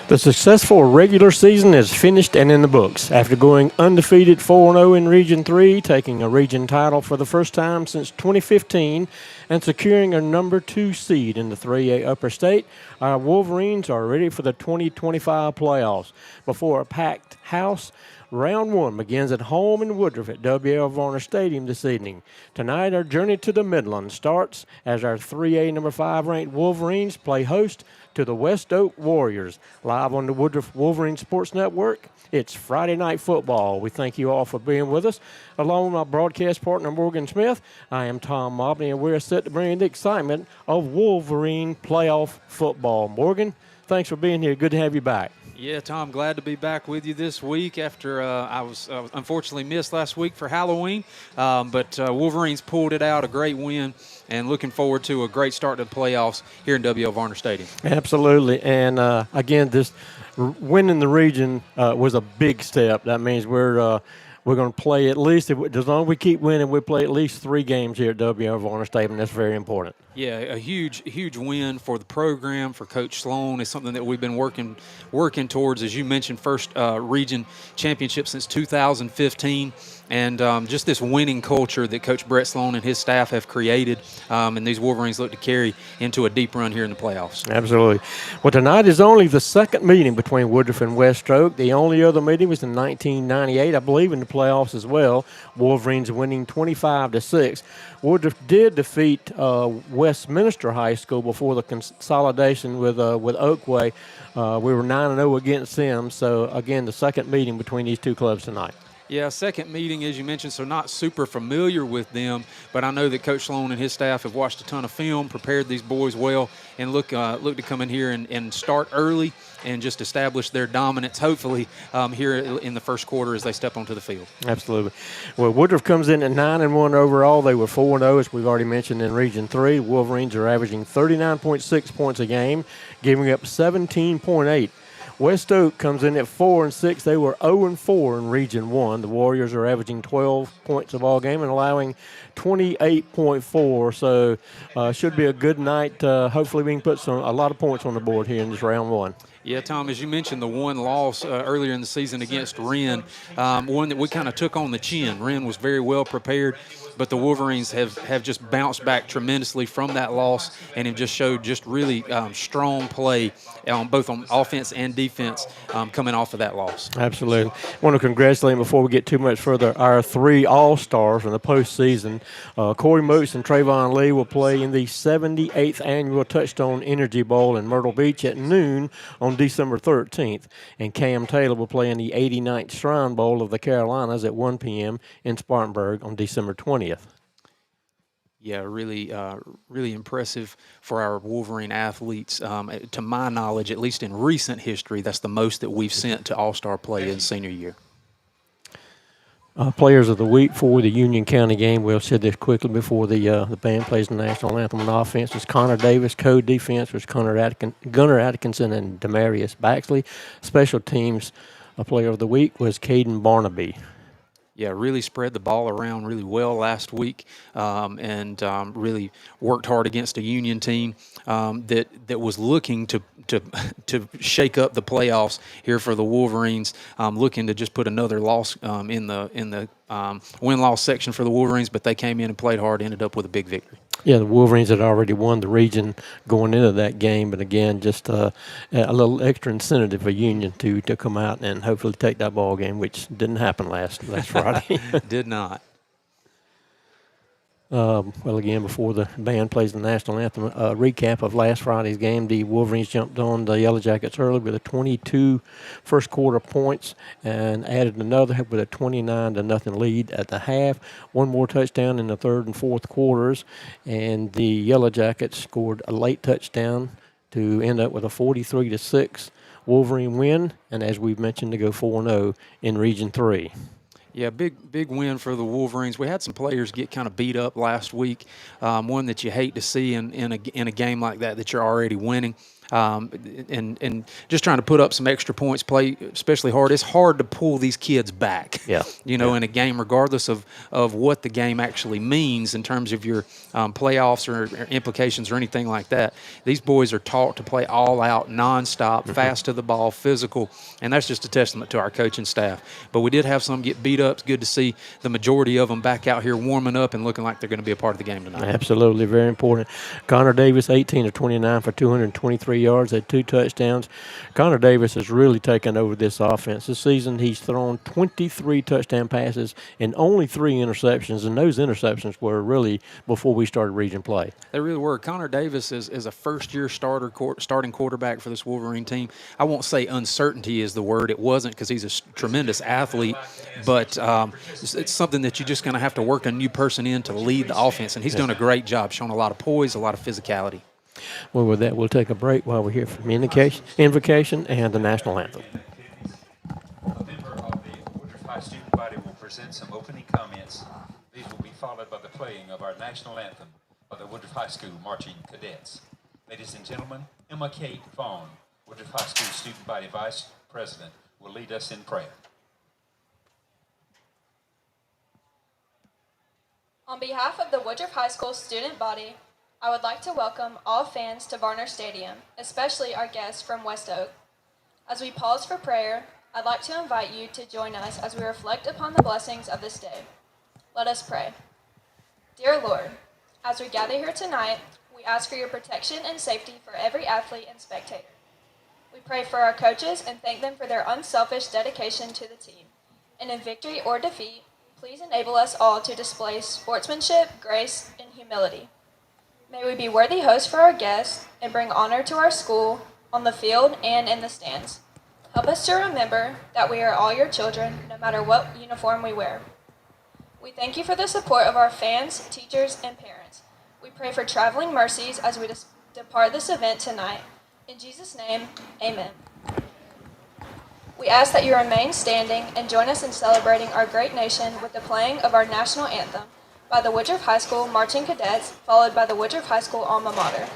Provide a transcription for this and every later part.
The successful regular season is finished and in the books. After going undefeated 4-0 in Region 3, taking a region title for the first time since 2015, and securing a number 2 seed in the 3A Upper State, our Wolverines are ready for the 2025 playoffs. Before a packed house, Round 1 begins at home in Woodruff at W.L. Varner Stadium this evening. Tonight, our journey to the Midlands starts as our 3A number 5 ranked Wolverines play host to the West Oak Warriors. Live on the Woodruff Wolverine Sports Network, it's Friday Night Football. We thank you all for being with us. Along with my broadcast partner, Morgan Smith, I am Tom Mobley, and we're set to bring the excitement of Wolverine playoff football. Morgan, thanks for being here. Good to have you back. Yeah, Tom, glad to be back with you this week after I was unfortunately missed last week for Halloween. But Wolverines pulled it out, a great win, and looking forward to a great start to the playoffs here in W.L. Varner Stadium. Absolutely. And, again, this winning the region was a big step. That means we're going to play at least, as long as we keep winning, we play at least 3 games here at W.L. Varner Stadium. That's very important. Yeah, a huge win for the program, for Coach Sloan. It's something that we've been working towards, as you mentioned, first region championship since 2015. And just this winning culture that Coach Brett Sloan and his staff have created, and these Wolverines look to carry into a deep run here in the playoffs. Absolutely. Well, tonight is only the second meeting between Woodruff and West Oak. The only other meeting was in 1998, I believe, in the playoffs as well. Wolverines winning 25-6. Woodruff did defeat Westminster High School before the consolidation with Oakway. We were 9-0 against them. So, again, the second meeting between these two clubs tonight. Yeah, second meeting, as you mentioned, so not super familiar with them, but I know that Coach Sloan and his staff have watched a ton of film, prepared these boys well, and look to come in here and start early and just establish their dominance, hopefully, here in the first quarter as they step onto the field. Absolutely. Well, Woodruff comes in at 9-1 overall. They were 4-0, as we've already mentioned, in Region 3. Wolverines are averaging 39.6 points a game, giving up 17.8. West Oak comes in at 4-6. They were 0-4 in Region 1. The Warriors are averaging 12 points a ball game and allowing 28.4. So should be a good night. Hopefully we can put a lot of points on the board here in this round 1. Yeah, Tom, as you mentioned, the one loss earlier in the season against Wren, one that we kind of took on the chin. Wren was very well prepared, but the Wolverines have just bounced back tremendously from that loss and have just showed just really strong play both on offense and defense coming off of that loss. Absolutely. I want to congratulate, before we get too much further, our 3 All-Stars from the postseason. Corey Moats and Trayvon Lee will play in the 78th Annual Touchstone Energy Bowl in Myrtle Beach at noon on December 13th. And Cam Taylor will play in the 89th Shrine Bowl of the Carolinas at 1 p.m. in Spartanburg on December 20th. Yeah, really impressive for our Wolverine athletes. To my knowledge, at least in recent history, that's the most that we've sent to All-Star play in senior year. Players of the week for the Union County game. We'll say this quickly before the band plays the national anthem. On offense was Connor Davis. Co-defense was Gunnar Atkinson and Demarius Baxley. Special teams, a player of the week was Caden Barnaby. Yeah, really spread the ball around really well last week, and really worked hard against a Union team that was looking to shake up the playoffs here for the Wolverines, looking to just put another loss in the win-loss section for the Wolverines, but they came in and played hard, ended up with a big victory. Yeah, the Wolverines had already won the region going into that game, but again, just a little extra incentive for Union to come out and hopefully take that ball game, which didn't happen last Friday. Did not. Well, again, before the band plays the national anthem, a recap of last Friday's game. The Wolverines jumped on the Yellow Jackets early with a 22 first quarter points and added another with a 29-0 lead at the half. One more touchdown in the third and fourth quarters, and the Yellow Jackets scored a late touchdown to end up with a 43-6 Wolverine win, and as we've mentioned, to go 4-0 in Region 3. Yeah, big win for the Wolverines. We had some players get kind of beat up last week, one that you hate to see in a game like that you're already winning. and just trying to put up some extra points, play especially hard. It's hard to pull these kids back, Yeah. in a game, regardless of what the game actually means in terms of your playoffs or implications or anything like that. These boys are taught to play all out, nonstop, fast to the ball, physical, and that's just a testament to our coaching staff. But we did have some get beat up. It's good to see the majority of them back out here warming up and looking like they're going to be a part of the game tonight. Absolutely, very important. Connor Davis, 18 of 29 for 223 yards, had 2 touchdowns. Connor Davis has really taken over this offense. This season, he's thrown 23 touchdown passes and only 3 interceptions, and those interceptions were really before we started region play. They really were. Connor Davis is a first-year starting quarterback for this Wolverine team. I won't say uncertainty is the word. It wasn't, because he's a tremendous athlete, but it's something that you're just going to have to work a new person in to lead the offense, and he's done a great job, showing a lot of poise, a lot of physicality. Well, with that, we'll take a break while we hear from Invocation and the national anthem. A member of the Woodruff High student body will present some opening comments. These will be followed by the playing of our national anthem by the Woodruff High School marching cadets. Ladies and gentlemen, Emma Kate Vaughn, Woodruff High School student body vice president, will lead us in prayer. On behalf of the Woodruff High School student body, I would like to welcome all fans to Varner Stadium, especially our guests from West Oak. As we pause for prayer, I'd like to invite you to join us as we reflect upon the blessings of this day. Let us pray. Dear Lord, as we gather here tonight, we ask for your protection and safety for every athlete and spectator. We pray for our coaches and thank them for their unselfish dedication to the team. And in victory or defeat, please enable us all to display sportsmanship, grace, and humility. May we be worthy hosts for our guests and bring honor to our school on the field and in the stands. Help us to remember that we are all your children, no matter what uniform we wear. We thank you for the support of our fans, teachers, and parents. We pray for traveling mercies as we depart this event tonight. In Jesus' name, amen. We ask that you remain standing and join us in celebrating our great nation with the playing of our national anthem by the Woodruff High School marching cadets, followed by the Woodruff High School alma mater.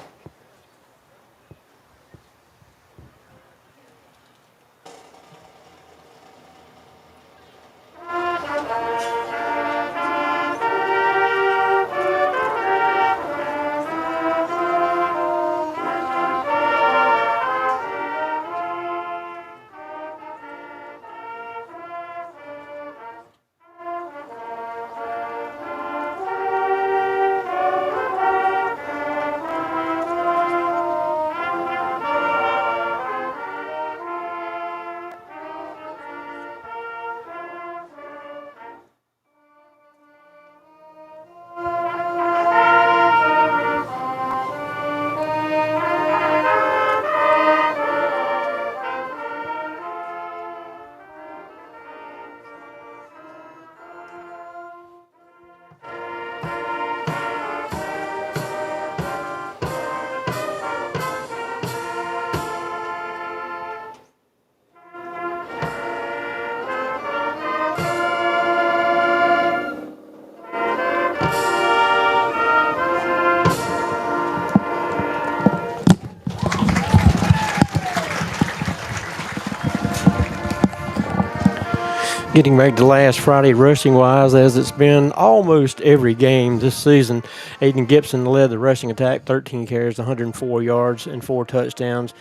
Getting back to last Friday, rushing-wise, as it's been almost every game this season, Aiden Gibson led the rushing attack, 13 carries, 104 yards, and 4 touchdowns.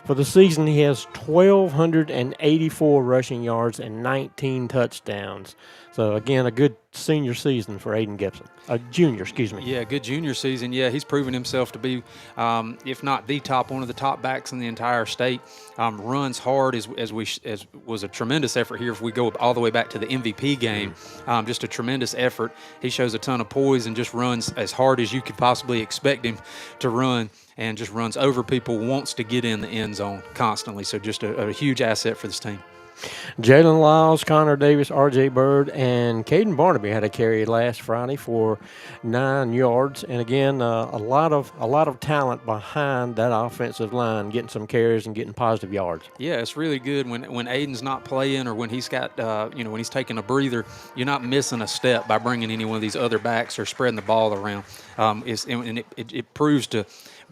For the season, he has 1,284 rushing yards and 19 touchdowns. So, again, a good senior season for Aiden Gibson. Junior, excuse me. Yeah, good junior season. Yeah, he's proven himself to be, if not the top, one of the top backs in the entire state. Runs hard as was a tremendous effort here. If we go all the way back to the MVP game, just a tremendous effort. He shows a ton of poise and just runs as hard as you could possibly expect him to run, and just runs over people, wants to get in the end zone constantly. So just a huge asset for this team. Jalen Lyles, Connor Davis, R.J. Bird, and Caden Barnaby had a carry last Friday for 9 yards. And again, a lot of talent behind that offensive line, getting some carries and getting positive yards. Yeah, it's really good when Aiden's not playing, or when he's got when he's taking a breather. You're not missing a step by bringing any one of these other backs or spreading the ball around. It proves to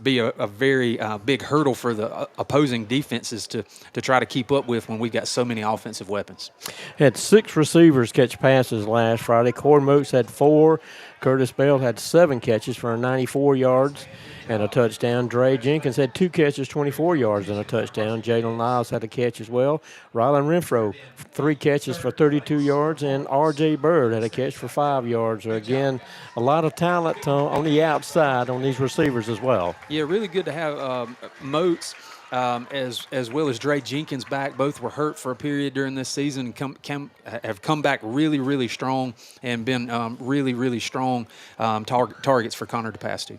be a very big hurdle for the opposing defenses to try to keep up with when we've got so many offensive weapons. Had 6 receivers catch passes last Friday. Corey Moats had 4. Curtis Bell had 7 catches for 94 yards and a touchdown. Dre Jenkins had 2 catches, 24 yards and a touchdown. Jalen Niles had a catch as well. Rylan Renfro, 3 catches for 32 yards, and R.J. Bird had a catch for 5 yards. So again, a lot of talent on the outside on these receivers as well. Yeah, really good to have Moats as well as Dre Jenkins back. Both were hurt for a period during this season and have come back really, really strong and been really, really strong targets for Connor to pass to.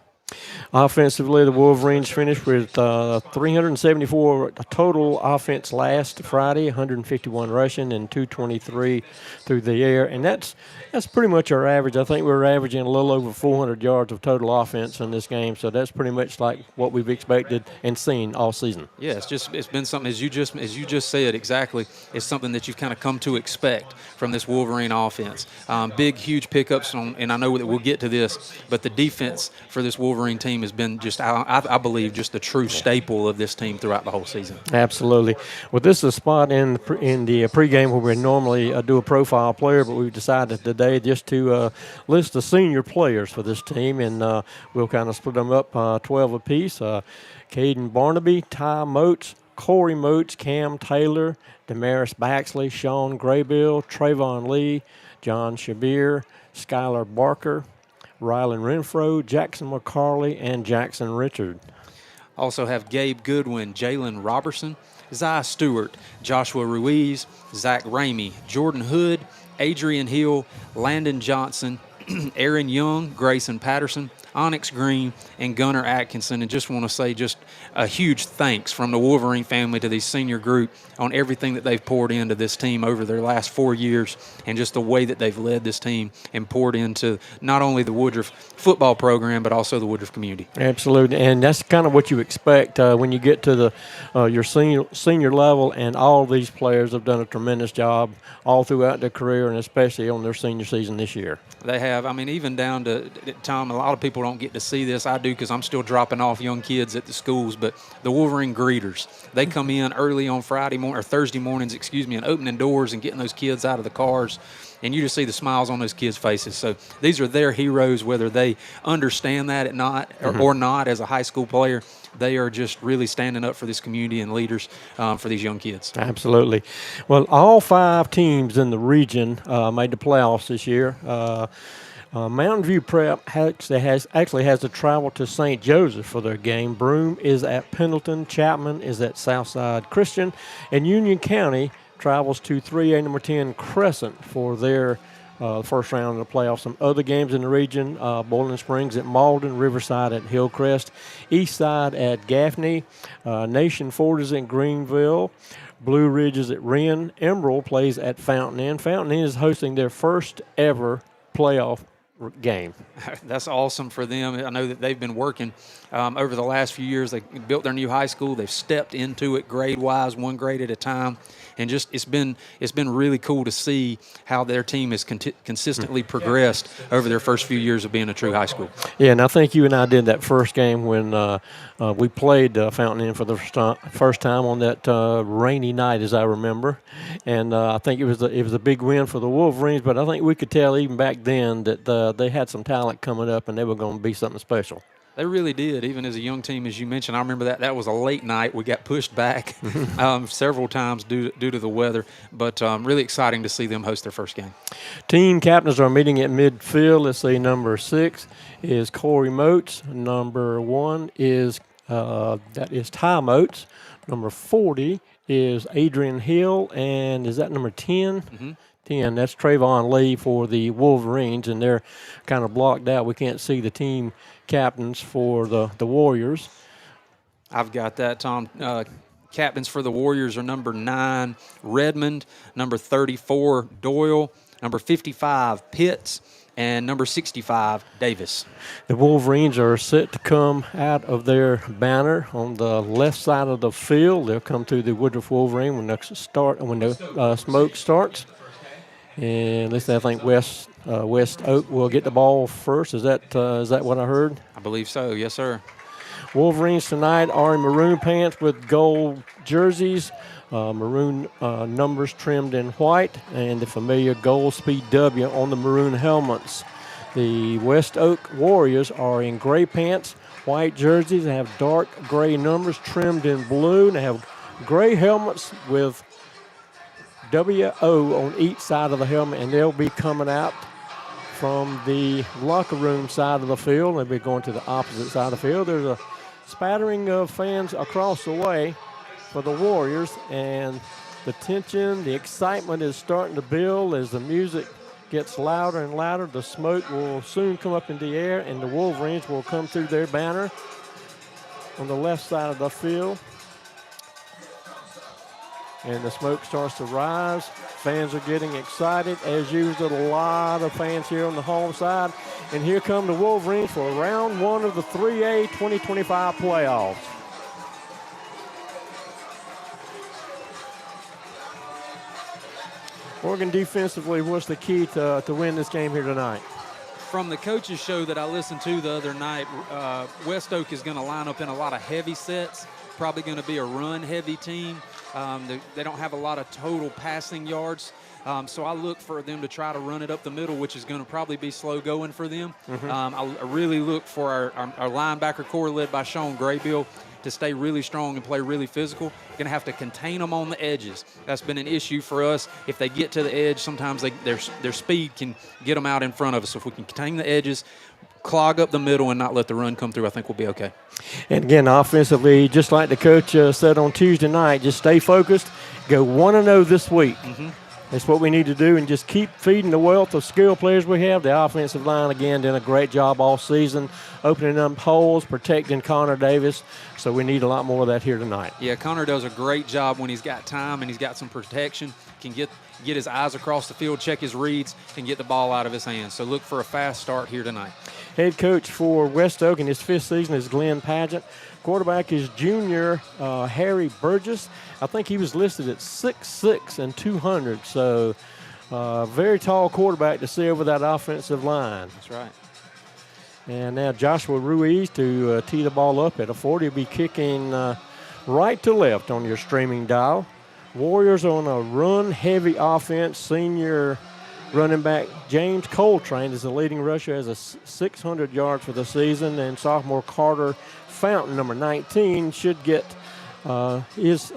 Offensively, the Wolverines finished with 374 total offense last Friday, 151 rushing and 223 through the air, and that's pretty much our average. I think we're averaging a little over 400 yards of total offense in this game, so that's pretty much like what we've expected and seen all season. Yeah, it's been something as you just said exactly. It's something that you've kind of come to expect from this Wolverine offense. Big, huge pickups and I know that we'll get to this, but the defense for this Wolverine team has been just, I believe, just the true staple of this team throughout the whole season. Absolutely. Well, this is a spot in the pregame where we normally do a profile player, but we've decided today just to list the senior players for this team, and we'll kind of split them up 12 apiece. Caden Barnaby, Ty Moats, Corey Moats, Cam Taylor, Damaris Baxley, Sean Graybill, Trayvon Lee, John Shabir, Skylar Barker, Rylan Renfro, Jackson McCarley, and Jackson Richard. Also have Gabe Goodwin, Jalen Robertson, Zai Stewart, Joshua Ruiz, Zach Ramey, Jordan Hood, Adrian Hill, Landon Johnson, Aaron Young, Grayson Patterson, Onyx Green, and Gunnar Atkinson. And just want to say just a huge thanks from the Wolverine family to the senior group on everything that they've poured into this team over their last 4 years and just the way that they've led this team and poured into not only the Woodruff football program but also the Woodruff community. Absolutely, and that's kind of what you expect when you get to the your senior level, and all of these players have done a tremendous job all throughout their career and especially on their senior season this year. They have. I mean, even down to Tom, a lot of people don't get to see this. I do because I'm still dropping off young kids at the schools. But the Wolverine greeters, they come in early on Friday morning or Thursday mornings, and opening doors and getting those kids out of the cars. And you just see the smiles on those kids' faces. So these are their heroes, whether they understand that or not as a high school player. They are just really standing up for this community and leaders for these young kids. Absolutely. Well, all 5 teams in the region made the playoffs this year. Mountain View Prep actually has to travel to St. Joseph for their game. Broome is at Pendleton. Chapman is at Southside Christian. And Union County travels to 3A number 10 Crescent for their first round of the playoffs. Some other games in the region, Boiling Springs at Malden, Riverside at Hillcrest, Eastside at Gaffney, Nation Ford is at Greenville, Blue Ridge is at Wren, Emerald plays at Fountain Inn. Fountain Inn is hosting their first ever playoff game. That's awesome for them. I know that they've been working over the last few years. They built their new high school. They've stepped into it grade-wise, 1 grade at a time. And just it's been really cool to see how their team has consistently progressed over their first few years of being a true high school. Yeah, and I think you and I did that first game when we played Fountain Inn for the first time on that rainy night, as I remember. And I think it was a big win for the Wolverines, but I think we could tell even back then that they had some talent coming up and they were going to be something special. They really did, even as a young team, as you mentioned. I remember that was a late night. We got pushed back several times due to the weather, but really exciting to see them host their first game. Team captains are meeting at midfield. Let's see, number 6 is Corey Moats. Number 1 is Ty Moats. Number 40 is Adrian Hill, and is that number 10? Mm-hmm. 10. That's Trayvon Lee for the Wolverines, and they're kind of blocked out. We can't see the team captains for the Warriors. I've got that, Tom. Captains for the Warriors are number 9, Redmond, number 34, Doyle, number 55, Pitts, and number 65, Davis. The Wolverines are set to come out of their banner on the left side of the field. They'll come to the Woodruff Wolverine when the smoke starts. And I think West Oak will get the ball first. Is that what I heard? I believe so. Yes, sir. Wolverines tonight are in maroon pants with gold jerseys, maroon numbers trimmed in white, and the familiar gold speed W on the maroon helmets. The West Oak Warriors are in gray pants, white jerseys. They have dark gray numbers trimmed in blue, and they have gray helmets with WO on each side of the helmet, and they'll be coming out from the locker room side of the field. They'll be going to the opposite side of the field. There's a spattering of fans across the way for the Warriors, and the tension, the excitement is starting to build as the music gets louder and louder. The smoke will soon come up in the air, and the Wolverines will come through their banner on the left side of the field. And the smoke starts to rise. Fans are getting excited. As usual, a lot of fans here on the home side. And here come the Wolverines for round one of the 3A 2025 playoffs. Oregon defensively, what's the key to win this game here tonight? From the coaches show that I listened to the other night, West Oak is going to line up in a lot of heavy sets, probably going to be a run-heavy team. They don't have a lot of total passing yards, so I look for them to try to run it up the middle, which is going to probably be slow going for them. I really look for our linebacker core led by Sean Graybill to stay really strong and play really physical. Going to have to contain them on the edges. That's been an issue for us. If they get to the edge, sometimes their speed can get them out in front of us. So if we can contain the edges, clog up the middle, and not let the run come through, I think we'll be okay. And again, offensively, just like the coach said on Tuesday night, just stay focused. Go 1-0 this week. That's what we need to do, and just keep feeding the wealth of skill players we have. The offensive line, again, did a great job all season, opening up holes, protecting Connor Davis. So we need a lot more of that here tonight. Yeah, Connor does a great job when he's got time and he's got some protection. Can get his eyes across the field, check his reads, and get the ball out of his hands. So look for a fast start here tonight. Head coach for West Oak in his fifth season is Glenn Pageant. Quarterback is junior Harry Burgess. I think he was listed at 6'6" and 200. So very tall quarterback to see over that offensive line. That's right. And now Joshua Ruiz to tee the ball up at a 40. He'll be kicking right to left on your streaming dial. Warriors on a run-heavy offense. Senior running back James Coltrane is the leading rusher, has a 600 yards for the season, and sophomore Carter Fountain, number 19, should get his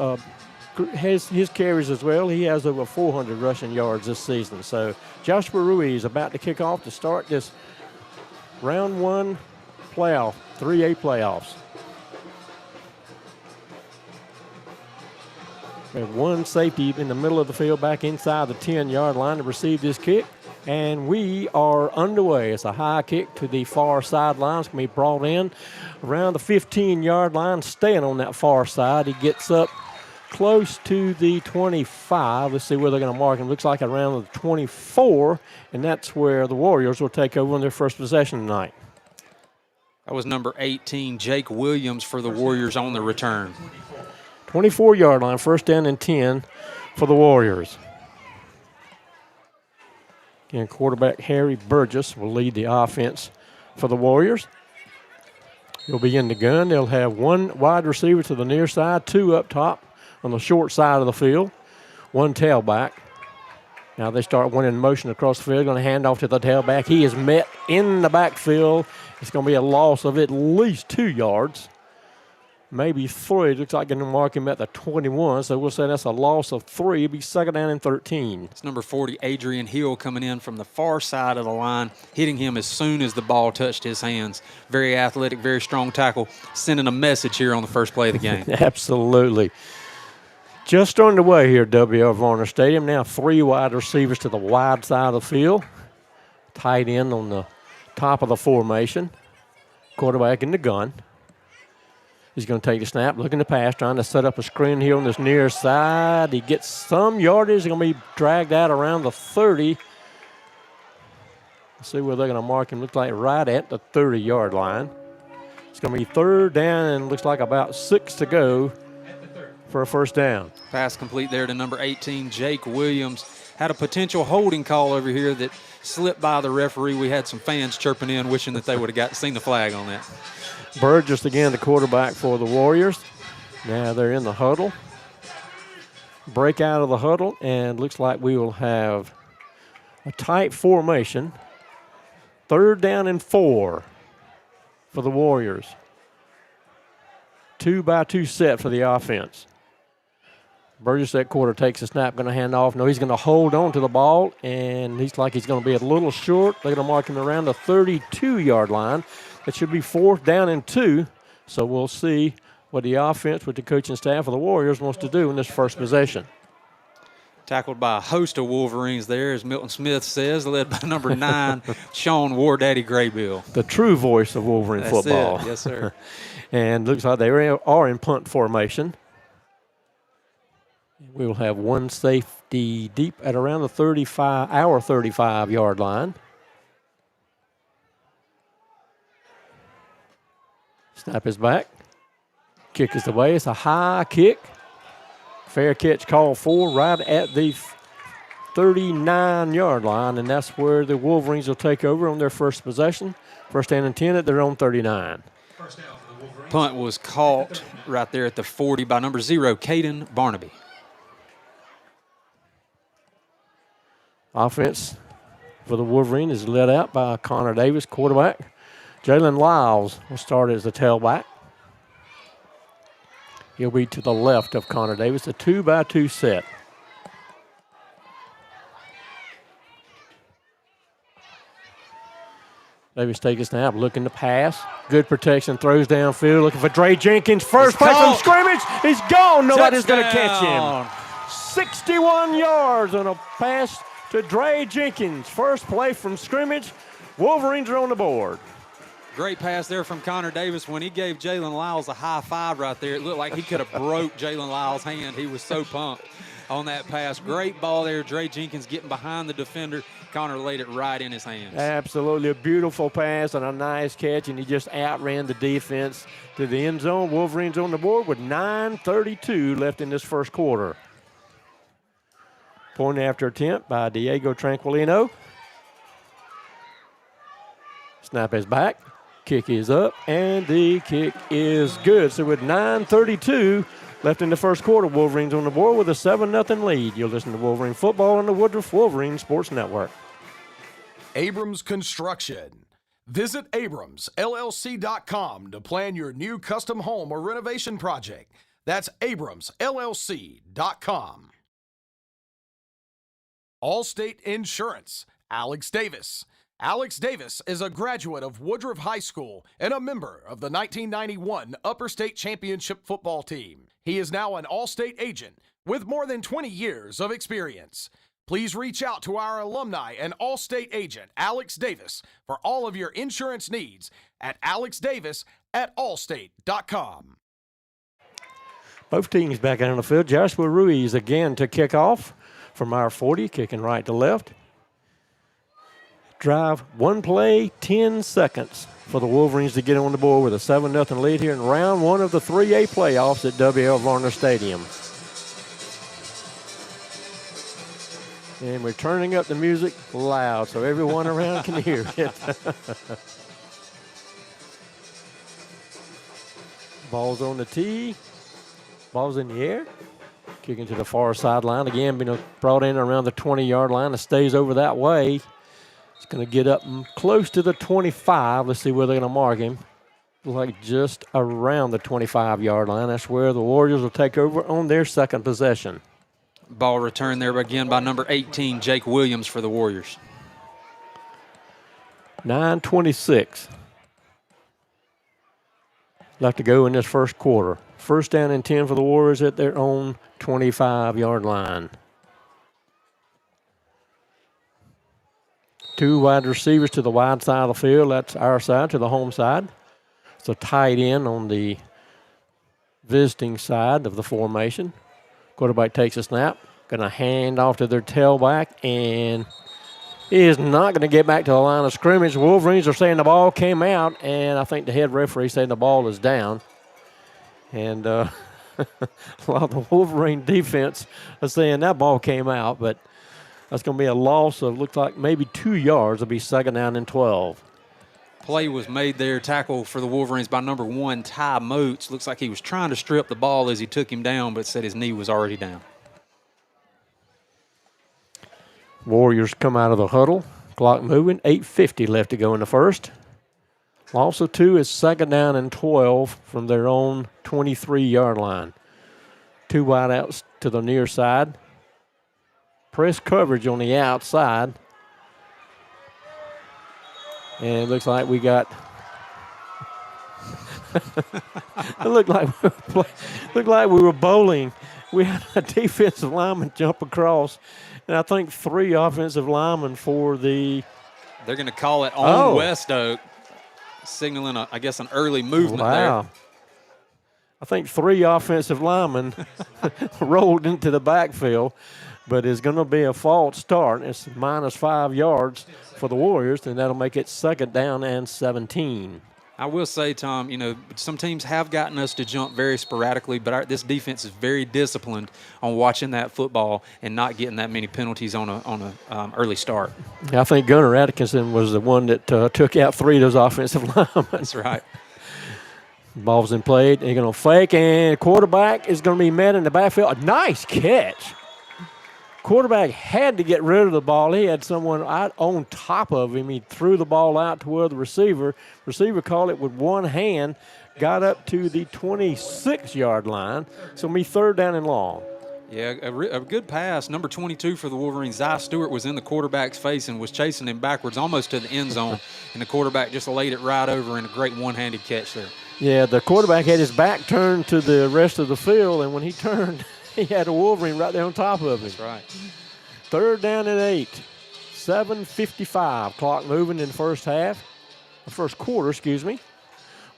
carries as well. He has over 400 rushing yards this season. So Joshua Ruiz about to kick off to start this round one playoff, 3A playoffs. We have one safety in the middle of the field back inside the 10-yard line to receive this kick. And we are underway. It's a high kick to the far sideline. It's going to be brought in around the 15-yard line, staying on that far side. He gets up close to the 25. Let's see where they're going to mark him. Looks like around the 24, and that's where the Warriors will take over on their first possession tonight. That was number 18, Jake Williams, for the Warriors on the return. 24-yard line, first down and 10 for the Warriors. Again, quarterback Harry Burgess will lead the offense for the Warriors. He'll be in the gun. They'll have one wide receiver to the near side, two up top on the short side of the field, one tailback. Now they start one in motion across the field, going to hand off to the tailback. He is met in the backfield. It's going to be a loss of at least 2 yards. Maybe 3. It looks like they're going to mark him at the 21, so we'll say that's a loss of 3. It'll be second down and 13. It's number 40, Adrian Hill, coming in from the far side of the line, hitting him as soon as the ball touched his hands. Very athletic, very strong tackle, sending a message here on the first play of the game. Absolutely. Just underway here at W.R. Varner Stadium. Now 3 wide receivers to the wide side of the field. Tight end on the top of the formation. Quarterback in the gun. He's going to take the snap, looking to pass, trying to set up a screen here on this near side. He gets some yardage. He's going to be dragged out around the 30. Let's see where they're going to mark him. Looks like right at the 30-yard line. It's going to be third down and looks like about 6 to go for a first down. Pass complete there to number 18, Jake Williams. had a potential holding call over here that slipped by the referee. We had some fans chirping in, wishing that they would have seen the flag on that. Burgess again, the quarterback for the Warriors. Now they're in the huddle. Break out of the huddle, and looks like we will have a tight formation. 3rd down and 4 for the Warriors. 2-by-2 set for the offense. Burgess at quarter takes a snap, going to hand off. No, he's going to hold on to the ball, and he's going to be a little short. They're going to mark him around the 32-yard line. That should be 4th down and 2. So we'll see what the offense with the coaching staff of the Warriors wants to do in this first possession. Tackled by a host of Wolverines there, as Milton Smith says, led by number 9, Sean War Daddy Graybill. The true voice of Wolverine football. It. Yes, sir. And looks like they are in punt formation. We will have one safety deep at around the 35-yard line. Snap is back. Kick is away. It's a high kick. Fair catch called for right at the 39-yard line, and that's where the Wolverines will take over on their first possession. 1st down and 10 at their own 39. Punt was caught right there at the 40 by number 0, Caden Barnaby. Offense for the Wolverine is led out by Connor Davis, quarterback. Jalen Lyles will start as the tailback. He'll be to the left of Connor Davis, a 2-by-2 set. Davis takes a snap, looking to pass. Good protection, throws downfield, looking for Dre Jenkins. First play from scrimmage. He's gone. Nobody's going to catch him. 61 yards on a pass to Dre Jenkins. First play from scrimmage. Wolverines are on the board. Great pass there from Connor Davis. When he gave Jalen Lyles a high five right there, it looked like he could have broke Jalen Lyles' hand. He was so pumped on that pass. Great ball there. Dre Jenkins getting behind the defender. Connor laid it right in his hands. Absolutely a beautiful pass and a nice catch, and he just outran the defense to the end zone. Wolverines on the board with 9:32 left in this first quarter. Point after attempt by Diego Tranquilino. Snap is back. Kick is up, and the kick is good. So with 9:32 left in the first quarter, Wolverines on the board with a 7-0 lead. You'll listen to Wolverine football on the Woodruff Wolverine Sports Network. Abrams Construction. Visit abramsllc.com to plan your new custom home or renovation project. That's abramsllc.com. Allstate Insurance. Alex Davis. Alex Davis is a graduate of Woodruff High School and a member of the 1991 Upper State Championship football team. He is now an Allstate agent with more than 20 years of experience. Please reach out to our alumni and Allstate agent, Alex Davis, for all of your insurance needs at alexdavis@allstate.com. Both teams back out on the field. Joshua Ruiz again to kick off from our 40, kicking right to left. Drive, one play, 10 seconds for the Wolverines to get on the board with a 7-0 lead here in round one of the 3A playoffs at W.L. Varner Stadium. And we're turning up the music loud so everyone around can hear it. Ball's on the tee. Ball's in the air. Kicking to the far sideline. Again, being brought in around the 20-yard line. It stays over that way. It's going to get up close to the 25. Let's see where they're going to mark him. Like just around the 25-yard line. That's where the Warriors will take over on their second possession. Ball returned there again by number 18, Jake Williams for the Warriors. 9:26 left to go in this first quarter. 1st down and 10 for the Warriors at their own 25-yard line. Two wide receivers to the wide side of the field. That's our side to the home side. It's a tight end on the visiting side of the formation. Quarterback takes a snap. Going to hand off to their tailback, and he is not going to get back to the line of scrimmage. Wolverines are saying the ball came out, and I think the head referee saying the ball is down. And a lot of the Wolverine defense is saying that ball came out, but That's going to be a loss of, looks like maybe 2 yards. It'll be 2nd down and 12. Play was made there, tackle for the Wolverines by number 1, Ty Moats. Looks like he was trying to strip the ball as he took him down, but said his knee was already down. Warriors come out of the huddle. Clock moving. 8:50 left to go in the first. Loss of 2 is 2nd down and 12 from their own 23-yard line. 2 wideouts to the near side. Press coverage on the outside. And it looks like we got it looked like we were bowling. We had a defensive lineman jump across, and I think 3 offensive linemen for the. They're going to call it on West Oak, signaling, I guess, an early movement there. I think 3 offensive linemen rolled into the backfield, but it's going to be a false start. It's minus 5 yards for the Warriors, and that'll make it 2nd down and 17. I will say, Tom, some teams have gotten us to jump very sporadically, but this defense is very disciplined on watching that football and not getting that many penalties on a early start. I think Gunnar Atkinson was the one that took out 3 of those offensive linemen. That's right. Ball's in play. They're going to fake, and quarterback is going to be met in the backfield. A nice catch. Quarterback had to get rid of the ball. He had someone out on top of him. He threw the ball out toward the receiver. Receiver caught it with one hand, got up to the 26-yard line. So it'll be 3rd down and long. Yeah, a good pass. Number 22 for the Wolverines, Zy Stewart, was in the quarterback's face and was chasing him backwards almost to the end zone, and the quarterback just laid it right over in a great one-handed catch there. Yeah, the quarterback had his back turned to the rest of the field, and when he turned, he had a Wolverine right there on top of him. That's right. 3rd down and 8. 7:55. Clock moving in the first quarter, excuse me.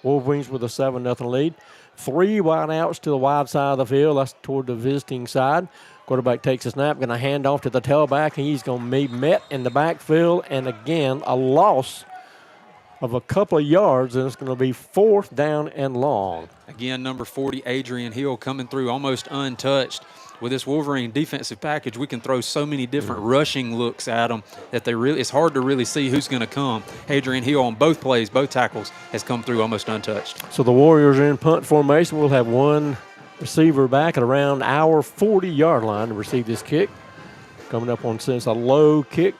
Wolverines with a 7-0 lead. 3 wide outs to the wide side of the field. That's toward the visiting side. Quarterback takes a snap, going to hand off to the tailback, and he's going to be met in the backfield. And again, a loss of a couple of yards, and it's going to be 4th down and long. Again, number 40, Adrian Hill, coming through almost untouched. With this Wolverine defensive package, we can throw so many different rushing looks at them that it's hard to really see who's going to come. Adrian Hill on both plays, both tackles, has come through almost untouched. So the Warriors are in punt formation. We'll have one receiver back at around our 40-yard line to receive this kick. Coming up on since a low kick.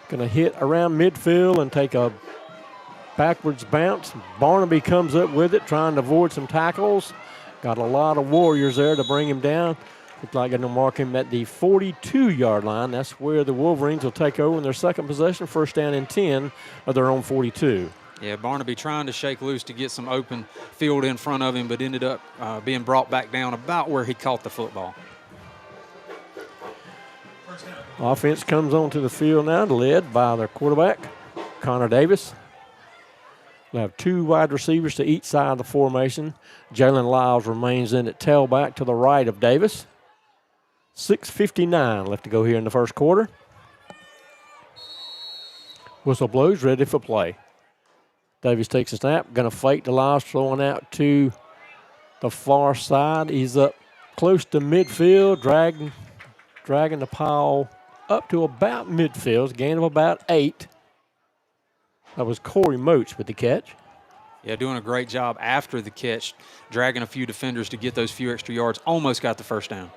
Going to hit around midfield and take a backwards bounce. Barnaby comes up with it, trying to avoid some tackles. Got a lot of Warriors there to bring him down. Looks like they're going to mark him at the 42-yard line. That's where the Wolverines will take over in their second possession, 1st down and 10 of their own 42. Yeah, Barnaby trying to shake loose to get some open field in front of him, but ended up being brought back down about where he caught the football. Offense comes onto the field now, led by their quarterback, Connor Davis. We'll have 2 wide receivers to each side of the formation. Jalen Lyles remains in at tailback to the right of Davis. 6:59 left to go here in the first quarter. Whistle blows, ready for play. Davis takes a snap, going to fake the Lyles, throwing out to the far side. He's up close to midfield, dragging the pile up to about midfield, gain of about 8. That was Corey Moats with the catch. Yeah, doing a great job after the catch, dragging a few defenders to get those few extra yards. Almost got the 1st down.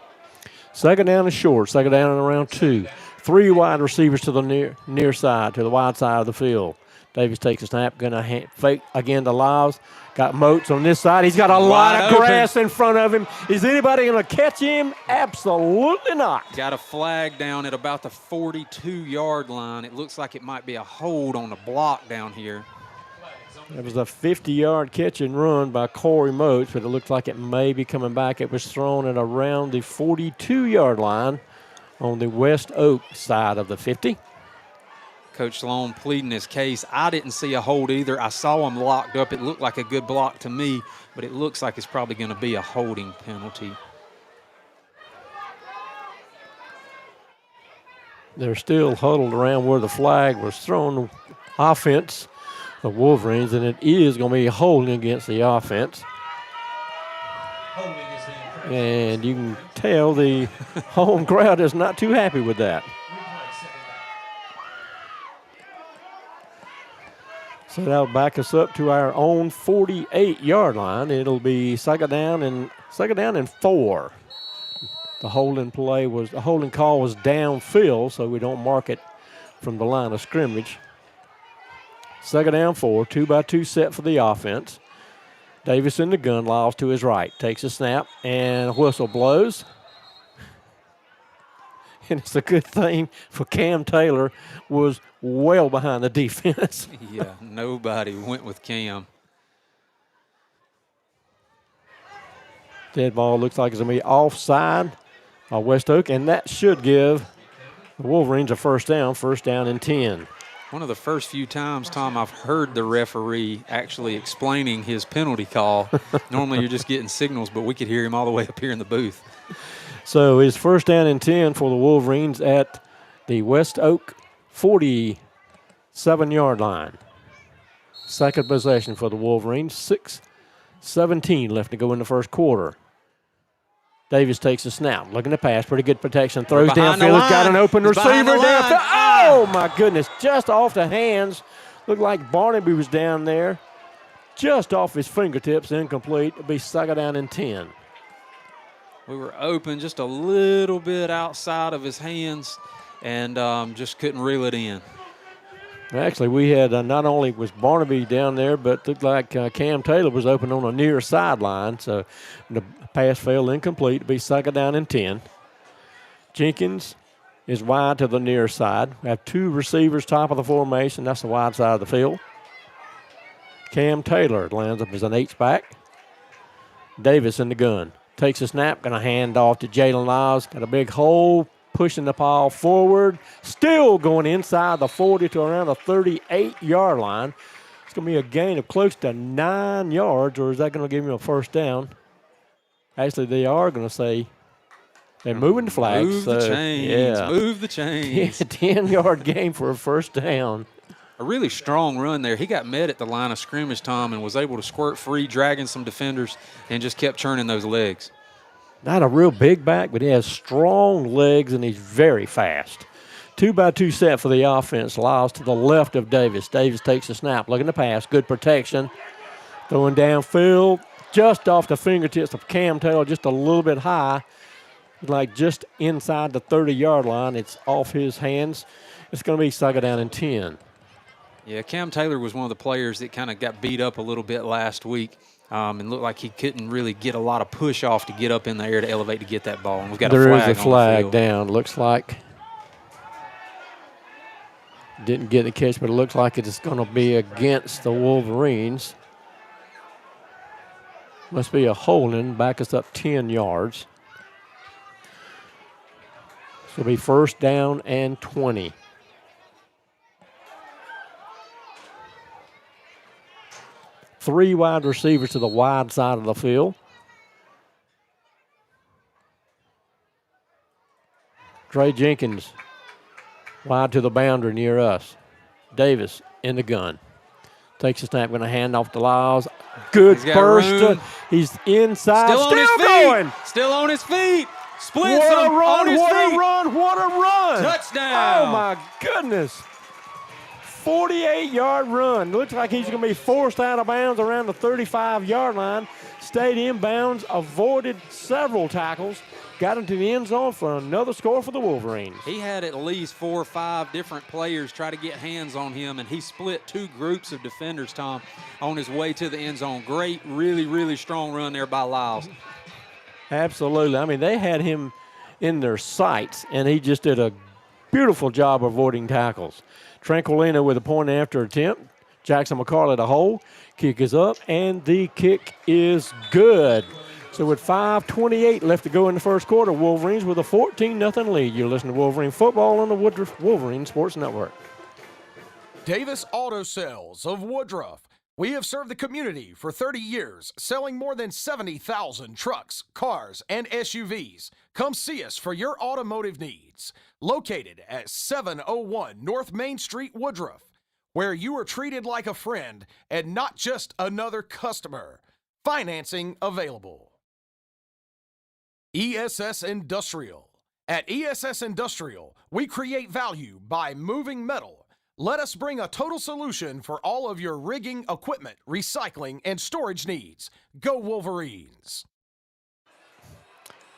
2nd down is short. 2nd down and around 2. 3 wide receivers to the near side, to the wide side of the field. Davis takes a snap, going to fake again to Lyles. Got Moats on this side. He's got a lot of grass in front of him. Is anybody going to catch him? Absolutely not. Got a flag down at about the 42-yard line. It looks like it might be a hold on the block down here. It was a 50-yard catch and run by Corey Moats, but it looks like it may be coming back. It was thrown at around the 42-yard line on the West Oak side of the 50. Coach Sloan pleading his case. I didn't see a hold either. I saw him locked up. It looked like a good block to me, but it looks like it's probably going to be a holding penalty. They're still huddled around where the flag was thrown. Offense, the Wolverines, and it is going to be holding against the offense. And you can tell the home crowd is not too happy with that. So that'll back us up to our own 48-yard line. It'll be second down and 4. The holding call was downfield, so we don't mark it from the line of scrimmage. Second down 4, 2-by-2 set for the offense. Davis in the gun, Lyles to his right, takes a snap, and a whistle blows. And it's a good thing for Cam Taylor was well behind the defense. Yeah, nobody went with Cam. Dead ball looks like it's going to be offside by West Oak, and that should give the Wolverines a first down and 10. One of the first few times, Tom, I've heard the referee actually explaining his penalty call. Normally you're just getting signals, but we could hear him all the way up here in the booth. So it's first down and 10 for the Wolverines at the West Oak 47-yard line. Second possession for the Wolverines. 6:17 left to go in the first quarter. Davis takes a snap, looking to pass, pretty good protection, throws downfield, got an open receiver downfield. Oh my goodness, just off the hands. Looked like Barnaby was down there, just off his fingertips, incomplete. It'll be second down and 10. We were open just a little bit outside of his hands and just couldn't reel it in. Actually, we had not only was Barnaby down there, but looked like Cam Taylor was open on a near sideline. So the pass failed incomplete. It'll be second down and 10. Jenkins is wide to the near side. We have 2 receivers top of the formation. That's the wide side of the field. Cam Taylor lands up as an H-back. Davis in the gun. Takes a snap, going to hand off to Jalen Lyles. Got a big hole, pushing the ball forward. Still going inside the 40 to around the 38-yard line. It's going to be a gain of close to 9 yards, or is that going to give him a first down? Actually, they are going to say they're moving the flags. Move the chains. Yeah. Move the chains. 10-yard gain for a first down. A really strong run there. He got met at the line of scrimmage, Tom, and was able to squirt free, dragging some defenders, and just kept churning those legs. Not a real big back, but he has strong legs, and he's very fast. 2-by-2 set for the offense. Lyles to the left of Davis. Davis takes a snap, looking to pass. Good protection. Throwing downfield, just off the fingertips of Cam Taylor, just a little bit high, like just inside the 30-yard line. It's off his hands. It's going to be second down and 10. Yeah, Cam Taylor was one of the players that kind of got beat up a little bit last week and looked like he couldn't really get a lot of push off to get up in the air to elevate to get that ball. And we've got there a flag is a flag on the field. down. Looks like didn't get the catch, but it looks like it's going to be against the Wolverines. Must be a holding. Back us up 10 yards. So it'll be first down and 20. Three wide receivers to the wide side of the field. Trey Jenkins wide to the boundary near us. Davis in the gun. Takes a snap, going to hand off to Lyles. Good burst. He's inside. Still on his feet. Going. Still on his feet. Splits What him a run, on his what feet. a run, what a run. Touchdown. Oh, my goodness. 48-yard run. Looks like he's going to be forced out of bounds around the 35-yard line. Stayed in bounds, avoided several tackles, got into the end zone for another score for the Wolverines. He had at least 4 or 5 different players try to get hands on him, and he split 2 groups of defenders, Tom, on his way to the end zone. Great, really, really strong run there by Lyles. Absolutely. I mean, they had him in their sights, and he just did a beautiful job avoiding tackles. Tranquilino with a point after attempt. Jackson McCarley to hole. Kick is up, and the kick is good. So with 5:28 left to go in the first quarter, Wolverines with a 14-0 lead. You're listening to Wolverine Football on the Woodruff Wolverine Sports Network. Davis Auto Sales of Woodruff. We have served the community for 30 years, selling more than 70,000 trucks, cars, and SUVs. Come see us for your automotive needs. Located at 701 North Main Street, Woodruff, where you are treated like a friend and not just another customer. Financing available. ESS Industrial. At ESS Industrial, we create value by moving metal, Let us bring a total solution for all of your rigging, equipment, recycling, and storage needs. Go Wolverines!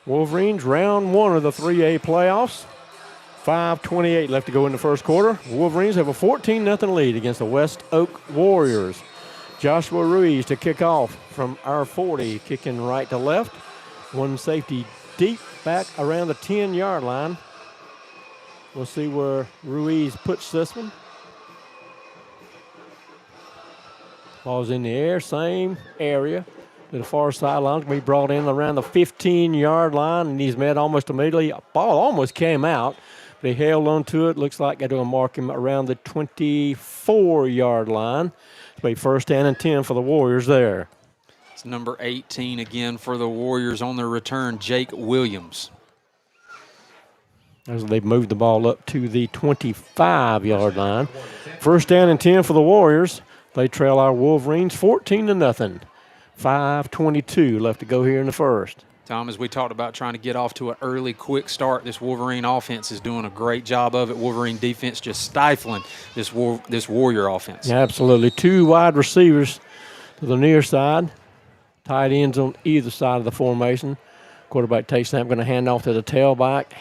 Wolverines, round one of the 3A playoffs. 5:28 left to go in the first quarter. Wolverines have a 14-0 lead against the West Oak Warriors. Joshua Ruiz to kick off from our 40, kicking right to left. One safety deep back around the 10-yard line. We'll see where Ruiz puts this one. Ball's in the air, same area to the far sideline. Going to be brought in around the 15-yard line, and he's met almost immediately. Ball almost came out, but he held on to it. Looks like they're going to mark him around the 24-yard line. It'll be first down and 10 for the Warriors there. It's number 18 again for the Warriors on their return, Jake Williams. As they've moved the ball up to the 25-yard line. First down and 10 for the Warriors. They trail our Wolverines 14-0. 5:22 left to go here in the first. Tom, as we talked about trying to get off to an early, quick start, this Wolverine offense is doing a great job of it. Wolverine defense just stifling this Warrior offense. Yeah, absolutely. Two wide receivers to the near side. Tight ends on either side of the formation. Quarterback takes snap, going to hand off to the tailback.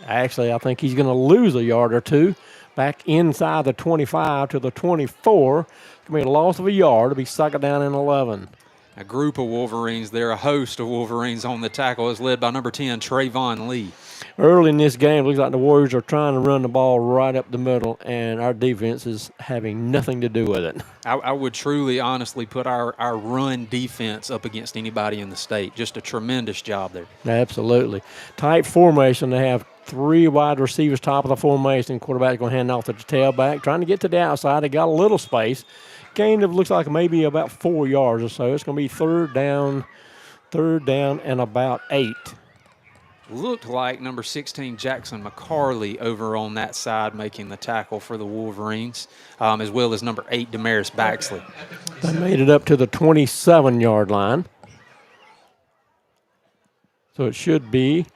I think he's going to lose a yard or two. Back inside the 25 to the 24. It's going to be a loss of a yard. It'll be second down and 11. A group of Wolverines there, a host of Wolverines on the tackle is led by number 10, Trayvon Lee. Early in this game, it looks like the Warriors are trying to run the ball right up the middle, and our defense is having nothing to do with it. I would truly, honestly put our run defense up against anybody in the state. Just a tremendous job there. Absolutely. Tight formation. They have three wide receivers top of the formation. Quarterback's going to hand off to the tailback, trying to get to the outside. They got a little space. Game that looks like maybe about 4 yards or so. It's going to be third down and about 8. Looked like number 16, Jackson McCarley, over on that side making the tackle for the Wolverines, as well as number 8, Damaris Baxley. They made it up to the 27-yard line. So it should be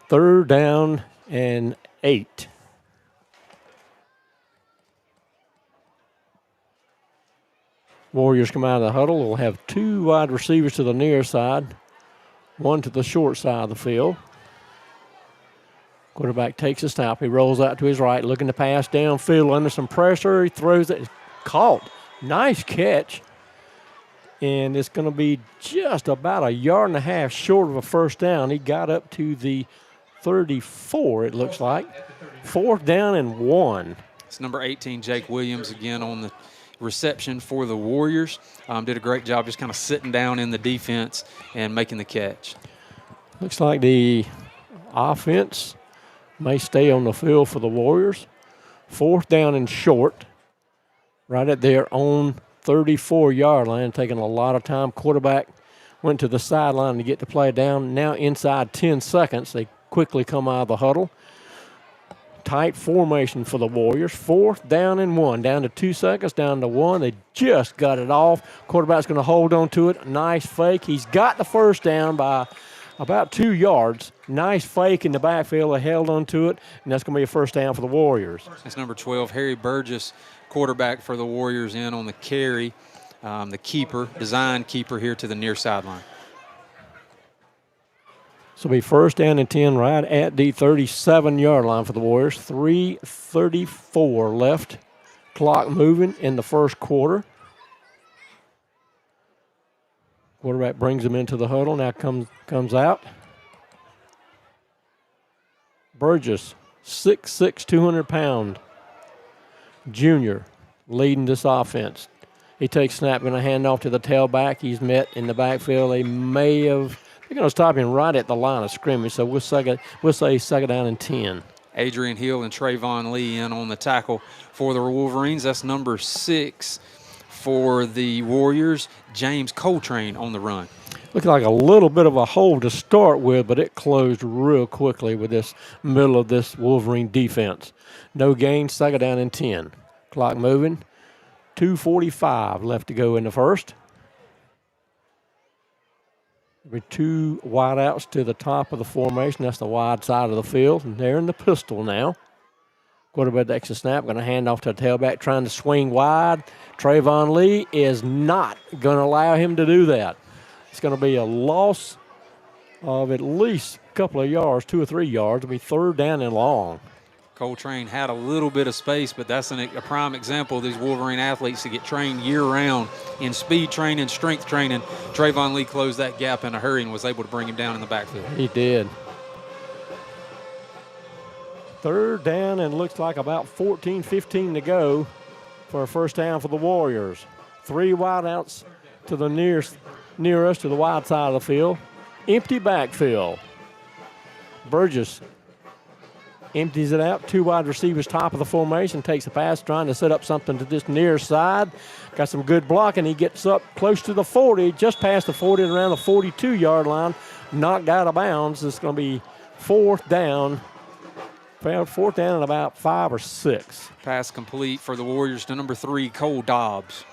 third down and 8. Warriors come out of the huddle. We'll have two wide receivers to the near side, one to the short side of the field. Quarterback takes a snap. He rolls out to his right, looking to pass downfield under some pressure. He throws it. Caught. Nice catch. And it's going to be just about a yard and a half short of a first down. He got up to the 34, it looks like. Fourth down and 1. It's number 18, Jake Williams, again on the reception for the Warriors. Did a great job just kind of sitting down in the defense and making the catch. Looks like the offense may stay on the field for the Warriors. Fourth down and short, right at their own 34-yard line, taking a lot of time. Quarterback went to the sideline to get the play down. Now inside 10 seconds, they quickly come out of the huddle. Tight formation for the Warriors. Fourth down and 1. Down to 2 seconds, down to 1. They just got it off. Quarterback's going to hold on to it. Nice fake. He's got the first down by about 2 yards. Nice fake in the backfield. They held on to it, and that's going to be a first down for the Warriors. It's number 12, Harry Burgess, quarterback for the Warriors, in on the carry. The keeper, design keeper here to the near sideline. So it'll be first down and 10 right at the 37-yard line for the Warriors. 3:34 left. Clock moving in the first quarter. Quarterback brings him into the huddle. Now comes out. Burgess, 6'6", 200-pound junior, leading this offense. He takes snap, going to hand off to the tailback. He's met in the backfield. They're going to stop him right at the line of scrimmage, so we'll say second down and 10. Adrian Hill and Trayvon Lee in on the tackle for the Wolverines. That's number 6 for the Warriors, James Coltrane on the run. Looking like a little bit of a hole to start with, but it closed real quickly with this middle of this Wolverine defense. No gain, second down and 10. Clock moving. 2:45 left to go in the first. There'll be two wideouts to the top of the formation. That's the wide side of the field. And they're in the pistol now. Quarterback takes a snap, going to hand off to the tailback, trying to swing wide. Trayvon Lee is not going to allow him to do that. It's going to be a loss of at least a couple of yards, 2 or 3 yards. It'll be 3rd down and long. Coltrane had a little bit of space, but that's a prime example of these Wolverine athletes that get trained year-round in speed training, strength training. Trayvon Lee closed that gap in a hurry and was able to bring him down in the backfield. He did. 3rd down and looks like about 14, 15 to go for a first down for the Warriors. 3 wideouts to the near us to the wide side of the field. Empty backfield. Burgess empties it out. 2 wide receivers top of the formation. Takes a pass, trying to set up something to this near side. Got some good blocking. He gets up close to the 40, just past the 40 and around the 42-yard line. Knocked out of bounds. It's going to be 4th down. 4th down and about 5 or 6. Pass complete for the Warriors to number 3, Cole Dobbs.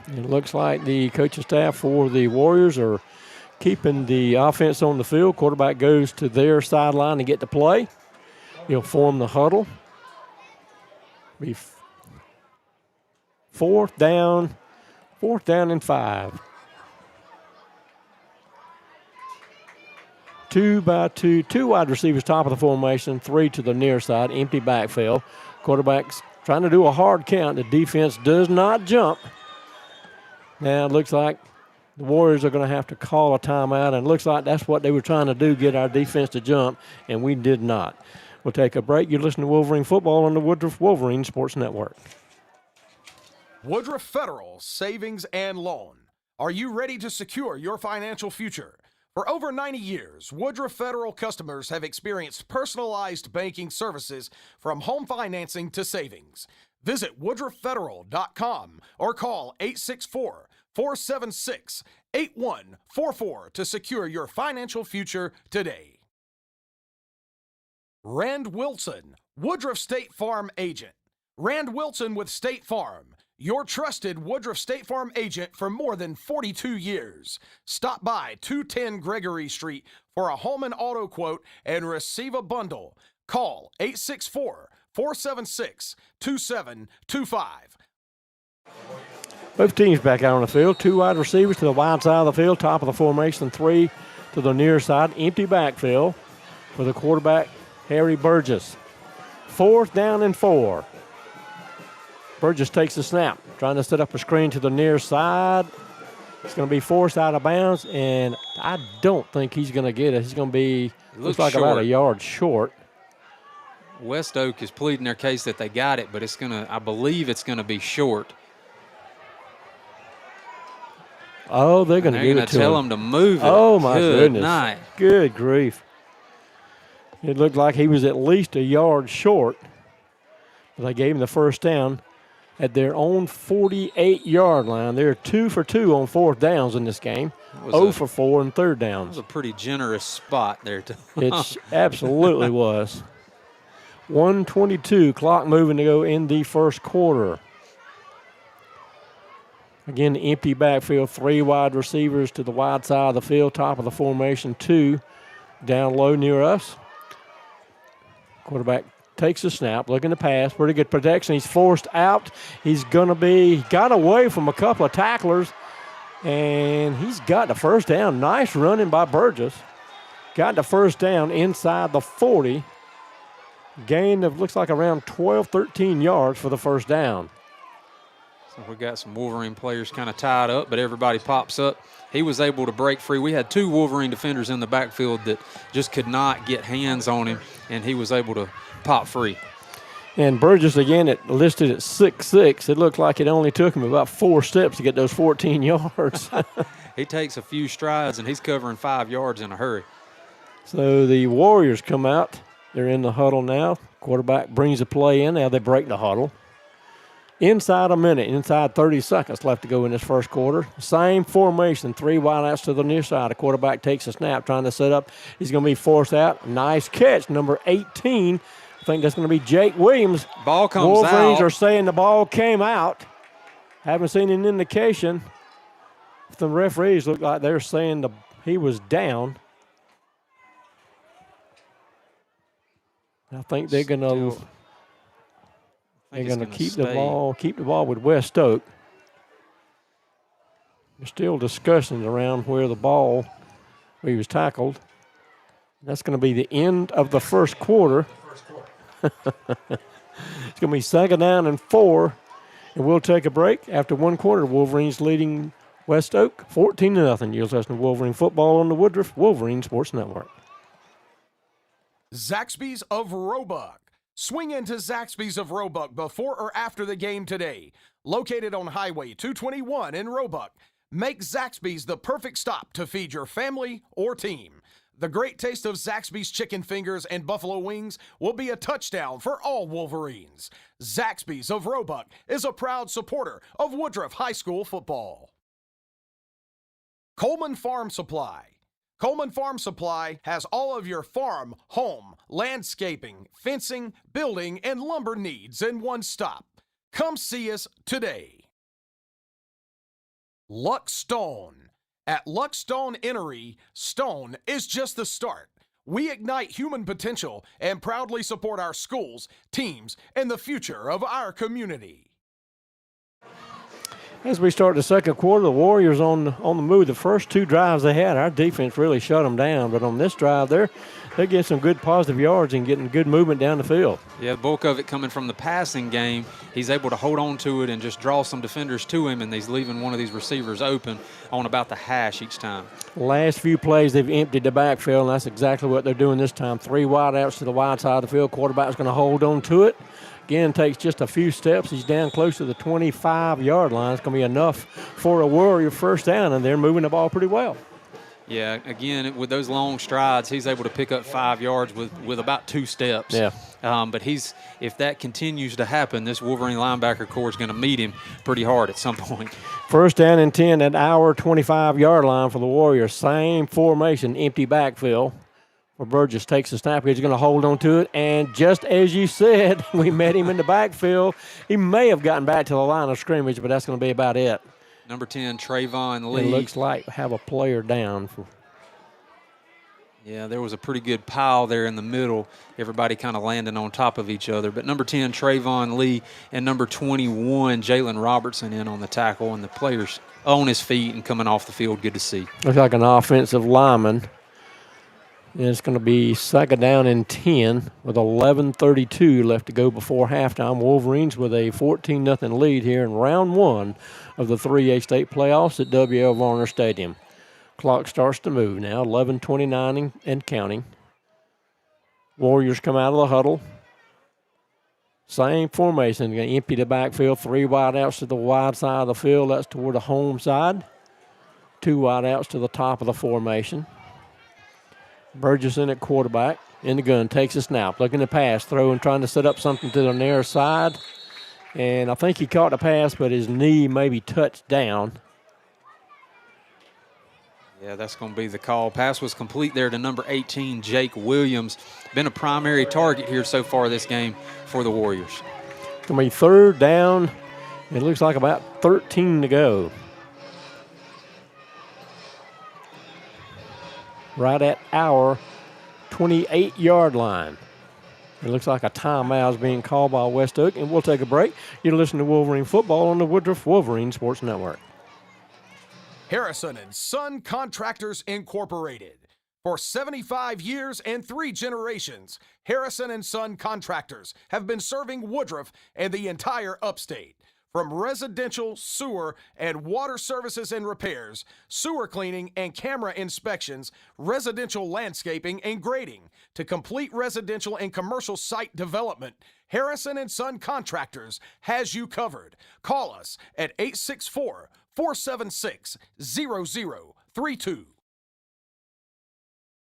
It looks like the coaching staff for the Warriors are keeping the offense on the field. Quarterback goes to their sideline to get to play. He'll form the huddle. Be 4th down and 5. 2 by 2, 2 wide receivers top of the formation, 3 to the near side, empty backfield. Quarterback's trying to do a hard count. The defense does not jump. Now it looks like the Warriors are going to have to call a timeout, and it looks like that's what they were trying to do, get our defense to jump, and we did not. We'll take a break. You're listening to Wolverine Football on the Woodruff Wolverine Sports Network. Woodruff Federal Savings and Loan. Are you ready to secure your financial future? For over 90 years, Woodruff Federal customers have experienced personalized banking services from home financing to savings. Visit woodruffederal.com or call 864-476-8144 to secure your financial future today. Rand Wilson, Woodruff State Farm agent. Rand Wilson with State Farm, your trusted Woodruff State Farm agent for more than 42 years. Stop by 210 Gregory Street for a home and auto quote and receive a bundle. Call 864-476-2725. Both teams back out on the field. 2 wide receivers to the wide side of the field, top of the formation, 3 to the near side. Empty backfield for the quarterback, Harry Burgess. 4th down and 4. Burgess takes the snap, trying to set up a screen to the near side. It's going to be forced out of bounds, and I don't think he's going to get it. He's going to be, looks like about a yard short. West Oak is pleading their case that they got it, but it's going to, I believe it's going to be short. Oh, they're going to give it to him. They're going to tell him to move it. Oh, my goodness. Night. Good grief. It looked like he was at least a yard short, but they gave him the first down at their own 48-yard line. They're 2 for 2 on 4th downs in this game. 0 for 4 on 3rd downs. That was a pretty generous spot there. It absolutely was. 1:22, clock moving to go in the first quarter. Again, empty backfield, 3 wide receivers to the wide side of the field, top of the formation, 2 down low near us. Quarterback takes a snap, looking to pass, pretty good protection. He's forced out. He's going to be, got away from a couple of tacklers, and he's got the first down. Nice running by Burgess. Got the first down inside the 40. Gain of, looks like around 12, 13 yards for the first down. So we got some Wolverine players kind of tied up, but everybody pops up. He was able to break free. We had 2 Wolverine defenders in the backfield that just could not get hands on him, and he was able to pop free. And Burgess, again, listed at 6'6". It looked like it only took him about 4 steps to get those 14 yards. He takes a few strides, and he's covering 5 yards in a hurry. So the Warriors come out. They're in the huddle now. Quarterback brings the play in. Now they break the huddle. Inside a minute, inside 30 seconds left to go in this first quarter. Same formation, 3 wideouts to the near side. The quarterback takes a snap, trying to set up. He's going to be forced out. Nice catch, number 18. I think that's going to be Jake Williams. Ball comes out. Wolverines are saying the ball came out. Haven't seen an indication. The referees look like they're saying he was down. I think they're going to keep the ball with West Oak. There's still discussions around where he was tackled. That's going to be the end of the first quarter. It's going to be 2nd down and 4, and we'll take a break. After one quarter, Wolverines leading West Oak 14-0. You're listening to Wolverine football on the Woodruff Wolverine Sports Network. Zaxby's of Roebuck. Swing into Zaxby's of Roebuck before or after the game today. Located on Highway 221 in Roebuck, make Zaxby's the perfect stop to feed your family or team. The great taste of Zaxby's chicken fingers and buffalo wings will be a touchdown for all Wolverines. Zaxby's of Roebuck is a proud supporter of Woodruff High School football. Coleman Farm Supply. Coleman Farm Supply has all of your farm, home, landscaping, fencing, building, and lumber needs in one stop. Come see us today. Luck Stone. At Luck Stone Innery, stone is just the start. We ignite human potential and proudly support our schools, teams, and the future of our community. As we start the second quarter, the Warriors on the move. The first 2 drives they had, our defense really shut them down. But on this drive, they're getting some good positive yards and getting good movement down the field. Yeah, the bulk of it coming from the passing game. He's able to hold on to it and just draw some defenders to him, and he's leaving one of these receivers open on about the hash each time. Last few plays, they've emptied the backfield, and that's exactly what they're doing this time. 3 wide outs to the wide side of the field. Quarterback's going to hold on to it. Again, takes just a few steps. He's down close to the 25-yard line. It's going to be enough for a Warrior first down, and they're moving the ball pretty well. Yeah, again, with those long strides, he's able to pick up 5 yards with about 2 steps. Yeah. But if that continues to happen, this Wolverine linebacker core is going to meet him pretty hard at some point. First down and 10 at our 25-yard line for the Warriors. Same formation, empty backfield. Where Burgess takes the snap. He's going to hold on to it. And just as you said, we met him in the backfield. He may have gotten back to the line of scrimmage, but that's going to be about it. Number 10, Trayvon Lee. It looks like have a player down. Yeah, there was a pretty good pile there in the middle. Everybody kind of landing on top of each other. But number 10, Trayvon Lee, and number 21, Jalen Robertson in on the tackle. And the players on his feet and coming off the field. Good to see. Looks like an offensive lineman. And it's going to be 2nd down and 10 with 11:32 left to go before halftime. Wolverines with a 14-0 lead here in round 1 of the 3A state playoffs at W.L. Varner Stadium. Clock starts to move now, 11:29 and counting. Warriors come out of the huddle. Same formation. Going to empty the backfield. 3 wide outs to the wide side of the field. That's toward the home side. 2 wide outs to the top of the formation. Burgess in at quarterback, in the gun, takes a snap, looking to pass, throwing, trying to set up something to the near side. And I think he caught the pass, but his knee maybe touched down. Yeah, that's going to be the call. Pass was complete there to number 18, Jake Williams. Been a primary target here so far this game for the Warriors. It's going to be 3rd down. It looks like about 13 to go. Right at our 28-yard line. It looks like a timeout is being called by West Oak, and we'll take a break. You're listening to Wolverine football on the Woodruff Wolverine Sports Network. Harrison and Son Contractors Incorporated. For 75 years and 3 generations, Harrison and Son Contractors have been serving Woodruff and the entire upstate. From residential, sewer, and water services and repairs, sewer cleaning and camera inspections, residential landscaping and grading, to complete residential and commercial site development, Harrison and Son Contractors has you covered. Call us at 864-476-0032.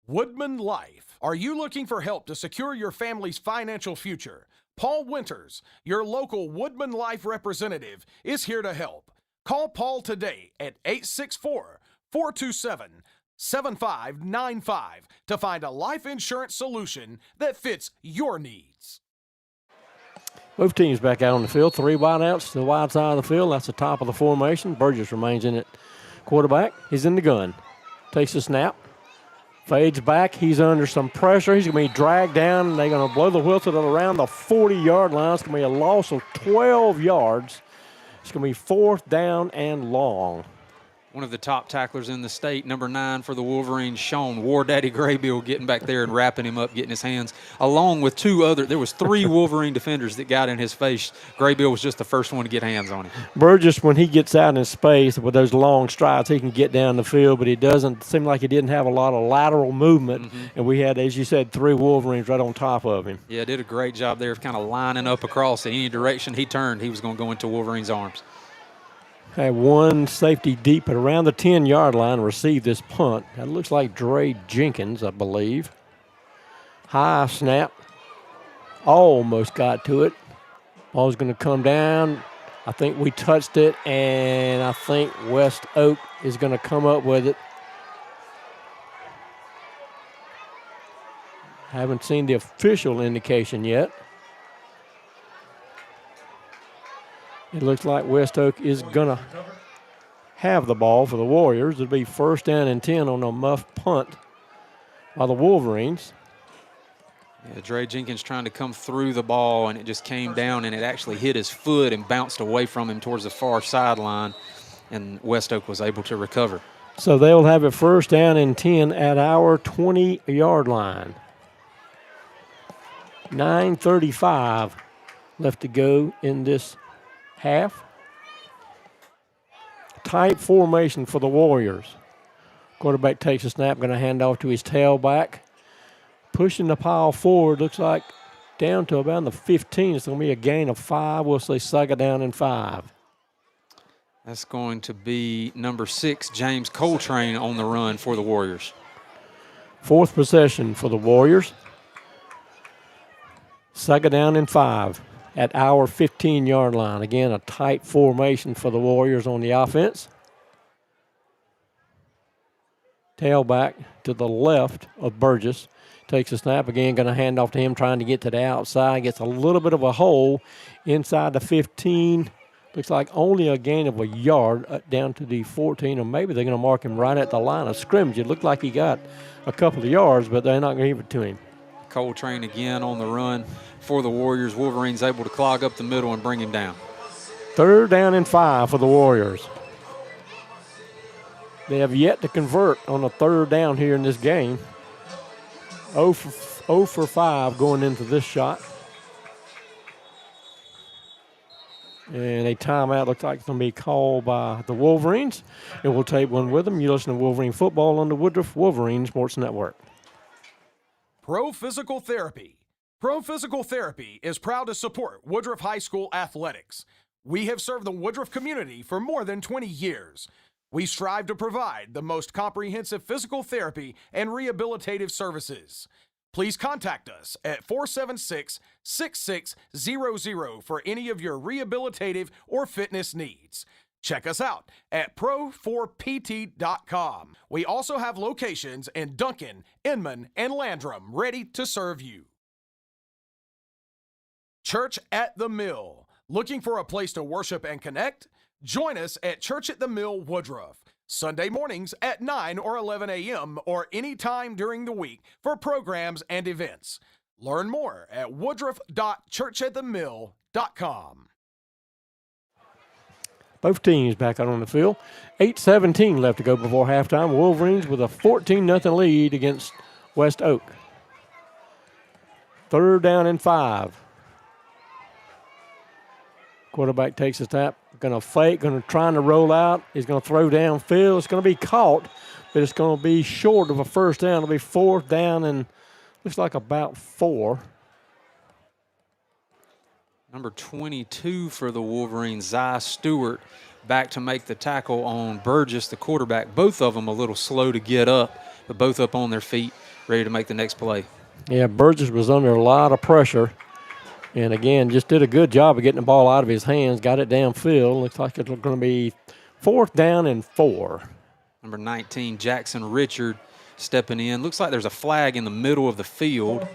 Woodman Life. Are you looking for help to secure your family's financial future? Paul Winters, your local Woodman Life representative, is here to help. Call Paul today at 864-427-7595 to find a life insurance solution that fits your needs. Both teams back out on the field. 3 wide outs to the wide side of the field. That's the top of the formation. Burgess remains in at quarterback. He's in the gun. Takes the snap. Fades back. He's under some pressure. He's going to be dragged down. They're going to blow the whistle at around the 40-yard line. It's going to be a loss of 12 yards. It's going to be 4th down and long. One of the top tacklers in the state, number 9 for the Wolverines, Sean War Daddy Graybill, getting back there and wrapping him up, getting his hands, along with 2 other. There was 3 Wolverine defenders that got in his face. Graybill was just the first one to get hands on him. Burgess, when he gets out in space with those long strides, he can get down the field, but he doesn't seem like he didn't have a lot of lateral movement. And we had, as you said, 3 Wolverines right on top of him. Yeah, did a great job there of kind of lining up across in any direction he turned. He was going to go into Wolverine's arms. Had one safety deep at around the 10-yard line and received this punt. That looks like Dre Jenkins, I believe. High snap. Almost got to it. Ball's going to come down. I think we touched it, and I think West Oak is going to come up with it. Haven't seen the official indication yet. It looks like West Oak is going to have the ball for the Warriors. It'll be 1st down and 10 on a muff punt by the Wolverines. Yeah, Dre Jenkins trying to come through the ball, and it just came down, and it actually hit his foot and bounced away from him towards the far sideline, and West Oak was able to recover. So they'll have it 1st down and 10 at our 20-yard line. 9:35 left to go in this half. Tight formation for the Warriors. Quarterback takes a snap, going to hand off to his tailback. Pushing the pile forward, looks like down to about the 15. It's going to be a gain of 5. We'll say second down and 5. That's going to be number 6, James Coltrane, on the run for the Warriors. 4th possession for the Warriors. Second down and 5 at our 15-yard line. Again, a tight formation for the Warriors on the offense. Tailback to the left of Burgess. Takes a snap again, going to hand off to him, trying to get to the outside. Gets a little bit of a hole inside the 15. Looks like only a gain of a yard down to the 14, or maybe they're going to mark him right at the line of scrimmage. It looked like he got a couple of yards, but they're not going to give it to him. Coltrane again on the run for the Warriors. Wolverines able to clog up the middle and bring him down. 3rd down and 5 for the Warriors. They have yet to convert on a 3rd down here in this game. 0 for 5 going into this shot. And a timeout looks like it's going to be called by the Wolverines. And we'll take one with them. You listen to Wolverine Football on the Woodruff Wolverine Sports Network. Pro Physical Therapy. Pro Physical Therapy is proud to support Woodruff High School athletics. We have served the Woodruff community for more than 20 years. We strive to provide the most comprehensive physical therapy and rehabilitative services. Please contact us at 476-6600 for any of your rehabilitative or fitness needs. Check us out at pro4pt.com. We also have locations in Duncan, Inman, and Landrum ready to serve you. Church at the Mill. Looking for a place to worship and connect? Join us at Church at the Mill Woodruff, Sunday mornings at 9 or 11 a.m. or any time during the week for programs and events. Learn more at woodruff.churchatthemill.com. Both teams back out on the field. 8:17 left to go before halftime. Wolverines with a 14-0 lead against West Oak. 3rd down and 5. Quarterback takes a snap. Going to fake, trying to roll out. He's going to throw downfield. It's going to be caught, but it's going to be short of a 1st down. It'll be 4th down and looks like about 4. Number 22 for the Wolverines, Zy Stewart, back to make the tackle on Burgess, the quarterback. Both of them a little slow to get up, but both up on their feet, ready to make the next play. Yeah, Burgess was under a lot of pressure. And, again, just did a good job of getting the ball out of his hands, got it downfield. Looks like it's going to be 4th down and 4. Number 19, Jackson Richard, stepping in. Looks like there's a flag in the middle of the field.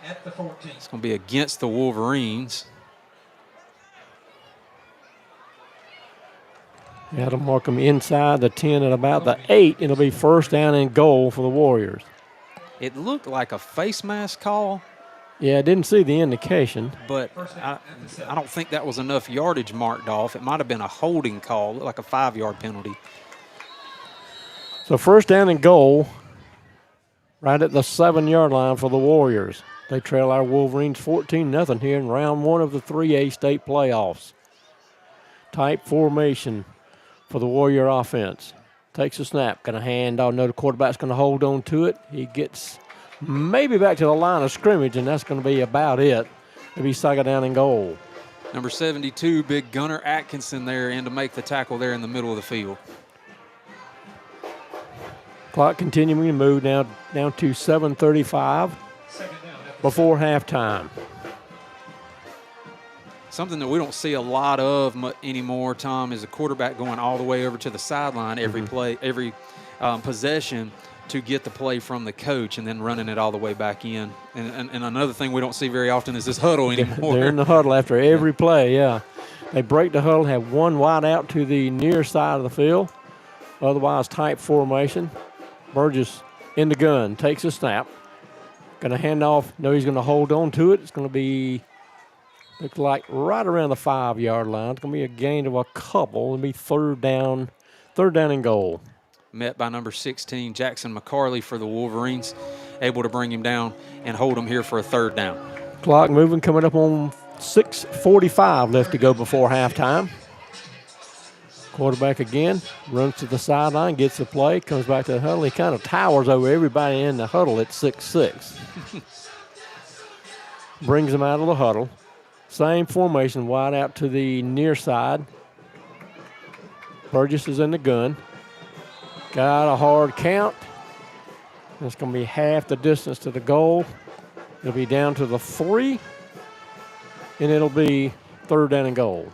At the 14. It's going to be against the Wolverines. That'll mark them inside the 10 at about the 8. It'll be 1st down and goal for the Warriors. It looked like a face mask call, Yeah, I didn't see the indication. but I don't think that was enough yardage marked off. It might have been a holding call, like a 5-yard penalty. So first down and goal, right at the 7-yard line for the Warriors. They trail our Wolverines 14-0 here in round 1 of the 3A state playoffs. Tight formation for the Warrior offense. Takes a snap, going to hand off. No, the quarterback's going to hold on to it. He gets maybe back to the line of scrimmage, and that's going to be about it. It'll be second down and goal. Number 72, big Gunnar Atkinson there in to make the tackle there in the middle of the field. Clock continuing to move now down to 7:35 before halftime. Something that we don't see a lot of anymore, Tom, is a quarterback going all the way over to the sideline every play, every possession to get the play from the coach and then running it all the way back in. And another thing we don't see very often is this huddle anymore. They're in the huddle after every play, yeah. They break the huddle, have one wide out to the near side of the field. Otherwise, tight formation. Burgess in the gun, takes a snap. Going to hand off. No, he's going to hold on to it. It's going to be, looks like right around the 5-yard line. It's going to be a gain of a couple. It'll be third down and goal. Met by number 16, Jackson McCarley for the Wolverines. Able to bring him down and hold him here for a third down. Clock moving, coming up on 6:45 left to go before halftime. Quarterback again, runs to the sideline, gets the play, comes back to the huddle. He kind of towers over everybody in the huddle at 6'6". Brings them out of the huddle. Same formation, wide out to the near side. Burgess is in the gun. Got a hard count. It's going to be half the distance to the goal. It'll be down to the 3, and it'll be third down and goal.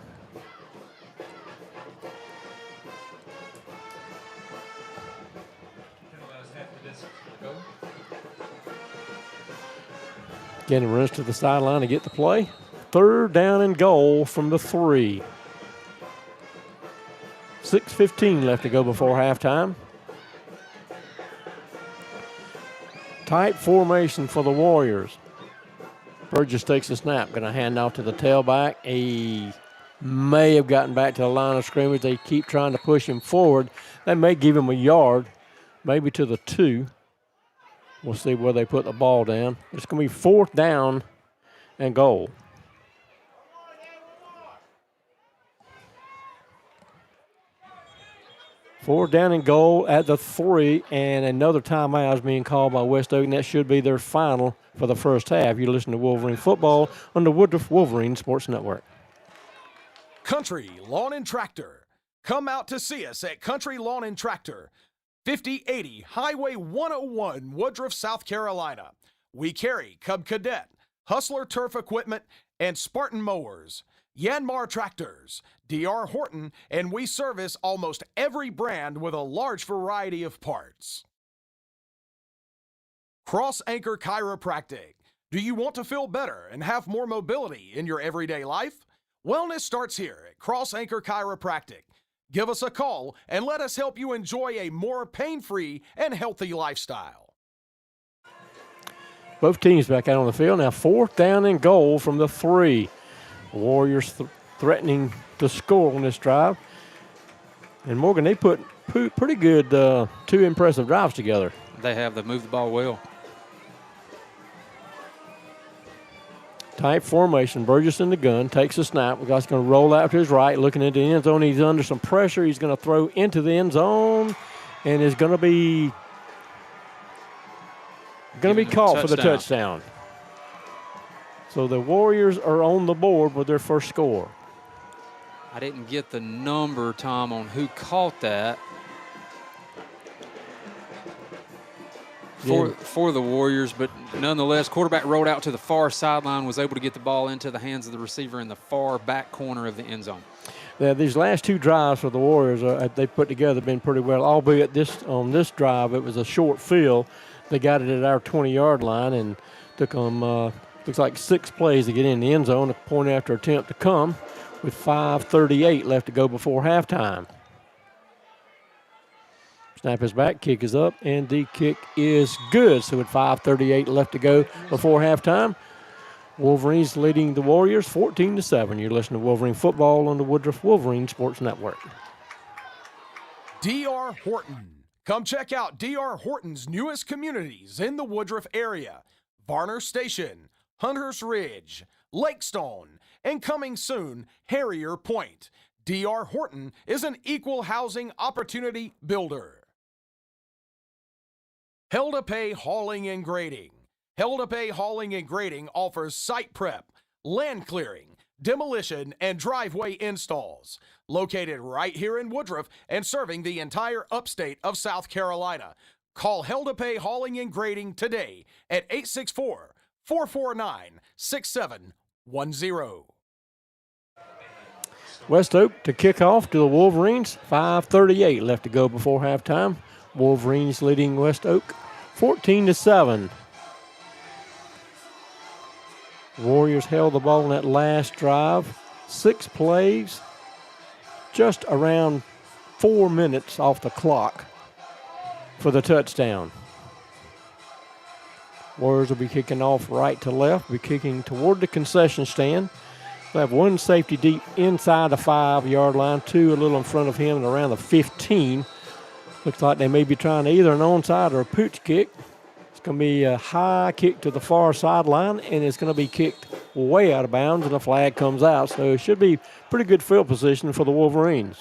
Again, he runs to the sideline to get the play. Third down and goal from the 3. 6:15 left to go before halftime. Tight formation for the Warriors. Burgess takes a snap, going to hand off to the tailback. He may have gotten back to the line of scrimmage. They keep trying to push him forward. They may give him a yard, maybe to the 2. We'll see where they put the ball down. It's going to be fourth down and goal. Fourth down and goal at the 3, and another timeout is being called by West Oak, and that should be their final for the first half. You listen to Wolverine football on the Woodruff Wolverine Sports Network. Country Lawn and Tractor. Come out to see us at Country Lawn and Tractor, 5080 Highway 101, Woodruff, South Carolina. We carry Cub Cadet, Hustler Turf Equipment, and Spartan Mowers, Yanmar Tractors, D.R. Horton, and we service almost every brand with a large variety of parts. Cross Anchor Chiropractic. Do you want to feel better and have more mobility in your everyday life? Wellness starts here at Cross Anchor Chiropractic. Give us a call and let us help you enjoy a more pain-free and healthy lifestyle. Both teams back out on the field. Now fourth down and goal from the 3. Warriors threatening to score on this drive. And Morgan, they put pretty good 2 impressive drives together. They have. They moved the ball well. Tight formation. Burgess in the gun, takes a snap. The guy's going to roll out to his right, looking into the end zone. He's under some pressure. He's going to throw into the end zone, and is going to be caught for the touchdown. So the Warriors are on the board with their first score. I didn't get the number, Tom, on who caught that. For the Warriors, but nonetheless, quarterback rolled out to the far sideline, was able to get the ball into the hands of the receiver in the far back corner of the end zone. Yeah, these last 2 drives for the Warriors, they put together have been pretty well, albeit on this drive it was a short field. They got it at our 20-yard line and took them, looks like 6 plays to get in the end zone, a point after attempt to come with 5:38 left to go before halftime. Snap is back, kick is up, and the kick is good. So with 5:38 left to go before halftime, Wolverines leading the Warriors 14-7. You're listening to Wolverine football on the Woodruff Wolverine Sports Network. D.R. Horton. Come check out D.R. Horton's newest communities in the Woodruff area. Varner Station, Hunters Ridge, Lakestone, and coming soon, Harrier Point. D.R. Horton is an equal housing opportunity builder. Helda Pay Hauling and Grading. Helda Pay Hauling and Grading offers site prep, land clearing, demolition, and driveway installs. Located right here in Woodruff and serving the entire upstate of South Carolina. Call Helda Pay Hauling and Grading today at 864-449-6710. West Oak to kick off to the Wolverines. 5:38 left to go before halftime. Wolverines leading West Oak 14-7. Warriors held the ball in that last drive. 6 plays, just around 4 minutes off the clock for the touchdown. Warriors will be kicking off right to left, be kicking toward the concession stand. They'll have one safety deep inside the 5-yard line, 2 a little in front of him and around the 15. Looks like they may be trying either an onside or a pooch kick. It's going to be a high kick to the far sideline, and it's going to be kicked way out of bounds, and the flag comes out. So it should be pretty good field position for the Wolverines.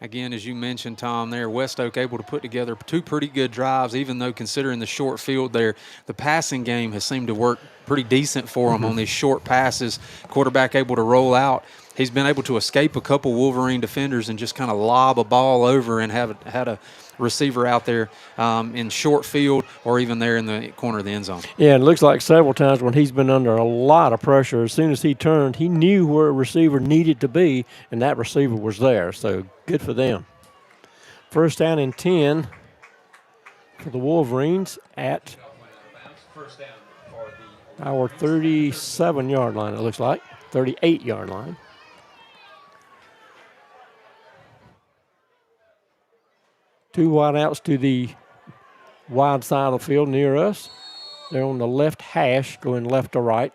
Again, as you mentioned, Tom, there, West Oak able to put together 2 pretty good drives, even though considering the short field there, the passing game has seemed to work pretty decent for them on these short passes. Quarterback able to roll out. He's been able to escape a couple Wolverine defenders and just kind of lob a ball over and had a receiver out there in short field or even there in the corner of the end zone. Yeah, it looks like several times when he's been under a lot of pressure, as soon as he turned, he knew where a receiver needed to be, and that receiver was there. So good for them. First down and 10 for the Wolverines at our 37-yard line, it looks like, 38-yard line. Two wide outs to the wide side of the field near us. They're on the left hash, going left to right.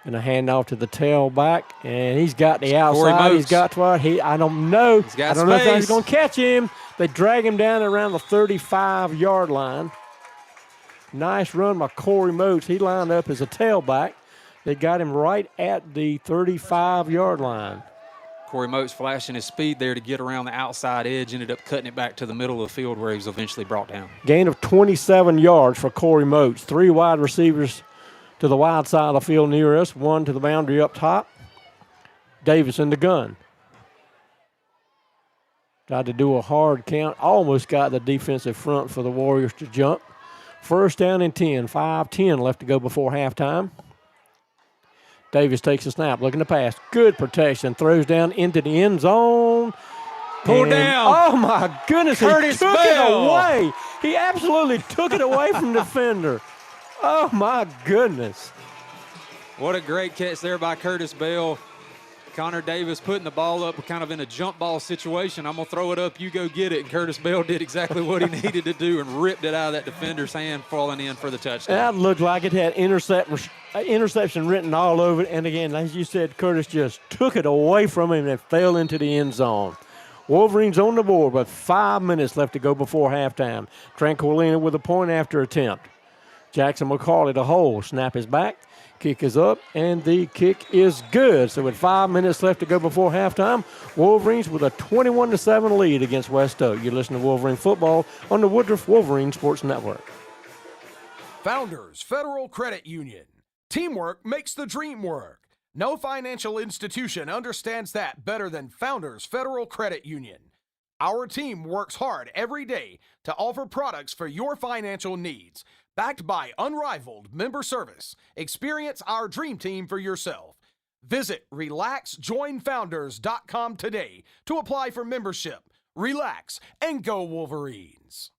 And a handoff to the tailback, and he's got the outside. He's got what? I don't know. I don't know if he's going to catch him. They drag him down around the 35-yard line. Nice run by Corey Moats. He lined up as a tailback. They got him right at the 35-yard line. Corey Moats flashing his speed there to get around the outside edge, ended up cutting it back to the middle of the field where he was eventually brought down. Gain of 27 yards for Corey Moats. 3 wide receivers to the wide side of the field near us, 1 to the boundary up top. Davis in the gun. Tried to do a hard count, almost got the defensive front for the Warriors to jump. First down and 10, 5:10 left to go before halftime. Davis takes a snap, looking to pass. Good protection, throws down into the end zone. Pulled down. Oh, my goodness. Curtis he took Bell. it away. He absolutely took it away from the defender. Oh, my goodness. What a great catch there by Curtis Bell. Connor Davis putting the ball up kind of in a jump ball situation. I'm going to throw it up, you go get it. And Curtis Bell did exactly what he needed to do and ripped it out of that defender's hand, falling in for the touchdown. That looked like it had interception written all over it. And again, as you said, Curtis just took it away from him and fell into the end zone. Wolverines on the board with 5 minutes left to go before halftime. Tranquilina with a point after attempt. Jackson will call it a hole. Snap is back. Kick is up, and the kick is good. So with 5 minutes left to go before halftime, Wolverines with a 21-7 lead against West Oak. You're listening to Wolverine football on the Woodruff Wolverine Sports Network. Founders Federal Credit Union. Teamwork makes the dream work. No financial institution understands that better than Founders Federal Credit Union. Our team works hard every day to offer products for your financial needs. Backed by unrivaled member service, experience our dream team for yourself. Visit RelaxJoinFounders.com today to apply for membership. Relax and go Wolverines.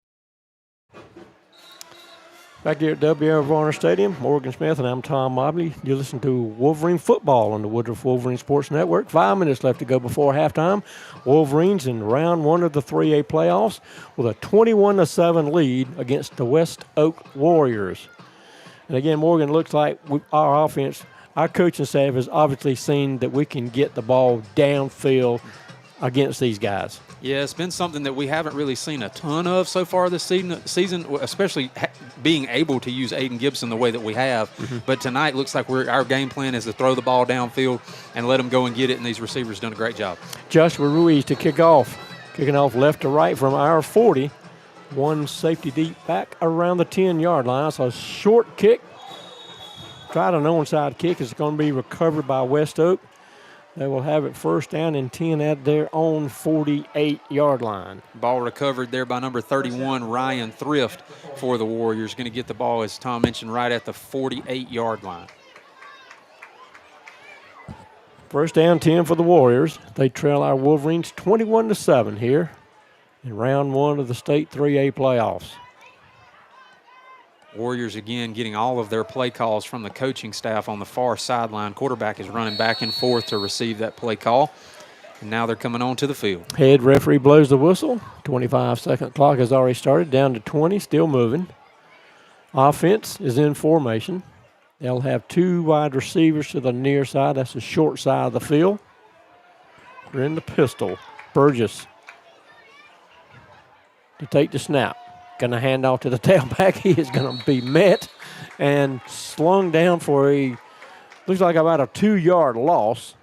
Back here at W.R. Varner Stadium, Morgan Smith and I'm Tom Mobley. You listen to Wolverine football on the Woodruff Wolverine Sports Network. 5 minutes left to go before halftime. Wolverines in round one of the 3A playoffs with a 21-7 lead against the West Oak Warriors. And again, Morgan, looks like our offense, our coaching staff has obviously seen that we can get the ball downfield against these guys. Yeah, it's been something that we haven't really seen a ton of so far this season, especially being able to use Aiden Gibson the way that we have. But tonight looks like our game plan is to throw the ball downfield and let them go and get it, and these receivers done a great job. Joshua Ruiz to kick off. Kicking off left to right from our 40. One safety deep back around the 10-yard line. So a short kick. Tried an onside kick. It's going to be recovered by West Oak. They will have it first down and 10 at their own 48-yard line. Ball recovered there by number 31, Ryan Thrift, for the Warriors. Going to get the ball, as Tom mentioned, right at the 48-yard line. First down 10 for the Warriors. They trail our Wolverines 21-7 here in round one of the state 3A playoffs. Warriors again getting all of their play calls from the coaching staff on the far sideline. Quarterback is running back and forth to receive that play call. And now they're coming on to the field. Head referee blows the whistle. 25-second clock has already started. Down to 20, still moving. Offense is in formation. They'll have two wide receivers to the near side. That's the short side of the field. They're in the pistol. Burgess to take the snap. Going to hand off to the tailback. He is going to be met and slung down for looks like about a 2-yard loss.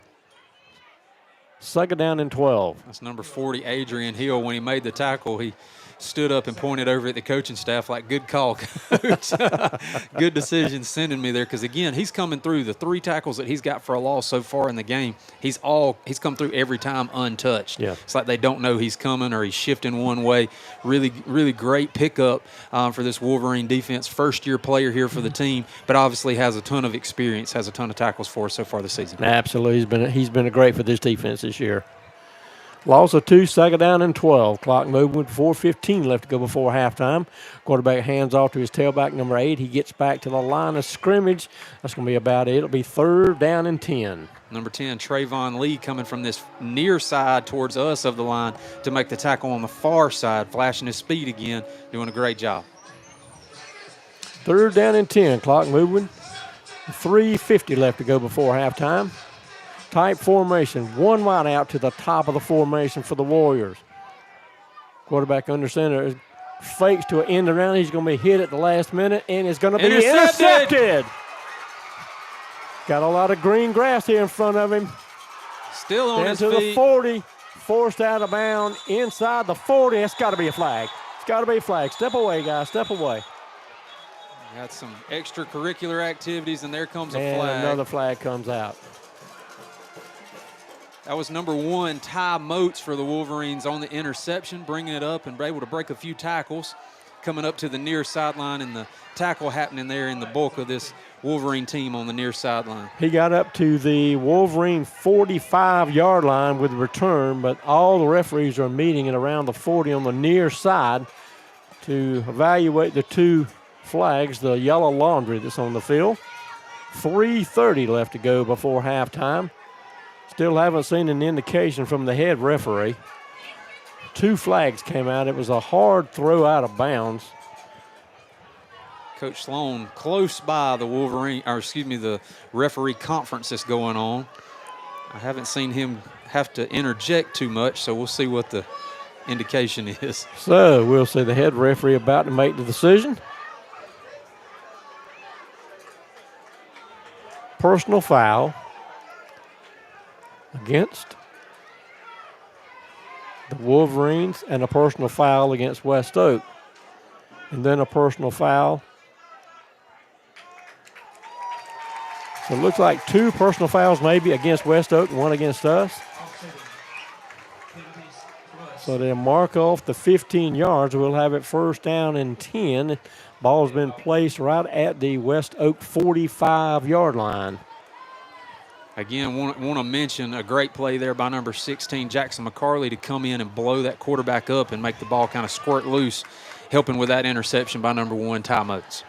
Second down and 12. That's number 40, Adrian Hill. When he made the tackle, he stood up and pointed over at the coaching staff like, good call, coach. Good decision sending me there, because, again, he's coming through the 3 tackles that he's got for a loss so far in the game. He's come through every time untouched. Yeah. It's like they don't know he's coming or he's shifting one way. Really, really great pickup for this Wolverine defense. First-year player here for the team, but obviously has a ton of experience, has a ton of tackles for us so far this season. Absolutely. He's been a great for this defense this year. Loss of 2, second down and 12. Clock moving with 4:15 left to go before halftime. Quarterback hands off to his tailback, number 8. He gets back to the line of scrimmage. That's going to be about it. It'll be third down and 10. Number 10, Trayvon Lee, coming from this near side towards us of the line to make the tackle on the far side, flashing his speed again, doing a great job. Third down and 10. Clock moving. 3:50 left to go before halftime. Tight formation. One wide out to the top of the formation for the Warriors. Quarterback under center fakes to an end around. He's going to be hit at the last minute, and it's going to be intercepted. Got a lot of green grass here in front of him. Still on Down his to feet. the 40. Forced out of bounds inside the 40. It's got to be a flag. It's got to be a flag. Step away, guys. Step away. Got some extracurricular activities, and there comes a And flag. another flag comes out. That was number 1, Ty Moats, for the Wolverines on the interception, bringing it up and able to break a few tackles, coming up to the near sideline, and the tackle happening there in the bulk of this Wolverine team on the near sideline. He got up to the Wolverine 45-yard line with the return, but all the referees are meeting at around the 40 on the near side to evaluate the 2 flags, the yellow laundry that's on the field. 3:30 left to go before halftime. Still haven't seen an indication from the head referee. 2 flags came out. It was a hard throw out of bounds. Coach Sloan close by the referee conference that's going on. I haven't seen him have to interject too much, so we'll see what the indication is. So we'll see the head referee about to make the decision. Personal foul against the Wolverines and a personal foul against West Oak. And then a personal foul. So it looks like 2 personal fouls maybe against West Oak and 1 against us. So they'll mark off the 15 yards. We'll have it first down and 10. Ball's been placed right at the West Oak 45-yard line. Again, want to mention a great play there by number 16, Jackson McCarley, to come in and blow that quarterback up and make the ball kind of squirt loose, helping with that interception by number 1, Ty Moats.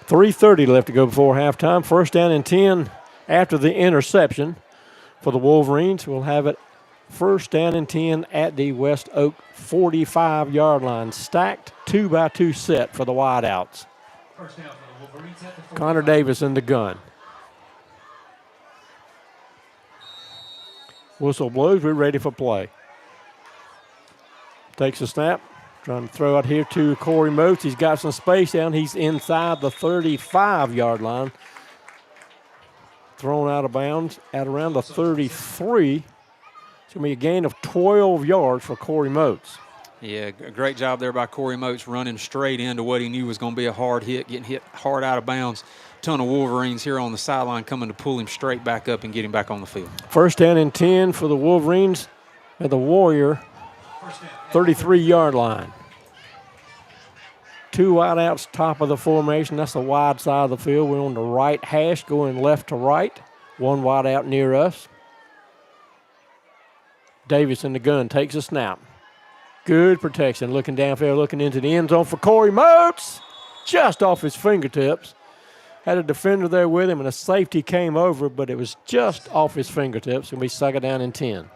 3:30 left to go before halftime. First down and 10 after the interception for the Wolverines. We'll have it first down and 10 at the West Oak 45-yard line. Stacked 2-by-2 set for the wideouts. First down for the Wolverines at the 45. Connor Davis in the gun. Whistle blows. We're ready for play. Takes a snap. Trying to throw out here to Corey Moats. He's got some space down. He's inside the 35-yard line. Thrown out of bounds at around the 33. It's going to be a gain of 12 yards for Corey Moats. Yeah, great job there by Corey Moats, running straight into what he knew was going to be a hard hit, getting hit hard out of bounds. Ton of Wolverines here on the sideline coming to pull him straight back up and get him back on the field. First down and 10 for the Wolverines at the Warrior 33-yard line. Two wideouts, top of the formation. That's the wide side of the field. We're on the right hash, going left to right. One wideout near us. Davis in the gun, takes a snap. Good protection, looking downfield, looking into the end zone for Corey Moats. Just off his fingertips. Had a defender there with him, and a safety came over, but it was just off his fingertips. Going to be second down and 10.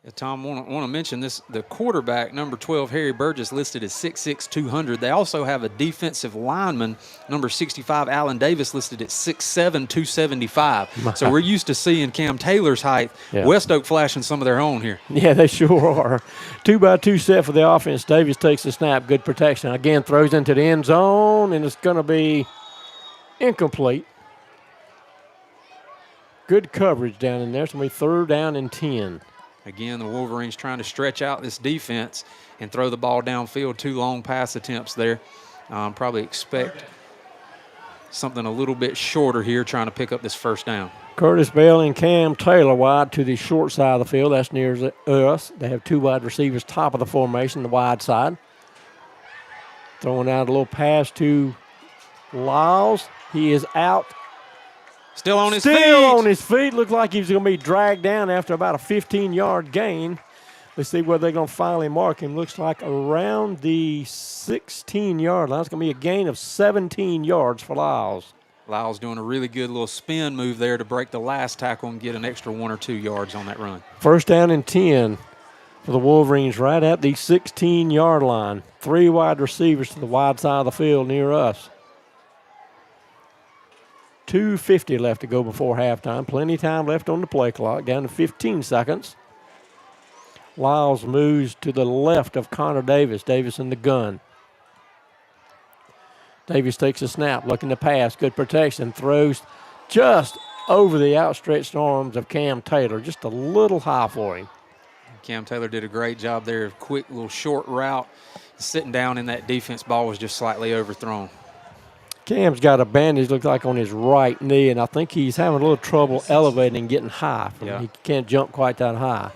Yeah, Tom, want to mention this. The quarterback, number 12, Harry Burgess, listed as 6'6", 200. They also have a defensive lineman, number 65, Alan Davis, listed at 6'7", 275. So we're used to seeing Cam Taylor's height. Yeah. West Oak flashing some of their own here. Yeah, they sure are. 2-by-2 set for the offense. Davis takes the snap. Good protection. Again, throws into the end zone, and it's going to be incomplete. Good coverage down in there. It's going to be third down and 10. Again, the Wolverines trying to stretch out this defense and throw the ball downfield. 2 long pass attempts there. Probably expect something a little bit shorter here, trying to pick up this first down. Curtis Bell and Cam Taylor wide to the short side of the field. That's near us. They have 2 wide receivers top of the formation, the wide side. Throwing out a little pass to Lyles. He is out. Still on his feet. Still on his feet. Looked like he was going to be dragged down after about a 15-yard gain. Let's see where they're going to finally mark him. Looks like around the 16-yard line. It's going to be a gain of 17 yards for Lyles. Lyles doing a really good little spin move there to break the last tackle and get an extra 1 or 2 yards on that run. First down and 10 for the Wolverines right at the 16-yard line. 3 wide receivers to the wide side of the field near us. 2:50 left to go before halftime. Plenty of time left on the play clock, down to 15 seconds. Lyles moves to the left of Connor Davis. Davis in the gun. Davis takes a snap, looking to pass. Good protection. Throws just over the outstretched arms of Cam Taylor. Just a little high for him. Cam Taylor did a great job there. Quick little short route. Sitting down in that defense, ball was just slightly overthrown. Cam's got a bandage, looks like, on his right knee, and I think he's having a little trouble elevating and getting high. He can't jump quite that high.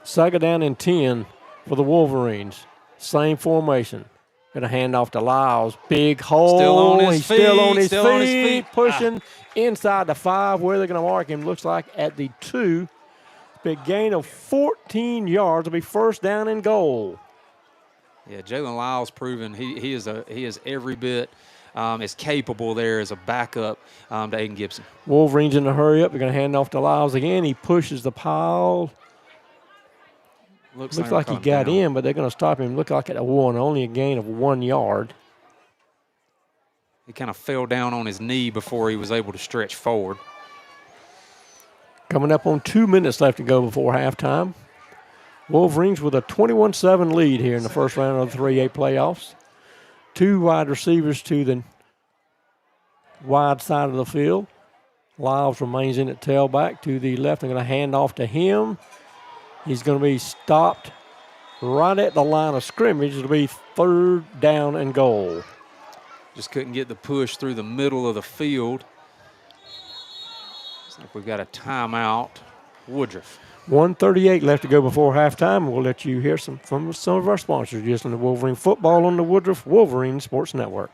Second down and 10 for the Wolverines. Same formation. Going to hand off to Lyles. Big hole. Still on his He's feet. still on his Still on his feet. feet. Pushing inside the 5. Where they're going to mark him looks like at the 2. Big gain of 14 yards. It'll be first down and goal. Yeah, Jalen Lyles proven he is every bit as capable there as a backup to Aiden Gibson. Wolverines in a hurry up. They're going to hand off to Lyles again. He pushes the pile. Looks like he got in, but they're going to stop him. Look like at a 1, only a gain of 1 yard. He kind of fell down on his knee before he was able to stretch forward. Coming up on 2 minutes left to go before halftime. Wolverines with a 21-7 lead here in the first round of the 3A playoffs. 2 wide receivers to the wide side of the field. Lyles remains in at tailback to the left. They're going to hand off to him. He's going to be stopped right at the line of scrimmage. It'll be third down and goal. Just couldn't get the push through the middle of the field. Looks like we've got a timeout. Woodruff. 1:38 left to go before halftime. We'll let you hear from some of our sponsors. You're listening to Wolverine Football on the Woodruff Wolverine Sports Network.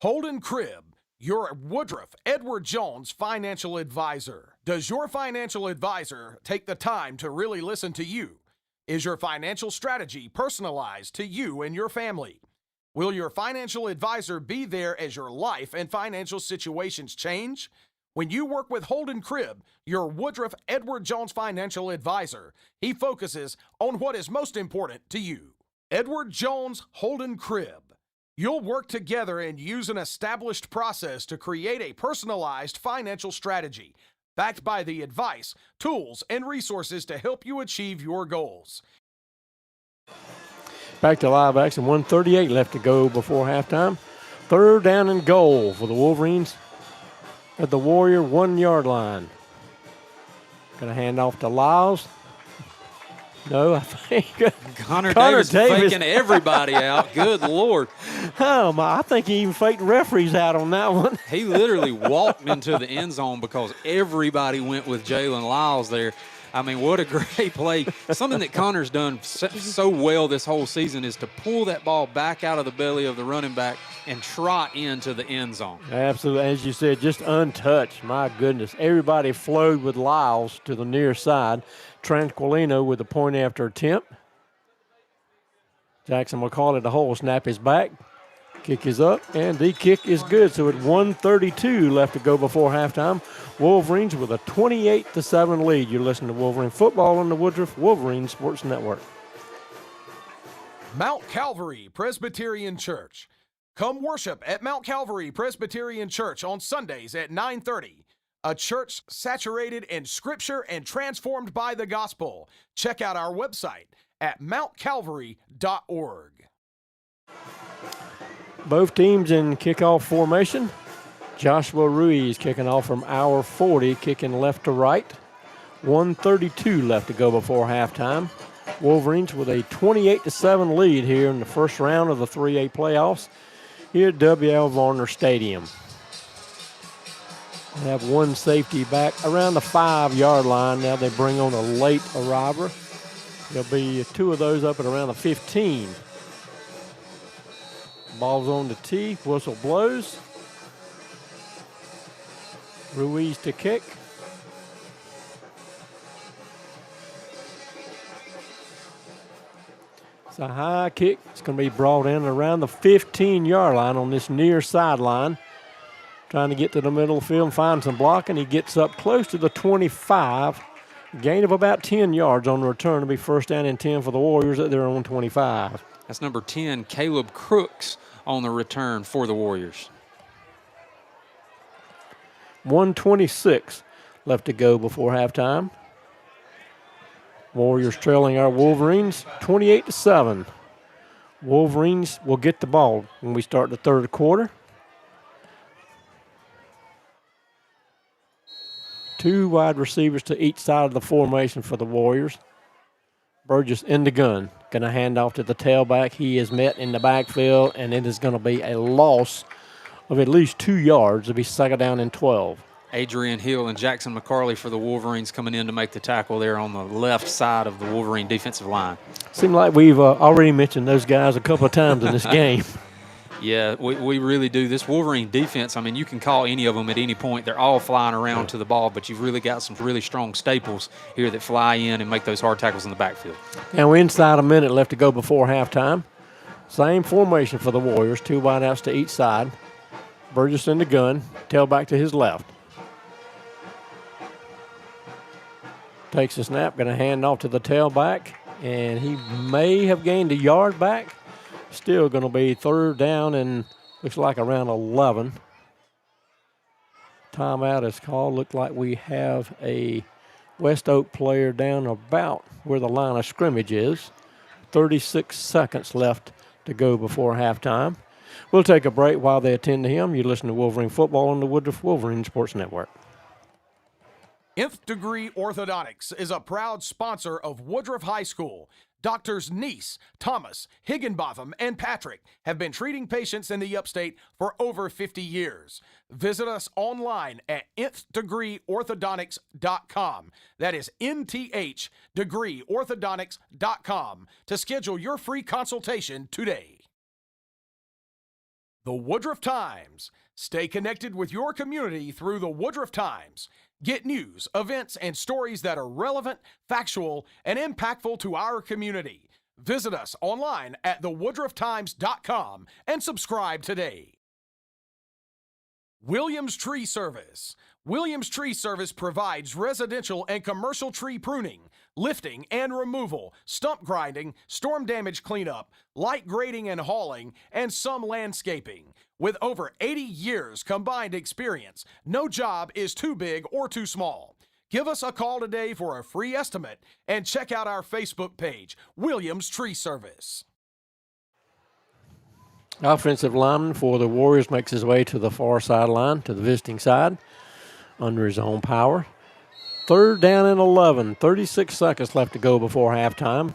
Holden Cribb, your Woodruff Edward Jones financial advisor. Does your financial advisor take the time to really listen to you? Is your financial strategy personalized to you and your family? Will your financial advisor be there as your life and financial situations change? When you work with Holden Cribb, your Woodruff Edward Jones financial advisor, he focuses on what is most important to you. Edward Jones Holden Cribb. You'll work together and use an established process to create a personalized financial strategy, backed by the advice, tools, and resources to help you achieve your goals. Back to live action, 1:38 left to go before halftime. Third down and goal for the Wolverines at the Warrior 1 yard line. Going to hand off to Lyles. No, I think Connor Davis. faking everybody out. Good Lord. Oh, my, I think he even faked referees out on that one. He literally walked into the end zone because everybody went with Jalen Lyles there. I mean, what a great play. Something that Connor's done so well this whole season is to pull that ball back out of the belly of the running back and trot into the end zone. Absolutely. As you said, just untouched. My goodness. Everybody flowed with Lyles to the near side. Tranquilino with the point after attempt. Jackson McCauley, the hole, snap is back. Kick is up, and the kick is good. So at 1:32 left to go before halftime, Wolverines with a 28-7 lead. You're listening to Wolverine Football on the Woodruff Wolverine Sports Network. Mount Calvary Presbyterian Church. Come worship at Mount Calvary Presbyterian Church on Sundays at 9:30. A church saturated in Scripture and transformed by the gospel. Check out our website at mountcalvary.org. Both teams in kickoff formation. Joshua Ruiz kicking off from our 40, kicking left to right. 1:32 left to go before halftime. Wolverines with a 28-7 lead here in the first round of the 3A playoffs here at W.L. Varner Stadium. They have one safety back around the 5 yard line. Now they bring on a late arriver. There'll be two of those up at around the 15. Ball's on the tee, whistle blows. Ruiz to kick. It's a high kick. It's going to be brought in around the 15-yard line on this near sideline. Trying to get to the middle of the field and find some blocking. He gets up close to the 25. Gain of about 10 yards on the return to be first down and 10 for the Warriors at their own 25. That's number 10, Caleb Crooks, on the return for the Warriors. 1:26 left to go before halftime. Warriors trailing our Wolverines 28-7. Wolverines will get the ball when we start the third quarter. Two wide receivers to each side of the formation for the Warriors. Burgess in the gun. Going to hand off to the tailback. He is met in the backfield, and it is going to be a loss of at least 2 yards. It'll be second down and 12. Adrian Hill and Jackson McCarley for the Wolverines coming in to make the tackle there on the left side of the Wolverine defensive line. Seems like we've already mentioned those guys a couple of times in this game. Yeah, we really do. This Wolverine defense, I mean, you can call any of them at any point. They're all flying around to the ball, but you've really got some really strong staples here that fly in and make those hard tackles in the backfield. And we're inside a minute left to go before halftime. Same formation for the Warriors, two wideouts to each side. Burgess in the gun, tailback to his left. Takes a snap, going to hand off to the tailback, and he may have gained a yard back. Still going to be third down and looks like around 11. Timeout is called. Looked like we have a West Oak player down about where the line of scrimmage is. 36 seconds left to go before halftime. We'll take a break while they attend to him. You listen to Wolverine Football on the Woodruff Wolverine Sports Network. Nth Degree Orthodontics is a proud sponsor of Woodruff High School. Doctors Neese, Thomas, Higginbotham, and Patrick have been treating patients in the upstate for over 50 years. Visit us online at nthDegreeOrthodontics.com. That is nthDegreeOrthodontics.com to schedule your free consultation today. The Woodruff Times. Stay connected with your community through the Woodruff Times. Get news, events, and stories that are relevant, factual, and impactful to our community. Visit us online at thewoodrufftimes.com and subscribe today. Williams Tree Service. Williams Tree Service provides residential and commercial tree pruning, lifting and removal, stump grinding, storm damage cleanup, light grading and hauling, and some landscaping. With over 80 years combined experience, no job is too big or too small. Give us a call today for a free estimate and check out our Facebook page, Williams Tree Service. Offensive lineman for the Warriors makes his way to the far sideline, to the visiting side, under his own power. 3rd down and 11, 36 seconds left to go before halftime.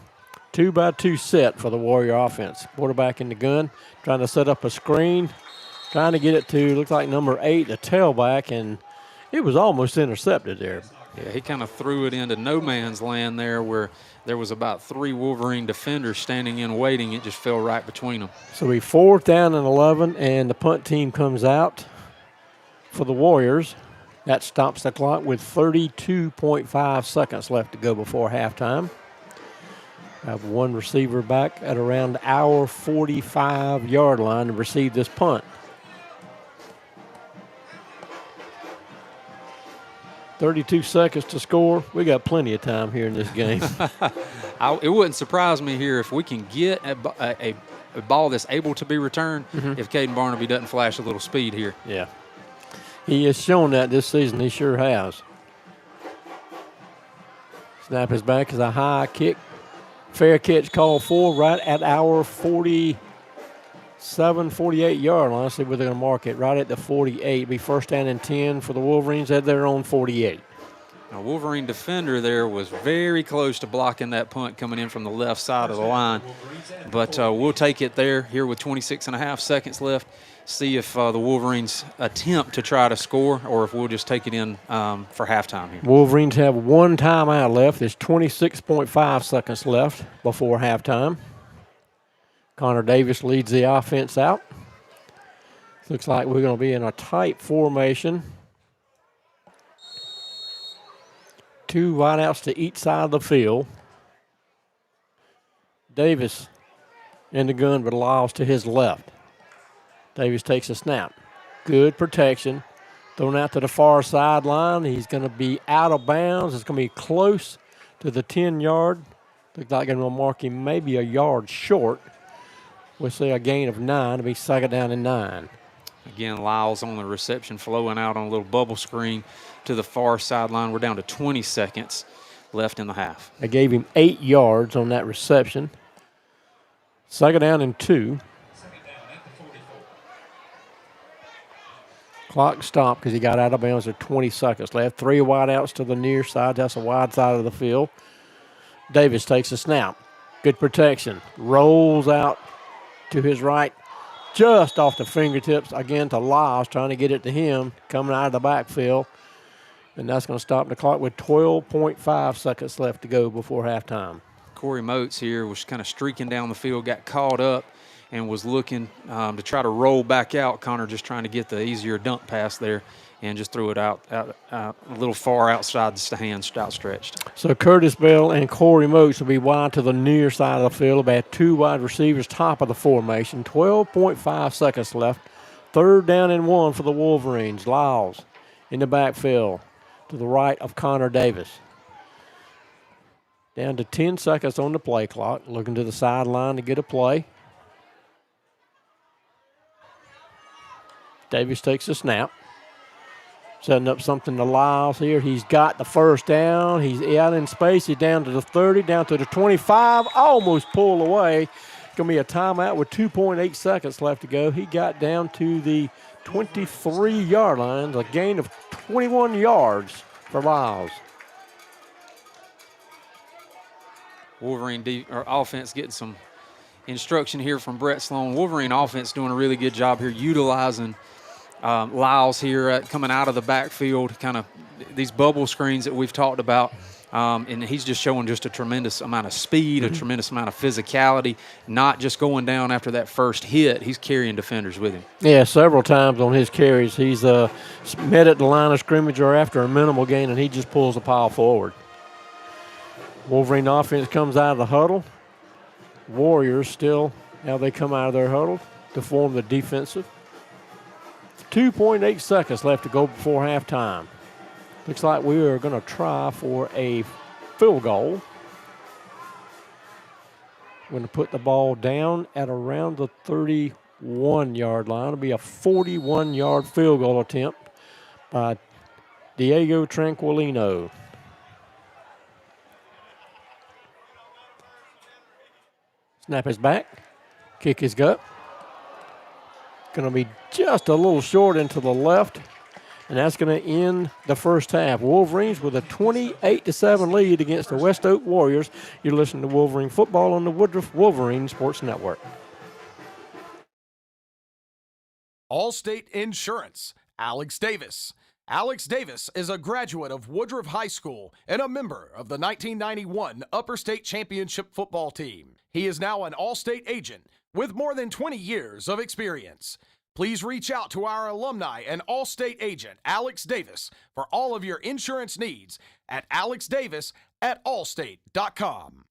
2-by-2 set for the Warrior offense. Quarterback in the gun, trying to set up a screen, trying to get it to, looks like number 8, the tailback, and it was almost intercepted there. Yeah, he kind of threw it into no man's land there where there was about 3 Wolverine defenders standing in waiting. It just fell right between them. So we 4th down and 11, and the punt team comes out for the Warriors. That stops the clock with 32.5 seconds left to go before halftime. I have one receiver back at around our 45-yard line to receive this punt. 32 seconds to score. We got plenty of time here in this game. It wouldn't surprise me here if we can get a ball that's able to be returned if Caden Barnaby doesn't flash a little speed here. Yeah. He has shown that this season. He sure has. Snap is back as a high kick. Fair catch called for right at our 47, 48-yard line. See where they're going to mark it. Right at the 48. Be 1st down and 10 for the Wolverines at their own 48. Now, Wolverine defender there was very close to blocking that punt coming in from the left side of the line. But we'll take it there here with 26.5 seconds left. See if the Wolverines attempt to try to score or if we'll just take it in for halftime here. Wolverines have one timeout left. There's 26.5 seconds left before halftime. Connor Davis leads the offense out. Looks like we're going to be in a tight formation. 2 wideouts to each side of the field. Davis in the gun, but Lyles to his left. Davis takes a snap. Good protection. Thrown out to the far sideline. He's going to be out of bounds. It's going to be close to the 10-yard. Looks like I'm going to mark him maybe a yard short. We'll say a gain of 9. It'll be 2nd down and 9. Again, Lyles on the reception, flowing out on a little bubble screen to the far sideline. We're down to 20 seconds left in the half. I gave him 8 yards on that reception. 2nd down and 2. Clock stopped because he got out of bounds. There 20 seconds left. 3 wideouts to the near side. That's a wide side of the field. Davis takes a snap. Good protection. Rolls out to his right. Just off the fingertips again to Lyles, trying to get it to him. Coming out of the backfield. And that's going to stop the clock with 12.5 seconds left to go before halftime. Corey Moats here was kind of streaking down the field, got caught up, and was looking to try to roll back out. Connor just trying to get the easier dump pass there and just threw it out a little far outside the hands outstretched. So Curtis Bell and Corey Moats will be wide to the near side of the field. About 2 wide receivers top of the formation. 12.5 seconds left. 3rd down and 1 for the Wolverines. Lyles in the backfield to the right of Connor Davis. Down to 10 seconds on the play clock. Looking to the sideline to get a play. Davis takes a snap. Setting up something to Lyles here. He's got the 1st down. He's out in space. He's down to the 30, down to the 25. Almost pulled away. It's going to be a timeout with 2.8 seconds left to go. He got down to the 23-yard line. A gain of 21 yards for Lyles. Wolverine offense getting some instruction here from Brett Sloan. Wolverine offense doing a really good job here utilizing Lyles here coming out of the backfield, kind of these bubble screens that we've talked about. And he's just showing just a tremendous amount of speed, a tremendous amount of physicality, not just going down after that first hit. He's carrying defenders with him. Yeah, several times on his carries, he's met at the line of scrimmage or after a minimal gain, and he just pulls the pile forward. Wolverine offense comes out of the huddle. Warriors still, now they come out of their huddle to form the defensive. 2.8 seconds left to go before halftime. Looks like we are going to try for a field goal. We're going to put the ball down at around the 31-yard line. It'll be a 41-yard field goal attempt by Diego Tranquilino. Snap is back. Kick is gut. Going to be just a little short into the left. And that's going to end the first half. Wolverines with a 28-7 lead against the West Oak Warriors. You're listening to Wolverine football on the Woodruff Wolverine Sports Network. Allstate Insurance, Alex Davis. Alex Davis is a graduate of Woodruff High School and a member of the 1991 Upper State Championship football team. He is now an Allstate agent with more than 20 years of experience. Please reach out to our alumni and Allstate agent, Alex Davis, for all of your insurance needs at alexdavis@allstate.com.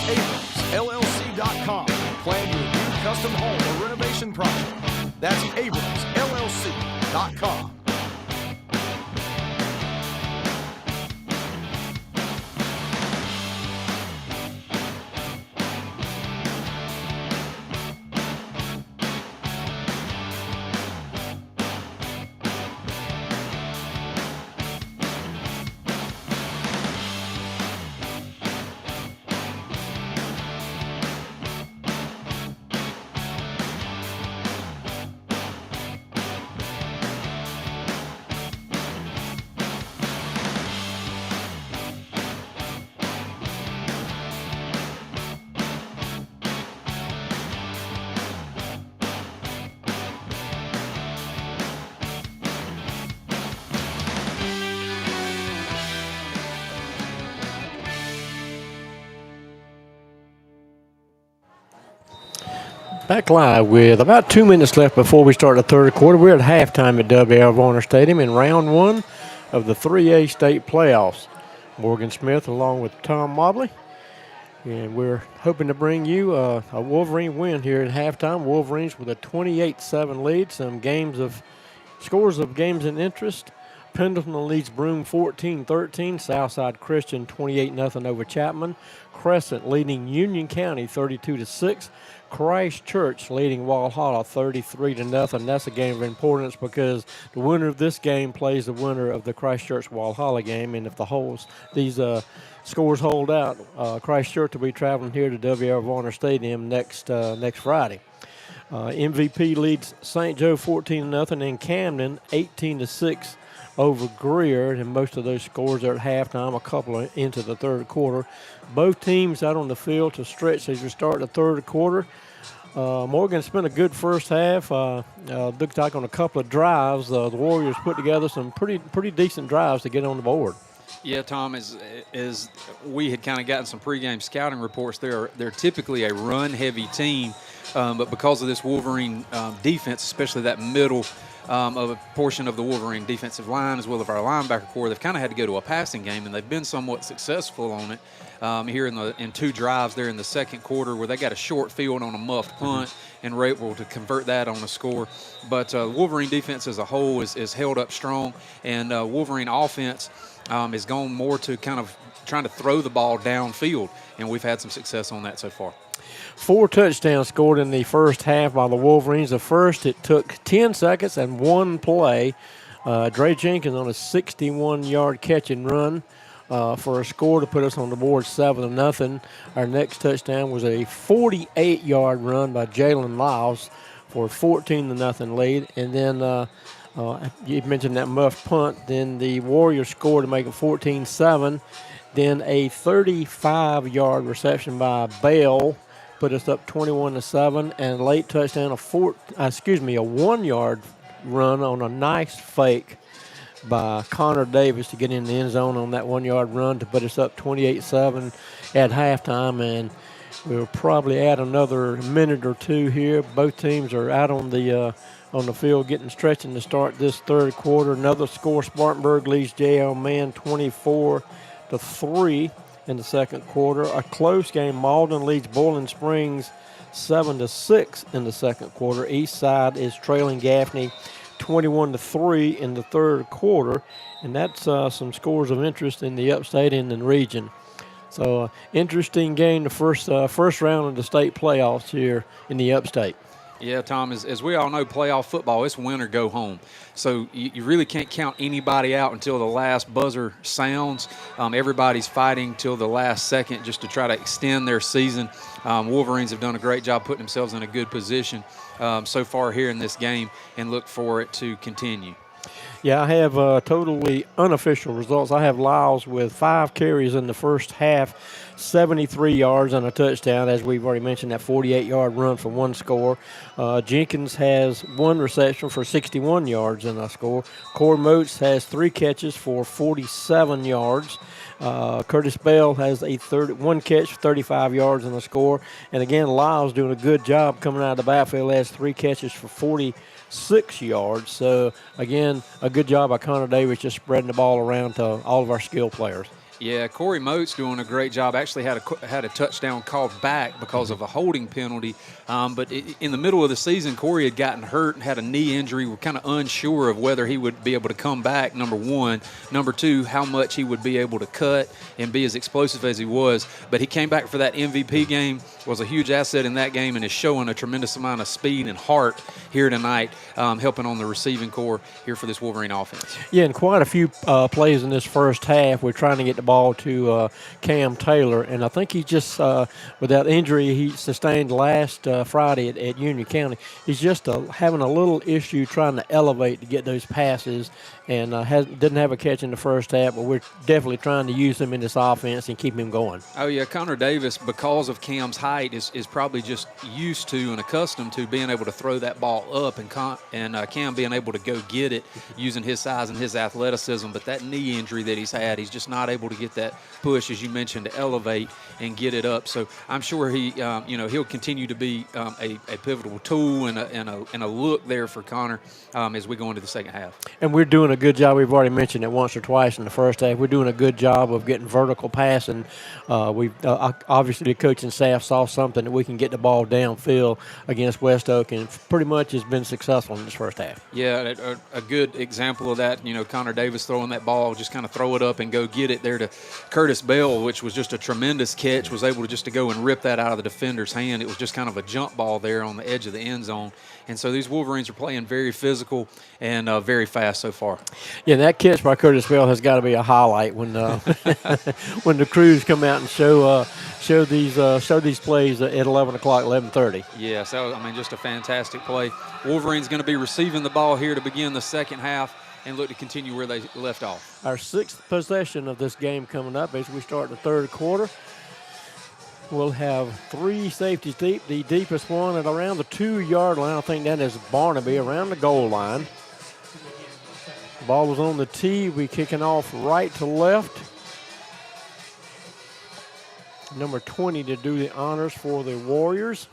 AbramsLLC.com. Plan your new custom home or renovation project. That's AbramsLLC.com. Back live with about 2 minutes left before we start the third quarter. We're at halftime at W.R. Varner Stadium in round one of the 3A state playoffs. Morgan Smith along with Tom Mobley. And we're hoping to bring you a Wolverine win here at halftime. Wolverines with a 28-7 lead. Scores of games in interest. Pendleton leads Broome 14-13. Southside Christian 28-0 over Chapman. Crescent leading Union County 32-6. Christ Church leading Walhalla 33-0. That's a game of importance because the winner of this game plays the winner of the Christ Church Walhalla game. And if these scores hold out, Christ Church will be traveling here to W.R. Varner Stadium next Friday. MVP leads St. Joe 14-0 and Camden 18-6 over Greer, and most of those scores are at halftime, a couple into the third quarter. Both teams out on the field to stretch as you start the third quarter. Morgan spent a good first half. Looked like on a couple of drives, the Warriors put together some pretty decent drives to get on the board. Yeah, Tom, as we had kind of gotten some pregame scouting reports, they're typically a run-heavy team, but because of this Wolverine defense, especially that middle of a portion of the Wolverine defensive line as well as our linebacker core, they've kind of had to go to a passing game, and they've been somewhat successful on it here in two drives there in the second quarter where they got a short field on a muffed punt and were able to convert that on a score. But Wolverine defense as a whole is held up strong, and Wolverine offense has gone more to kind of trying to throw the ball downfield, and we've had some success on that so far. 4 touchdowns scored in the first half by the Wolverines. The first, it took 10 seconds and one play. Dre Jenkins on a 61-yard catch and run for a score to put us on the board 7-0. Our next touchdown was a 48-yard run by Jalen Lyles for a 14-0 lead. And then you mentioned that muff punt. Then the Warriors scored to make it 14-7. Then a 35-yard reception by Bell put us up 21-7, and a late touchdown, a 1-yard run on a nice fake by Connor Davis to get in the end zone on that 1-yard run to put us up 28-7 at halftime. And we'll probably add another minute or two here. Both teams are out on the field getting stretching to start this third quarter. Another score: Spartanburg leads J.L. Mann 24-3. In the second quarter. A close game. Malden leads Boiling Springs 7-6 in the second quarter. East Side is trailing Gaffney 21-3 in the third quarter, and that's some scores of interest in the upstate and in the region. So interesting game, the first round of the state playoffs here in the upstate. Yeah, Tom, as we all know, playoff football, it's win or go home. So you really can't count anybody out until the last buzzer sounds. Everybody's fighting till the last second just to try to extend their season. Wolverines have done a great job putting themselves in a good position so far here in this game, and look for it to continue. Yeah, I have totally unofficial results. I have Lyles with 5 carries in the first half, 73 yards and a touchdown, as we've already mentioned, that 48-yard run for one score. Jenkins has 1 reception for 61 yards and a score. Corey Moats has 3 catches for 47 yards. Curtis Bell has one catch for 35 yards and a score. And again, Lyles doing a good job coming out of the backfield, has 3 catches for 46 yards. So, again, a good job by Connor Davis just spreading the ball around to all of our skill players. Yeah, Corey Mote's doing a great job. Actually had a touchdown called back because of a holding penalty. But in the middle of the season, Corey had gotten hurt and had a knee injury. We're kind of unsure of whether he would be able to come back, number one. Number two, how much he would be able to cut and be as explosive as he was. But he came back for that MVP game, was a huge asset in that game, and is showing a tremendous amount of speed and heart here tonight, helping on the receiving core here for this Wolverine offense. Yeah, and quite a few plays in this first half. We're trying to get the ball to Cam Taylor, and I think he just, with that injury he sustained last Friday at Union County, he's just having a little issue trying to elevate to get those passes, and didn't have a catch in the first half, but we're definitely trying to use him in this offense and keep him going. Oh, yeah, Connor Davis, because of Cam's height, is probably just used to and accustomed to being able to throw that ball up, and Cam being able to go get it using his size and his athleticism. But that knee injury that he's had, he's just not able to get that push, as you mentioned, to elevate and get it up. So I'm sure he'll continue to be a pivotal tool and a look there for Connor as we go into the second half. And we're doing a good job. We've already mentioned it once or twice in the first half. We're doing a good job of getting vertical passing. We've obviously the coaching staff saw something that we can get the ball downfield against West Oak, and pretty much has been successful in this first half. Yeah, a good example of that, Connor Davis throwing that ball, just kind of throw it up and go get it there to Curtis Bell, which was just a tremendous catch, was able to go and rip that out of the defender's hand. It was just kind of a jump ball there on the edge of the end zone. And so these Wolverines are playing very physical and very fast so far. Yeah, that catch by Curtis Bell has got to be a highlight when when the crews come out and show these plays at 11 o'clock, 11:30. Yes, that was, just a fantastic play. Wolverines going to be receiving the ball here to begin the second half and look to continue where they left off. Our sixth possession of this game coming up as we start the third quarter. We'll have three safeties deep. The deepest one at around the 2-yard line. I think that is Barnaby around the goal line. Ball was on the tee. We kicking off right to left. Number 20 to do the honors for the Warriors.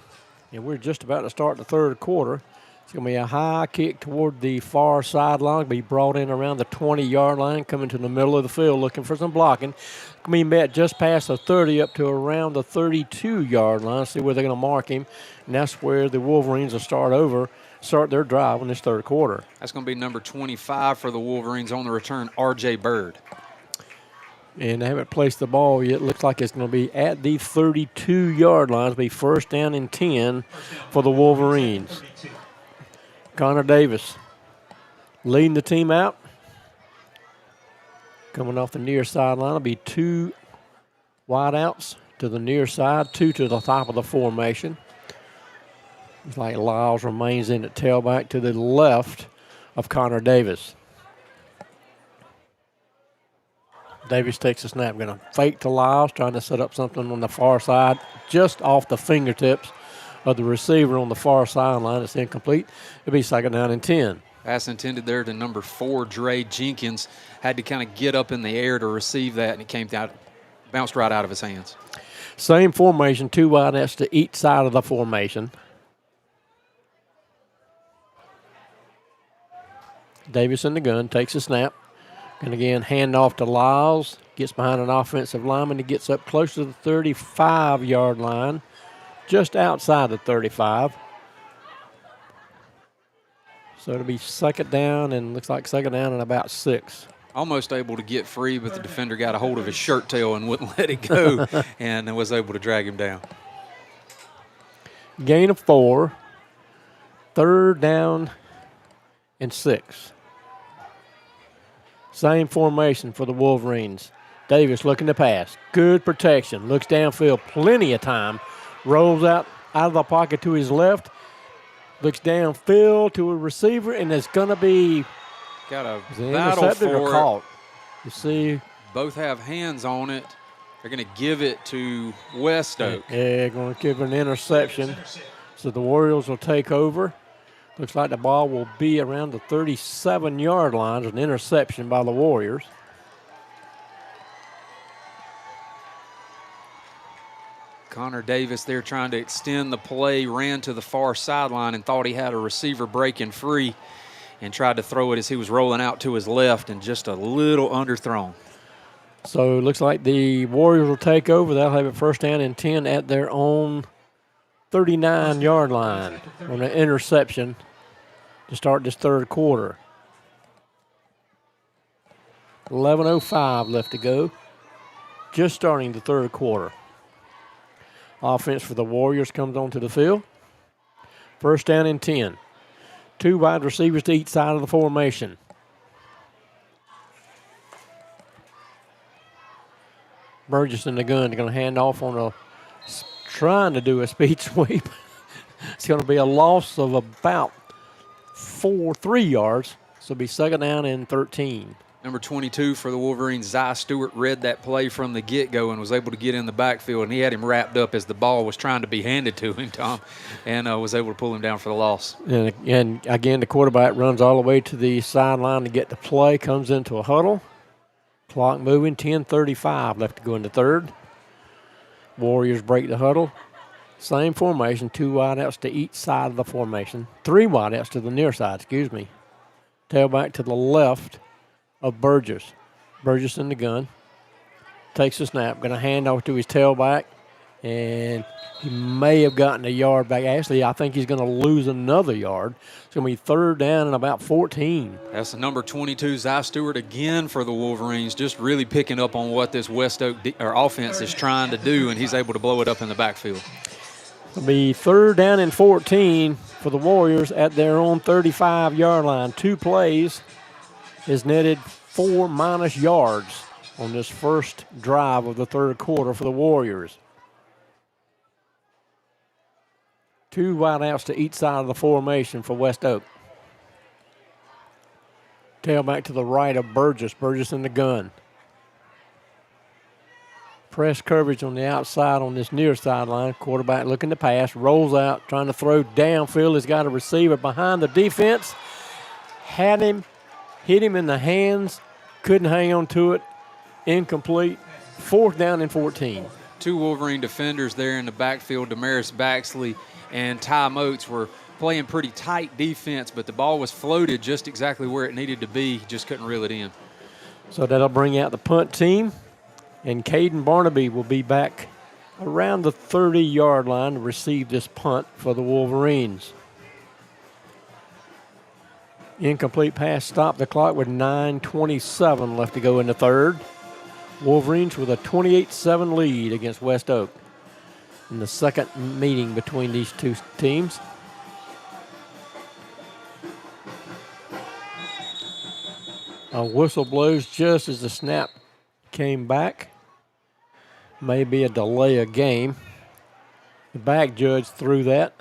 And we're just about to start the third quarter. It's going to be a high kick toward the far sideline. Be brought in around the 20-yard line, coming to the middle of the field looking for some blocking. Going to be met just past the 30 up to around the 32-yard line. See where they're going to mark him. And that's where the Wolverines will start their drive in this third quarter. That's going to be number 25 for the Wolverines on the return, R.J. Bird. And they haven't placed the ball yet. Looks like it's going to be at the 32-yard line. It'll be first down and 10 for the Wolverines. Connor Davis leading the team out. Coming off the near sideline, it'll be two wideouts to the near side, two to the top of the formation. Looks like Lyles remains in at tailback to the left of Connor Davis. Davis takes a snap, going to fake to Lyles, trying to set up something on the far side, just off the fingertips of the receiver on the far sideline. It's incomplete. It'll be second down and 10. Pass intended there to number 4, Dre Jenkins. Had to kind of get up in the air to receive that, and it came down, bounced right out of his hands. Same formation, two wideouts to each side of the formation. Davis in the gun, takes a snap. And again, hand off to Lyles. Gets behind an offensive lineman. He gets up close to the 35-yard line. Just outside the 35. So it'll be second down, and looks like second down and about 6. Almost able to get free, but the defender got a hold of his shirt tail and wouldn't let it go, and was able to drag him down. Gain of 4. Third down and 6. Same formation for the Wolverines. Davis looking to pass. Good protection. Looks downfield plenty of time. Rolls out of the pocket to his left. Looks downfield to a receiver, and it's going to be got a battle for or caught. You see, both have hands on it. They're going to give it to West Oak. Yeah, going to give an interception. So the Warriors will take over. Looks like the ball will be around the 37-yard line. An interception by the Warriors. Connor Davis there trying to extend the play, ran to the far sideline and thought he had a receiver breaking free and tried to throw it as he was rolling out to his left and just a little underthrown. So it looks like the Warriors will take over. They'll have it first down and 10 at their own 39-yard line on an interception to start this third quarter. 11:05 left to go. Just starting the third quarter. Offense for the Warriors comes onto the field. First down and 10. 2 wide receivers to each side of the formation. Burgess in the gun. They're going to hand off on trying to do a speed sweep. It's going to be a loss of about 3 yards. So it'll be second down and 13. Number 22 for the Wolverines, Zy Stewart, read that play from the get-go and was able to get in the backfield, and he had him wrapped up as the ball was trying to be handed to him, Tom, and was able to pull him down for the loss. And again, the quarterback runs all the way to the sideline to get the play, comes into a huddle. Clock moving, 10:35 left to go in the third. Warriors break the huddle. Same formation, 2 wideouts to each side of the formation. 3 wideouts to the near side, Tailback to the left of Burgess. Burgess in the gun. Takes the snap. Going to hand off to his tailback. And he may have gotten a yard back. Actually, I think he's going to lose another yard. It's going to be third down and about 14. That's the number 22, Zy Stewart, again for the Wolverines, just really picking up on what this West Oak offense is trying to do, and he's able to blow it up in the backfield. It'll be third down and 14 for the Warriors at their own 35-yard line. 2 plays is netted 4 minus yards on this first drive of the third quarter for the Warriors. 2 wideouts to each side of the formation for West Oak. Tailback to the right of Burgess. Burgess in the gun. Press coverage on the outside on this near sideline. Quarterback looking to pass. Rolls out, trying to throw downfield. He's got a receiver behind the defense. Had him. Hit him in the hands. Couldn't hang on to it. Incomplete. Fourth down and 14. 2 Wolverine defenders there in the backfield. Damaris Baxley and Ty Moats were playing pretty tight defense, but the ball was floated just exactly where it needed to be. Just couldn't reel it in. So that'll bring out the punt team. And Caden Barnaby will be back around the 30-yard line to receive this punt for the Wolverines. Incomplete pass stopped the clock with 9:27 left to go in the third. Wolverines with a 28-7 lead against West Oak in the second meeting between these two teams. A whistle blows just as the snap came back. Maybe a delay of game. The back judge threw that.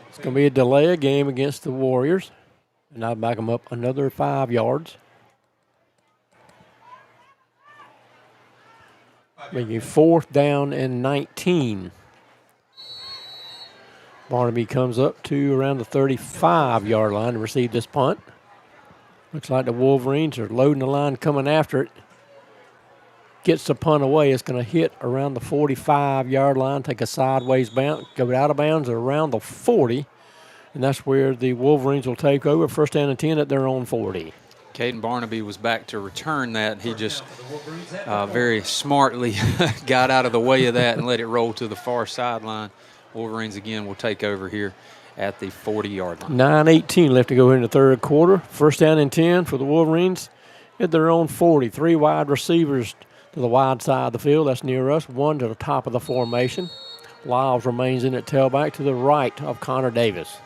It's going to be a delay of game against the Warriors. And I'll back them up another 5 yards. Making fourth down and 19. Barnaby comes up to around the 35-yard line to receive this punt. Looks like the Wolverines are loading the line, coming after it. Gets the punt away. It's going to hit around the 45-yard line, take a sideways bounce, go out of bounds around the 40. And that's where the Wolverines will take over. First down and 10 at their own 40. Caden Barnaby was back to return that. He just very smartly got out of the way of that and let it roll to the far sideline. Wolverines again will take over here at the 40-yard line. 9:18 left to go in the third quarter. First down and 10 for the Wolverines at their own 40. 3 wide receivers to the wide side of the field. That's near us. 1 to the top of the formation. Lyles remains in at tailback to the right of Connor Davis.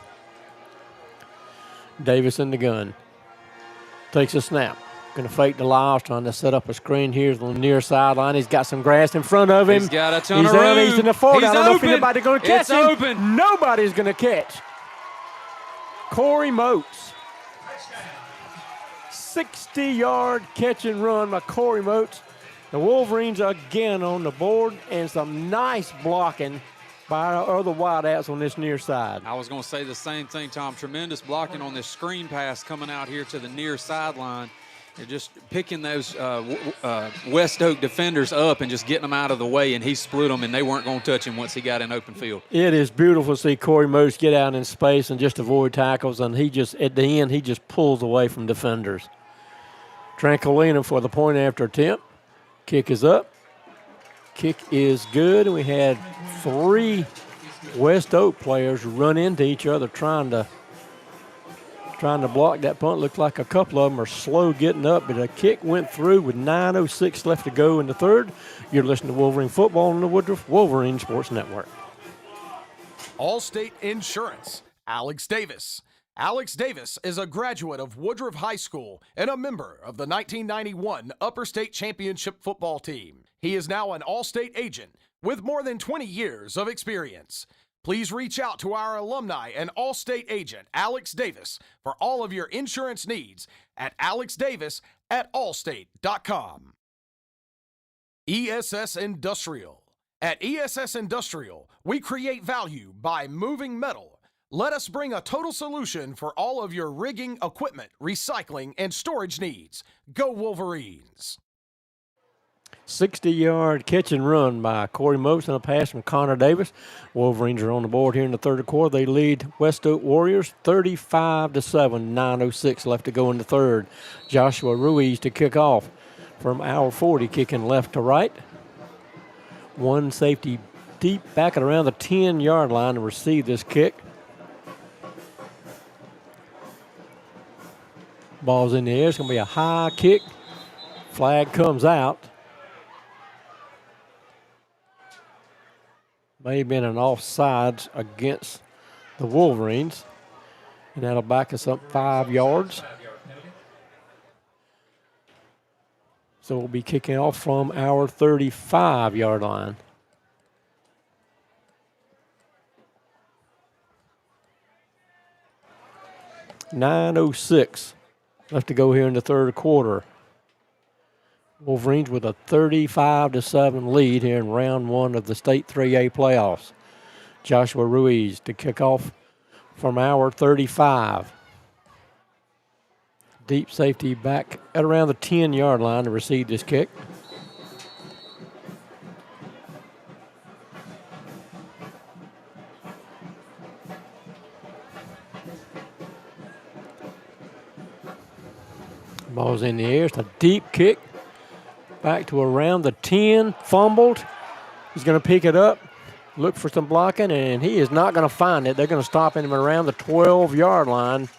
Davis in the gun. Takes a snap. Going to fake the Lyles, trying to set up a screen here on the near sideline. He's got some grass in front of him. He's got a ton of room. He's in the 40. I don't know if anybody's going to catch it's him. Open. Nobody's going to catch. Corey Moats. 60-yard catch and run by Corey Moats. The Wolverines again on the board, and some nice blocking by our other wideouts on this near side. I was going to say the same thing, Tom. Tremendous blocking on this screen pass coming out here to the near sideline. They're just picking those West Oak defenders up and just getting them out of the way, and he split them, and they weren't going to touch him once he got in open field. It is beautiful to see Corey Moats get out in space and just avoid tackles, and he just, at the end, he just pulls away from defenders. Tranquilino for the point after attempt. Kick is up. Kick is good. And we had 3 West Oak players run into each other trying to block that punt. Looked like a couple of them are slow getting up, but a kick went through with 9:06 left to go in the third. You're listening to Wolverine Football on the Woodruff Wolverine Sports Network. Allstate Insurance, Alex Davis. Alex Davis is a graduate of Woodruff High School and a member of the 1991 Upper State Championship football team. He is now an Allstate agent with more than 20 years of experience. Please reach out to our alumni and Allstate agent, Alex Davis, for all of your insurance needs at alexdavis@allstate.com. ESS Industrial. At ESS Industrial, we create value by moving metal. Let us bring a total solution for all of your rigging, equipment, recycling, and storage needs. Go Wolverines! 60-yard catch and run by Corey Mopes and a pass from Connor Davis. Wolverines are on the board here in the third quarter. They lead West Oak Warriors 35-7. 9:06 left to go in the third. Joshua Ruiz to kick off from our 40, kicking left to right. One safety deep back at around the 10-yard line to receive this kick. Ball's in the air. It's going to be a high kick. Flag comes out. May have been an offsides against the Wolverines. And that'll back us up 5 yards. So we'll be kicking off from our 35-yard line. .906 left to go here in the third quarter. Wolverines with a 35-7 lead here in round 1 of the State 3A playoffs. Joshua Ruiz to kick off from our 35. Deep safety back at around the 10-yard line to receive this kick. Ball's in the air. It's a deep kick. Back to around the 10, fumbled. He's going to pick it up, look for some blocking, and he is not going to find it. They're going to stop him around the 12-yard line.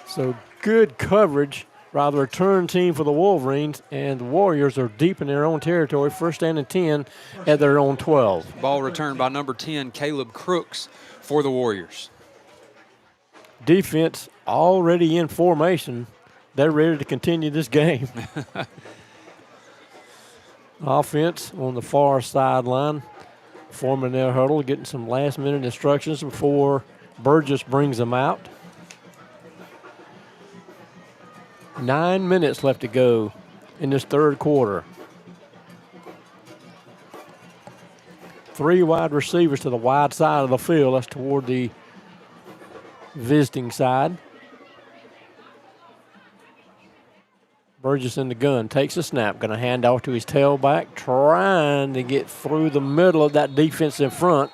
So good coverage by the return team for the Wolverines, and the Warriors are deep in their own territory, first down and 10 at their own 12. Ball returned by number 10, Caleb Crooks, for the Warriors. Defense already in formation. They're ready to continue this game. Offense on the far sideline, forming their huddle, getting some last-minute instructions before Burgess brings them out. 9 minutes left to go in this third quarter. 3 wide receivers to the wide side of the field. That's toward the visiting side. Burgess in the gun, takes a snap, going to hand off to his tailback, trying to get through the middle of that defense in front.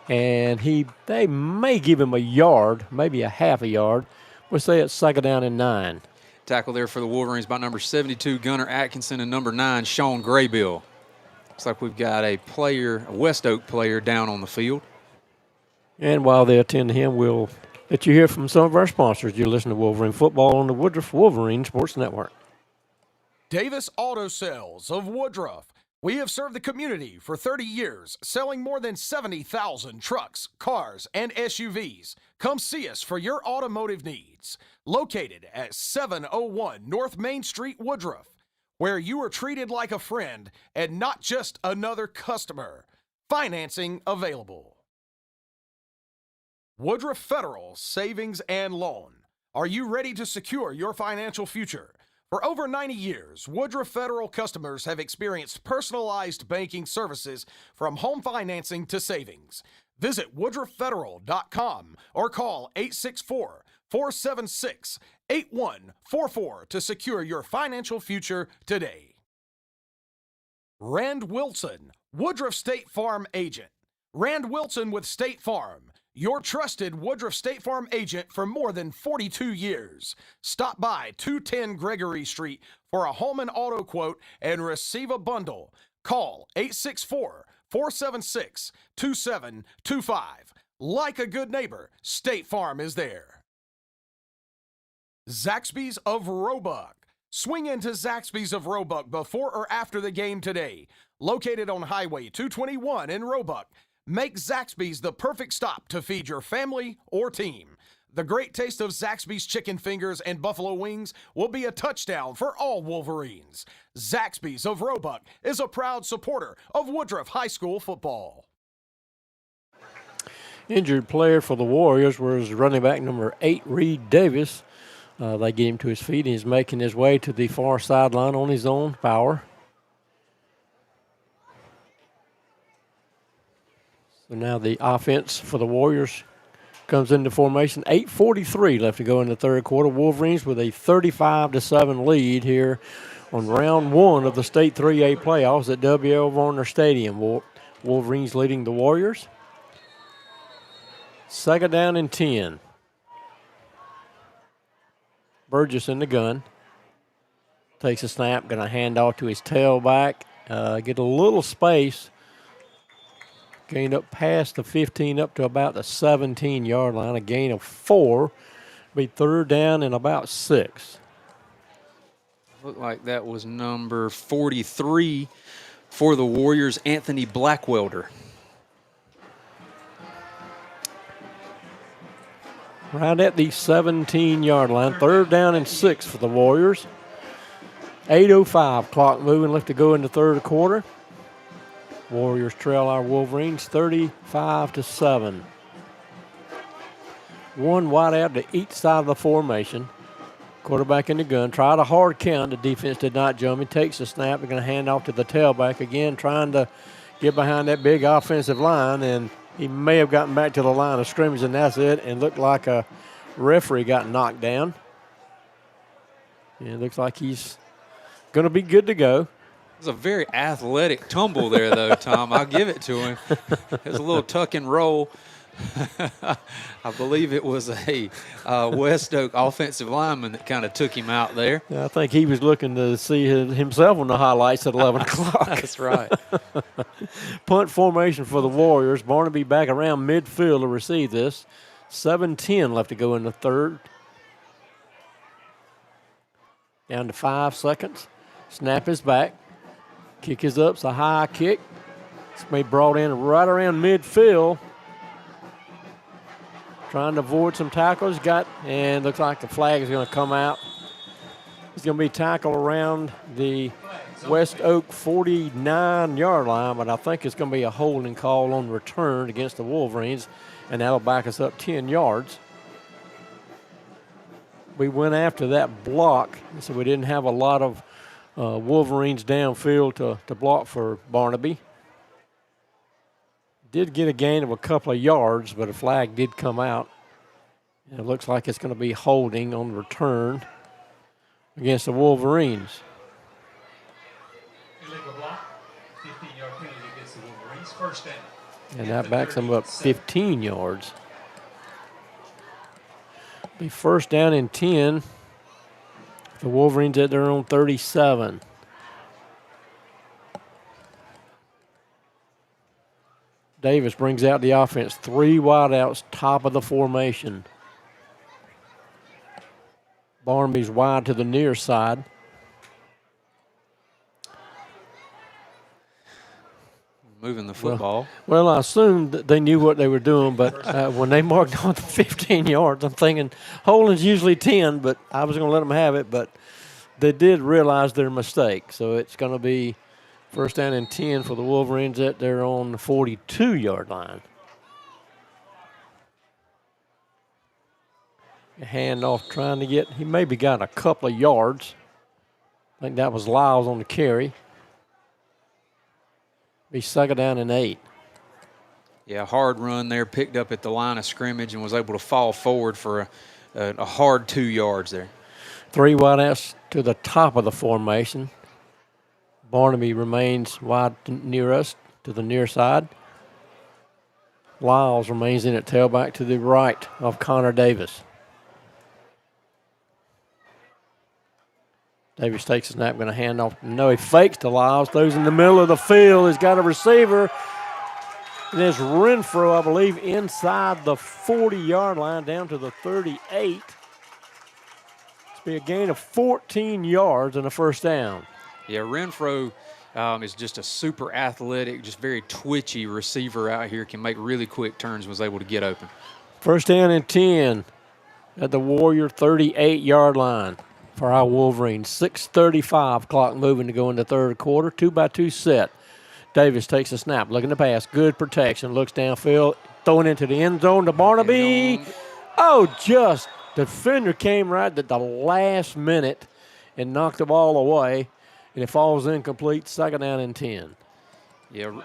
And they may give him a yard, maybe a half a yard. We'll say it's second down and 9. Tackle there for the Wolverines by number 72, Gunnar Atkinson, and number 9, Sean Graybill. Looks like we've got a West Oak player down on the field. And while they attend to him, we'll let you hear from some of our sponsors. You're listening to Wolverine Football on the Woodruff Wolverine Sports Network. Davis Auto Sales of Woodruff. We have served the community for 30 years, selling more than 70,000 trucks, cars, and SUVs. Come see us for your automotive needs. Located at 701 North Main Street, Woodruff, where you are treated like a friend and not just another customer. Financing available. Woodruff Federal Savings and Loan. Are you ready to secure your financial future? For over 90 years, Woodruff Federal customers have experienced personalized banking services from home financing to savings. Visit woodruffederal.com or call 864-476-8144 to secure your financial future today. Rand Wilson, Woodruff State Farm agent. Rand Wilson with State Farm, your trusted Woodruff State Farm agent for more than 42 years. Stop by 210 Gregory Street for a home and auto quote and receive a bundle. Call 864-476-2725. Like a good neighbor, State Farm is there. Zaxby's of Roebuck. Swing into Zaxby's of Roebuck before or after the game today. Located on Highway 221 in Roebuck, make Zaxby's the perfect stop to feed your family or team. The great taste of Zaxby's chicken fingers and buffalo wings will be a touchdown for all Wolverines. Zaxby's of Roebuck is a proud supporter of Woodruff High School football. Injured player for the Warriors was running back number 8, Reed Davis. They get him to his feet, and he's making his way to the far sideline on his own power. So now the offense for the Warriors comes into formation. 8:43 left to go in the third quarter. Wolverines with a 35-7 lead here on round one of the State 3A playoffs at W.L. Varner Stadium. Wolverines leading the Warriors. Second down and 10. Burgess in the gun. Takes a snap, going to hand off to his tailback. Get a little space. Gained up past the 15, up to about the 17-yard line. A gain of 4. Be third down and about 6. Looked like that was number 43 for the Warriors, Anthony Blackwelder. Right at the 17-yard line. Third down and 6 for the Warriors. 8:05 clock moving left to go in the third quarter. Warriors trail our Wolverines 35-7. One wide out to each side of the formation. Quarterback in the gun. Tried a hard count. The defense did not jump. He takes the snap. They're going to hand off to the tailback again, trying to get behind that big offensive line, and he may have gotten back to the line of scrimmage, and that's it, and looked like a referee got knocked down. Yeah, it looks like he's going to be good to go. It was a very athletic tumble there, though, Tom. I'll give it to him. It was a little tuck and roll. I believe it was a West Oak offensive lineman that kind of took him out there. Yeah, I think he was looking to see himself on the highlights at 11 o'clock. That's right. Punt formation for the Warriors. Barnaby back around midfield to receive this. 7:10 left to go in the third. Down to 5 seconds. Snap is back. Kick is up. It's a high kick. It's been brought in right around midfield. Trying to avoid some tackles. And looks like the flag is going to come out. It's going to be tackled around the West Oak 49-yard line, but I think it's going to be a holding call on return against the Wolverines, and that'll back us up 10 yards. We went after that block, so we didn't have a lot of Wolverines downfield to block for Barnaby. Did get a gain of a couple of yards, but a flag did come out. And it looks like it's going to be holding on return against the Wolverines. Illegal block, 15-yard penalty against the Wolverines. First down. And that backs them up 15 yards. Be first down and 10. The Wolverines at their own 37. Davis brings out the offense. 3 wideouts, top of the formation. Barnaby's wide to the near side. Moving the football. Well, I assumed that they knew what they were doing, but when they marked on the 15 yards, I'm thinking holding's usually 10, but I was going to let them have it, but they did realize their mistake. So it's going to be first down and 10 for the Wolverines at their own 42-yard line. A handoff trying to get, he maybe got a couple of yards. I think that was Lyles on the carry. Be second down and 8. Yeah, hard run there, picked up at the line of scrimmage and was able to fall forward for a hard 2 yards there. 3 wideouts to the top of the formation. Barnaby remains wide near us to the near side. Lyles remains in at tailback to the right of Connor Davis. Davis takes a snap, going to hand off. No, he fakes to Lyles, throws in the middle of the field. He's got a receiver. And it's Renfro, I believe, inside the 40-yard line down to the 38. It's be a gain of 14 yards and a first down. Yeah, Renfro is just a super athletic, just very twitchy receiver out here, can make really quick turns, was able to get open. First down and 10 at the Warrior 38-yard line for our Wolverines. 6:35 clock moving to go in the third quarter. 2-by-2 set. Davis takes a snap, looking to pass. Good protection. Looks downfield, throwing into the end zone to Barnaby. Oh, just defender came right at the last minute and knocked the ball away, and it falls incomplete. Second down and 10. Yeah,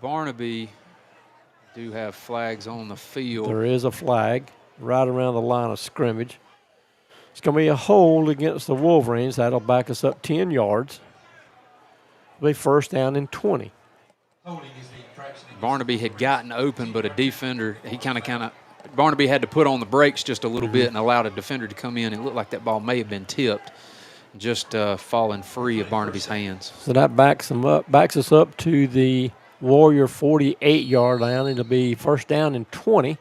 Barnaby do have flags on the field. There is a flag right around the line of scrimmage. It's going to be a hold against the Wolverines. That'll back us up 10 yards. It'll be first down and 20. Barnaby had gotten open, but a defender, Barnaby had to put on the brakes just a little bit and allowed a defender to come in. It looked like that ball may have been tipped, just falling free of Barnaby's hands. So that backs us up to the Warrior 48-yard line. It'll be first down and 20.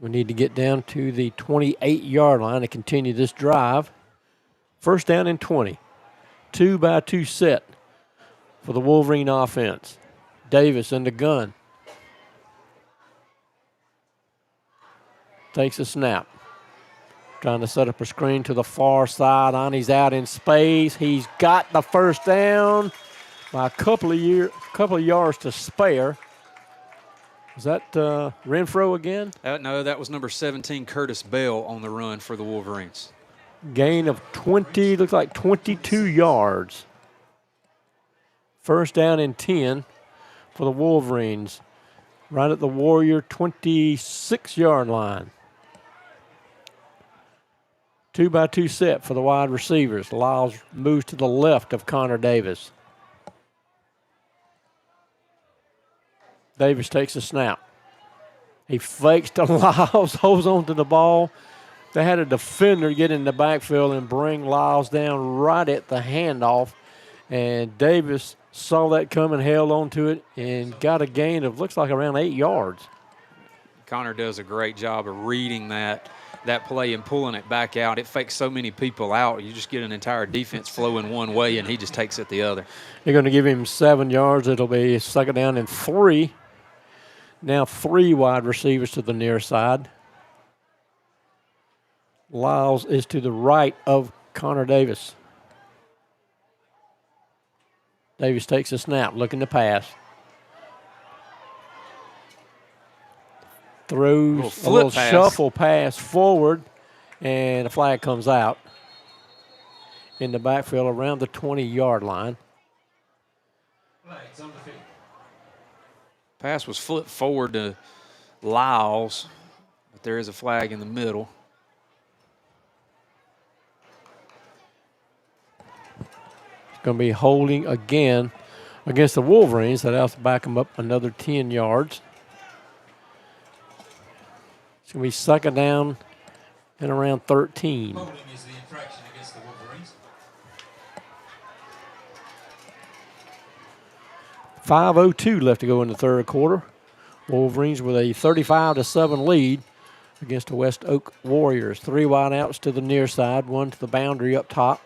We need to get down to the 28-yard line to continue this drive. First down and 20. 2-by-2 set for the Wolverine offense. Davis in the gun. Takes a snap. Trying to set up a screen to the far sideline. He's out in space. He's got the first down by a couple of yards to spare. Is that Renfro again? No, that was number 17, Curtis Bell, on the run for the Wolverines. Gain of 20, looks like 22 yards. First down and 10 for the Wolverines. Right at the Warrior 26-yard line. 2-by-2 set for the wide receivers. Lyles moves to the left of Connor Davis. Davis takes a snap. He fakes to Lyles, holds on to the ball. They had a defender get in the backfield and bring Lyles down right at the handoff. And Davis saw that coming, held on to it, and got a gain of looks like around 8 yards. Connor does a great job of reading that play and pulling it back out. It fakes so many people out. You just get an entire defense flowing one way, and he just takes it the other. They're going to give him 7 yards. It'll be second down and 3. Now 3 wide receivers to the near side. Lyles is to the right of Connor Davis. Davis takes a snap, looking to pass. Throws a little shuffle pass forward, and a flag comes out in the backfield around the 20-yard line. Pass was flipped forward to Lyles, but there is a flag in the middle. It's going to be holding again against the Wolverines. That has to back them up another 10 yards. It's going to be second down and around 13. Holding is the infraction against the Wolverines. 5:02 left to go in the third quarter. Wolverines with a 35-7 lead against the West Oak Warriors. 3 wide outs to the near side, 1 to the boundary up top.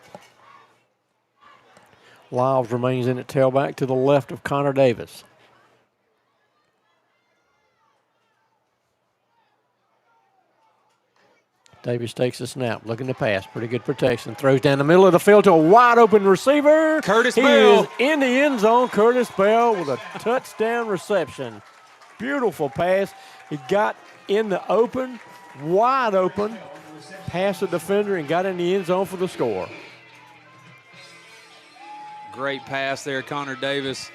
Lyles remains in at tailback to the left of Connor Davis. Davis takes a snap, looking to pass. Pretty good protection. Throws down the middle of the field to a wide open receiver. Curtis Bell. Bell. Is in the end zone. Curtis Bell with a touchdown reception. Beautiful pass. He got in the open, wide open, past the defender, and got in the end zone for the score. Great pass there, Connor Davis.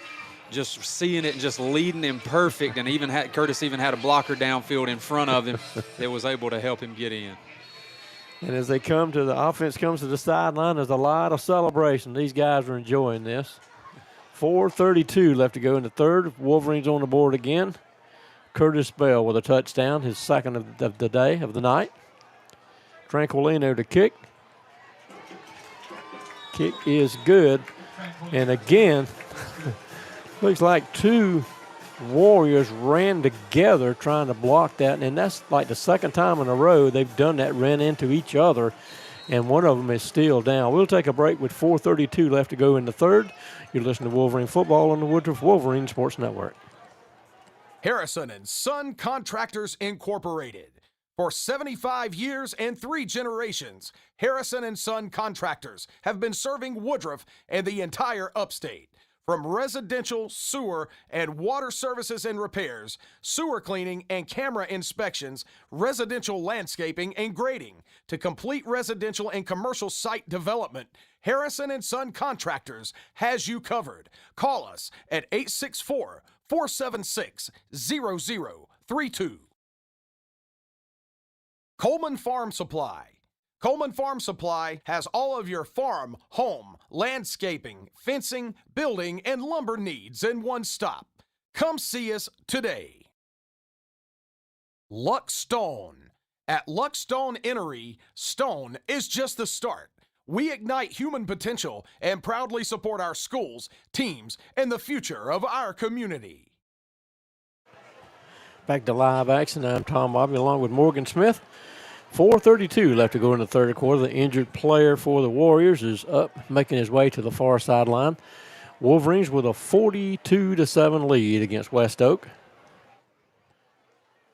Just seeing it and just leading him perfect, and Curtis even had a blocker downfield in front of him that was able to help him get in. And as they come to the offense comes to the sideline, there's a lot of celebration. These guys are enjoying this. 4:32 left to go in the third. Wolverines on the board again. Curtis Bell with a touchdown, his second of the day, of the night. Tranquilino to kick. Kick is good. And again, looks like two Warriors ran together trying to block that. And that's like the second time in a row they've done that, ran into each other. And one of them is still down. We'll take a break with 4:32 left to go in the third. You're listening to Wolverine Football on the Woodruff Wolverine Sports Network. Harrison and Son Contractors Incorporated. For 75 years and 3 generations, Harrison and Son Contractors have been serving Woodruff and the entire upstate. From residential, sewer, and water services and repairs, sewer cleaning and camera inspections, residential landscaping and grading, to complete residential and commercial site development, Harrison and Son Contractors has you covered. Call us at 864-476-0032. Coleman Farm Supply. Coleman Farm Supply has all of your farm, home, landscaping, fencing, building, and lumber needs in one stop. Come see us today. Luck Stone. At Luck Stone Innery, stone is just the start. We ignite human potential and proudly support our schools, teams, and the future of our community. Back to live action. I'm Tom Bobby along with Morgan Smith. 4:32 left to go in the third quarter. The injured player for the Warriors is up, making his way to the far sideline. Wolverines with a 42-7 lead against West Oak.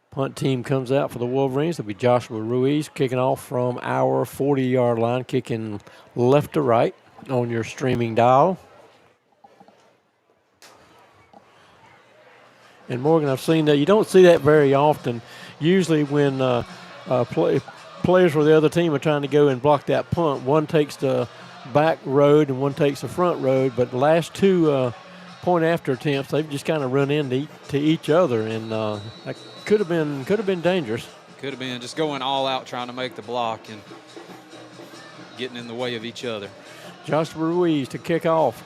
Punt team comes out for the Wolverines. It'll be Joshua Ruiz kicking off from our 40-yard line, kicking left to right on your streaming dial. And Morgan, I've seen that. You don't see that very often. Usually when players for the other team are trying to go and block that punt, one takes the back road and one takes the front road. But the last two point after attempts, they've just kind of run into each other, and that could have been dangerous. Could have been just going all out trying to make the block and getting in the way of each other. Joshua Ruiz to kick off.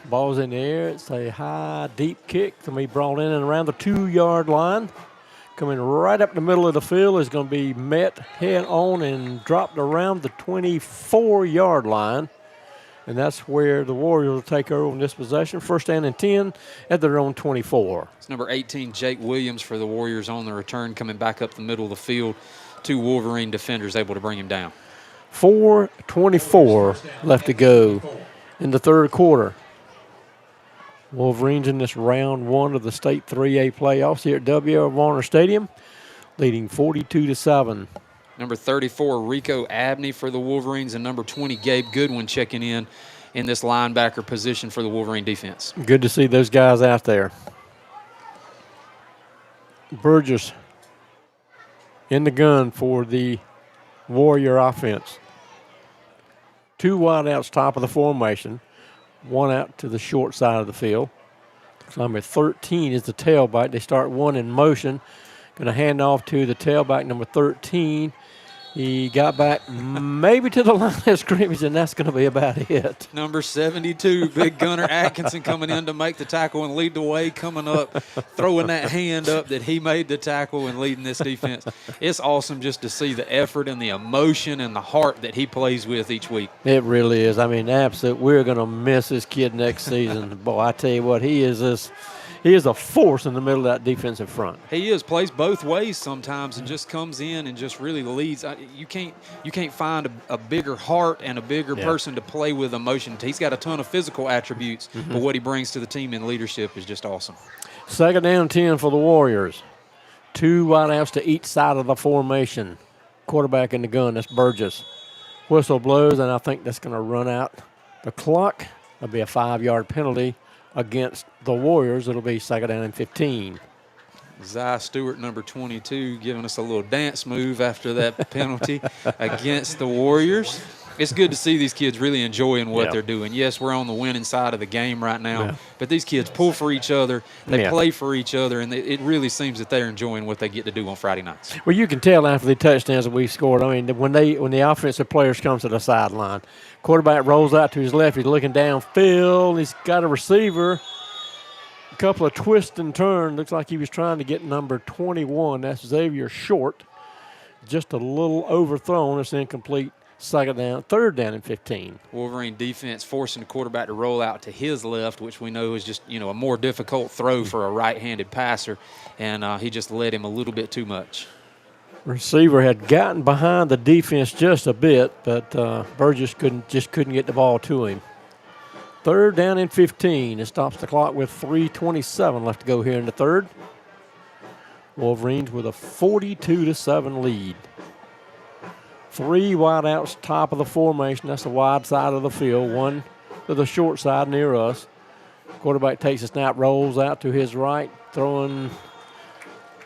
Ball's in the air. It's a high, deep kick. It's going to be brought in and around the 2-yard line. Coming right up the middle of the field is going to be met head on and dropped around the 24-yard line. And that's where the Warriors will take over in this possession. First down and 10 at their own 24. It's number 18, Jake Williams, for the Warriors on the return, coming back up the middle of the field. 2 Wolverine defenders able to bring him down. 4:24 left to go in the third quarter. Wolverines in this round 1 of the state 3A playoffs here at W.R. Varner Stadium, leading 42-7. Number 34, Rico Abney for the Wolverines, and number 20, Gabe Goodwin, checking in this linebacker position for the Wolverine defense. Good to see those guys out there. Burgess in the gun for the Warrior offense. 2 wideouts top of the formation, 1 out to the short side of the field. Number 13 is the tailback. They start 1 in motion. Going to hand off to the tailback, number 13. He got back maybe to the line of scrimmage, and that's going to be about it. Number 72, Big Gunner Atkinson, coming in to make the tackle and lead the way, coming up, throwing that hand up that he made the tackle and leading this defense. It's awesome just to see the effort and the emotion and the heart that he plays with each week. It really is. I mean, absolutely. We're going to miss this kid next season. Boy, I tell you what, he is a force in the middle of that defensive front. He is, plays both ways sometimes and just comes in and just really leads. You can't find a bigger heart and a bigger person to play with emotion. He's got a ton of physical attributes, but what he brings to the team in leadership is just awesome. Second down 10 for the Warriors. 2 wideouts to each side of the formation. Quarterback in the gun, that's Burgess. Whistle blows, and I think that's going to run out the clock. That'll be a 5-yard penalty against the Warriors. It'll be second down and 15. Zai Stewart, number 22, giving us a little dance move after that penalty against the Warriors. It's good to see these kids really enjoying what they're doing. Yes, we're on the winning side of the game right now, but these kids pull for each other, they play for each other, and it really seems that they're enjoying what they get to do on Friday nights. Well, you can tell after the touchdowns that we scored. I mean, when the offensive players come to the sideline, quarterback rolls out to his left, he's looking downfield, he's got a receiver, A couple of twists and turns. Looks like he was trying to get number 21. That's Xavier Short. Just a little overthrown. It's incomplete. Third down and 15. Wolverine defense forcing the quarterback to roll out to his left, which we know is just, a more difficult throw for a right-handed passer, and he just led him a little bit too much. Receiver had gotten behind the defense just a bit, but Burgess couldn't get the ball to him. Third down and 15. It stops the clock with 3:27 left to go here in the third. Wolverines with a 42-7 lead. 3 wideouts top of the formation. That's the wide side of the field. One to the short side near us. Quarterback takes a snap, rolls out to his right, throwing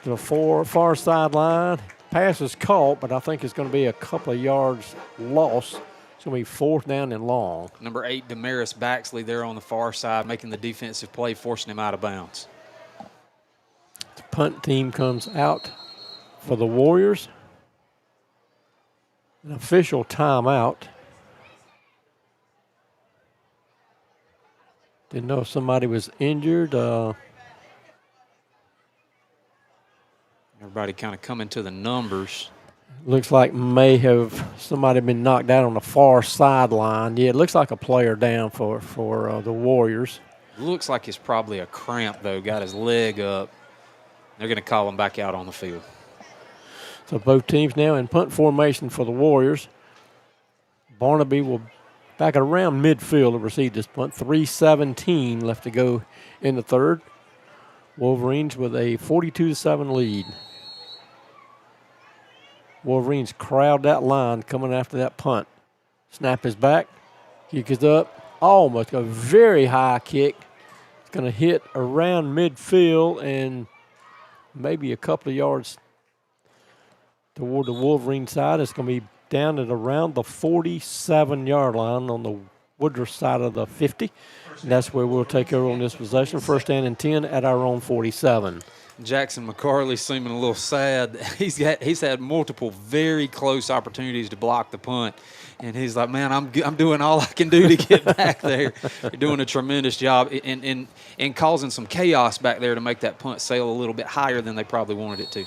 to the far sideline. Pass is caught, but I think it's going to be a couple of yards loss. It's going to be fourth down and long. Number 8, Damaris Baxley there on the far side, making the defensive play, forcing him out of bounds. The punt team comes out for the Warriors. An official timeout. Didn't know if somebody was injured. Everybody kind of coming to the numbers. Looks like may have somebody been knocked out on the far sideline. Yeah, it looks like a player down for the Warriors. Looks like it's probably a cramp, though. Got his leg up. They're going to call him back out on the field. So both teams now in punt formation for the Warriors. Barnaby will back around midfield to receive this punt. 3:17 left to go in the third. Wolverines with a 42-7 lead. Wolverines crowd that line coming after that punt. Snap is back. Kick is up. Almost a very high kick. It's going to hit around midfield and maybe a couple of yards toward the Wolverine side. It's going to be down at around the 47-yard line on the Woodruff side of the 50. And that's where we'll take over on this possession. First down and 10 at our own 47. Jackson McCarley seeming a little sad. He's had multiple very close opportunities to block the punt, and he's like, man, I'm doing all I can do to get back there. You're doing a tremendous job and causing some chaos back there to make that punt sail a little bit higher than they probably wanted it to.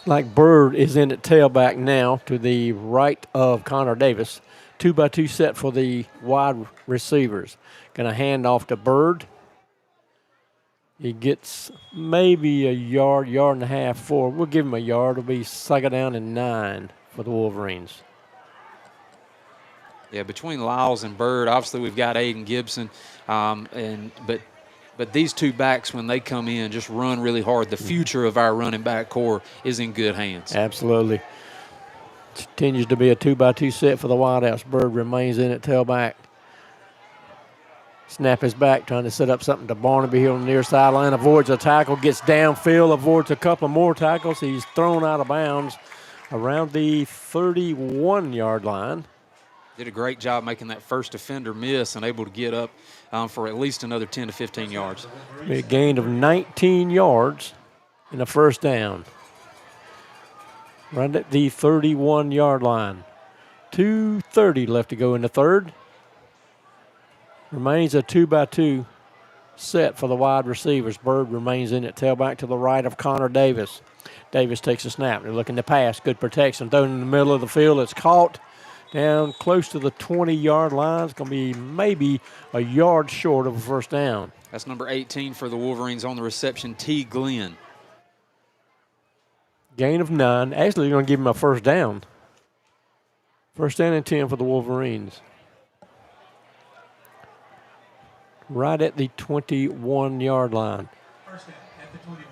Like Bird is in at tailback now to the right of Connor Davis. 2-by-2 set for the wide receivers. Going to hand off to Bird. He gets maybe a yard and a half forward. We'll give him a yard. It'll be second down and 9 for the Wolverines. Yeah, between Lyles and Bird, obviously we've got Aiden Gibson, but these two backs, when they come in, just run really hard. The future of our running back core is in good hands. Absolutely. Continues to be a 2-by-2 set for the wideouts. Bird remains in at tailback. Snap is back, trying to set up something to Barnaby here on the near sideline. Avoids a tackle, gets downfield, avoids a couple more tackles. He's thrown out of bounds around the 31-yard line. Did a great job making that first defender miss and able to get up for at least another 10 to 15 yards. A gain of 19 yards in the first down. Right at the 31-yard line. 2:30 left to go in the third. Remains a 2-by-2 set for the wide receivers. Bird remains in at tailback to the right of Connor Davis. Davis takes a snap. They're looking to pass. Good protection. Thrown in the middle of the field. It's caught down close to the 20-yard line. It's going to be maybe a yard short of a first down. That's number 18 for the Wolverines on the reception, T. Glenn. Gain of 9. Actually, they're going to give him a first down. First down and 10 for the Wolverines. Right at the 21-yard line. First down at the 21.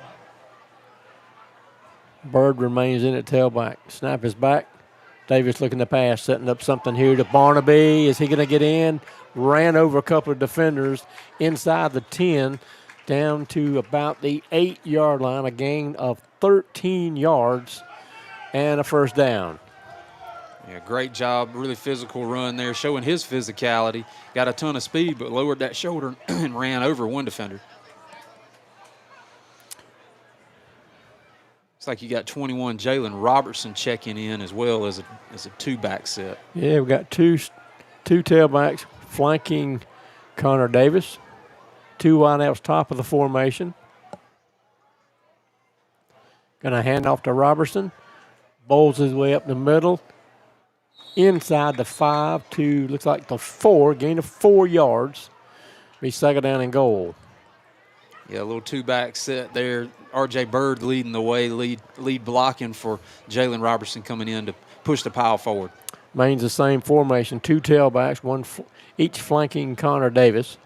Bird remains in at tailback. Snap is back. Davis looking to pass, setting up something here to Barnaby. Is he going to get in? Ran over a couple of defenders inside the 10, down to about the 8-yard line. A gain of 13 yards and a first down. Yeah, great job. Really physical run there, showing his physicality. Got a ton of speed, but lowered that shoulder and ran over one defender. Looks like you got 21 Jalen Robertson checking in as well as a two-back set. Yeah, we got two tailbacks flanking Connor Davis. 2 wideouts top of the formation. Going to hand off to Robertson. Bowls his way up the middle. Inside the 5 to, looks like the 4, gain of 4 yards. Be second down and goal. Yeah, a little two-back set there. R.J. Bird leading the way, lead blocking for Jalen Robertson coming in to push the pile forward. Maintains the same formation, 2 tailbacks, each flanking Connor Davis.